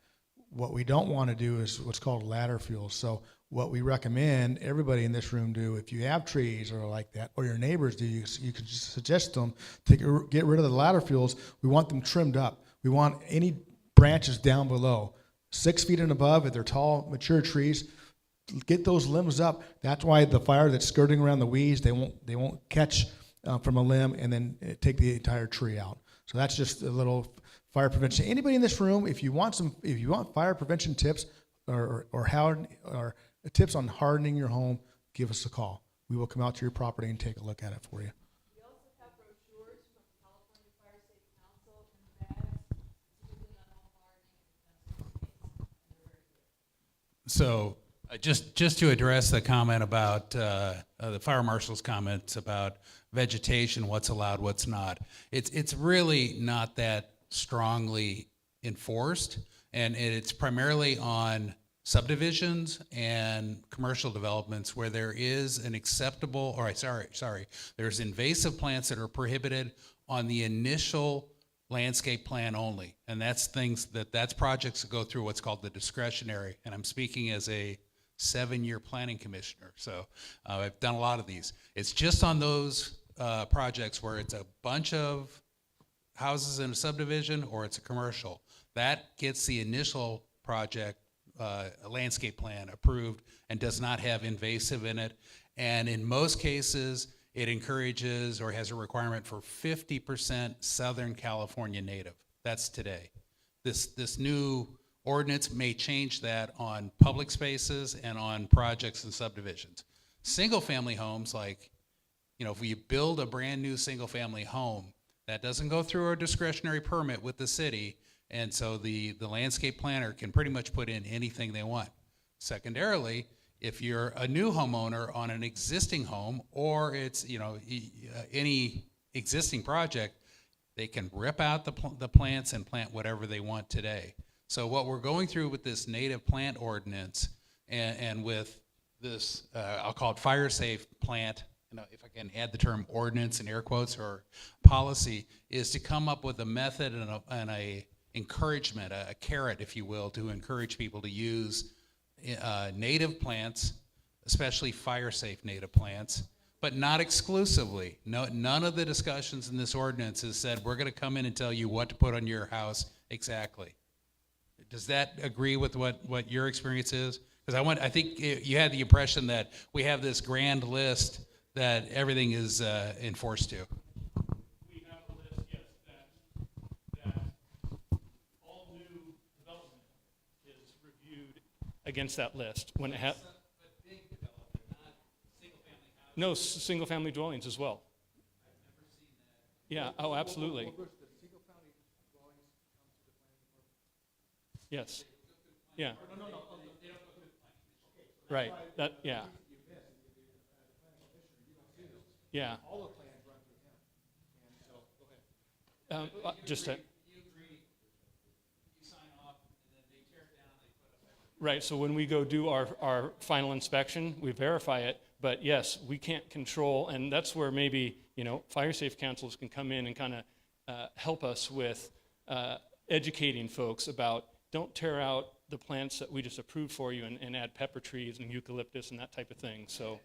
What we don't want to do is what's called ladder fuels. So what we recommend everybody in this room do, if you have trees or like that, or your neighbors do, you can just suggest them to get rid of the ladder fuels. We want them trimmed up. We want any branches down below, 6 feet and above, if they're tall, mature trees, get those limbs up. That's why the fire that's skirting around the weeds, they won't catch from a limb and then take the entire tree out. So that's just a little fire prevention. Anybody in this room, if you want fire prevention tips or tips on hardening your home, give us a call. We will come out to your property and take a look at it for you. We also have brochures from California Fire Safe Council and bags speaking on home hardening and So just to address the comment about the fire marshal's comments about vegetation, what's allowed, what's not. It's really not that strongly enforced, and it's primarily on subdivisions and commercial developments where there is an acceptable, there's invasive plants that are prohibited on the initial landscape plan only, and that's projects that go through what's called the discretionary, and I'm speaking as a 7-year planning commissioner, so I've done a lot of these. It's just on those projects where it's a bunch of houses in a subdivision or it's a commercial. That gets the initial project landscape plan approved and does not have invasive in it. And in most cases, it encourages or has a requirement for 50% Southern California native. That's today. This new ordinance may change that on public spaces and on projects and subdivisions. Single-family homes, like, you know, if we build a brand new single-family home, that doesn't go through a discretionary permit with the city, and so the landscape planner can pretty much put in anything they want. Secondarily, if you're a new homeowner on an existing home, or it's, you know, any existing project, they can rip out the plants and plant whatever they want today. So what we're going through with this native plant ordinance and with this, I'll call it fire safe plant, you know, if I can add the term ordinance in air quotes, or policy, is to come up with a method and a encouragement, a carrot, if you will, to encourage people to use native plants, especially fire-safe native plants, but not exclusively. No, none of the discussions in this ordinance has said we're going to come in and tell you what to put on your house exactly. Does that agree with what your experience is? Because I think you had the impression that we have this grand list that everything is enforced to. We have a list, yes, that all new development is reviewed against that list when it has. But big development, not single-family houses. No, single-family dwellings as well. I've never seen that. Yeah. Oh, absolutely. Yes. Yeah. Right. That. Yeah. Yeah. Just a. Right, so when we go do our final inspection, we verify it, but yes, we can't control, and that's where maybe, you know, fire safe councils can come in and kind of help us with educating folks about, don't tear out the plants that we just approved for you and add pepper trees and eucalyptus and that type of thing. So,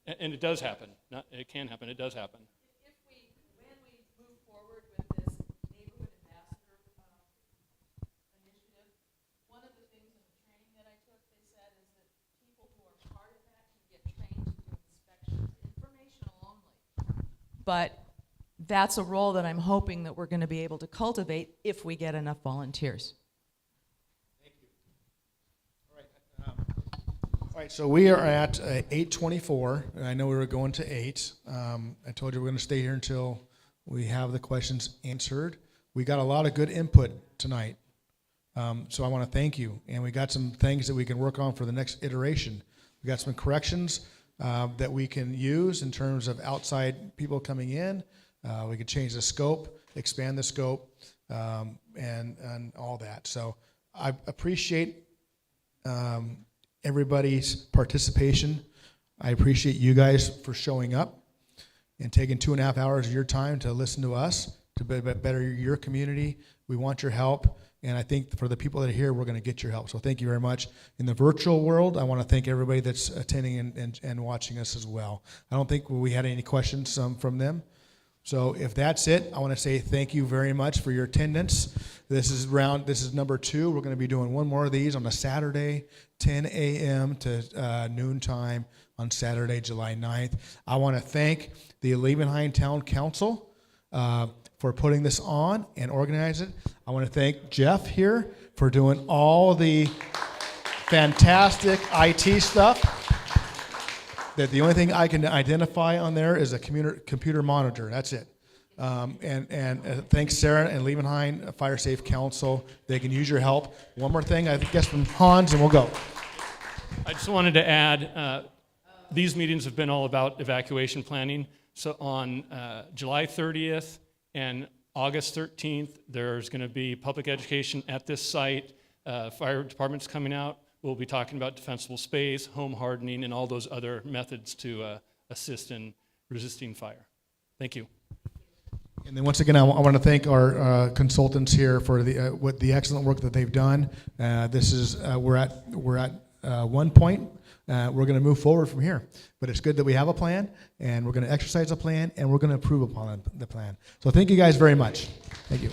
and it does happen. It can happen, it does happen. When we move forward with this neighborhood ambassador initiative, one of the things in the training that I took, they said, is that people who are part of that can get trained to do inspections, informational only. But that's a role that I'm hoping that we're going to be able to cultivate if we get enough volunteers. All right, so we are at 8:24, and I know we were going to 8. I told you we're going to stay here until we have the questions answered. We got a lot of good input tonight, so I want to thank you. And we got some things that we can work on for the next iteration. We got some corrections that we can use in terms of outside people coming in. We could change the scope, expand the scope, and all that. So I appreciate everybody's participation. I appreciate you guys for showing up and taking 2.5 hours of your time to listen to us, to better your community. We want your help, and I think for the people that are here, we're going to get your help. So thank you very much. In the virtual world, I want to thank everybody that's attending and watching us as well. I don't think we had any questions from them. So if that's it, I want to say thank you very much for your attendance. This is number 2. We're going to be doing one more of these on a Saturday, 10 a.m. to noon time on Saturday, July 9th. I want to thank the Olivenhain Town Council for putting this on and organizing it. I want to thank Jeff here for doing all the fantastic IT stuff. That the only thing I can identify on there is a computer monitor. That's it. And thanks Sarah and Olivenhain Fire Safe Council. They can use your help. One more thing, I guess from Hans, and we'll go. I just wanted to add, these meetings have been all about evacuation planning. So on July 30th and August 13th, there's going to be public education at this site. Fire department's coming out. We'll be talking about defensible space, home hardening, and all those other methods to assist in resisting fire. Thank you. And then once again, I want to thank our consultants here for the excellent work that they've done. This is we're at one point. We're going to move forward from here. But it's good that we have a plan, and we're going to exercise a plan, and we're going to improve upon the plan. So thank you guys very much. Thank you.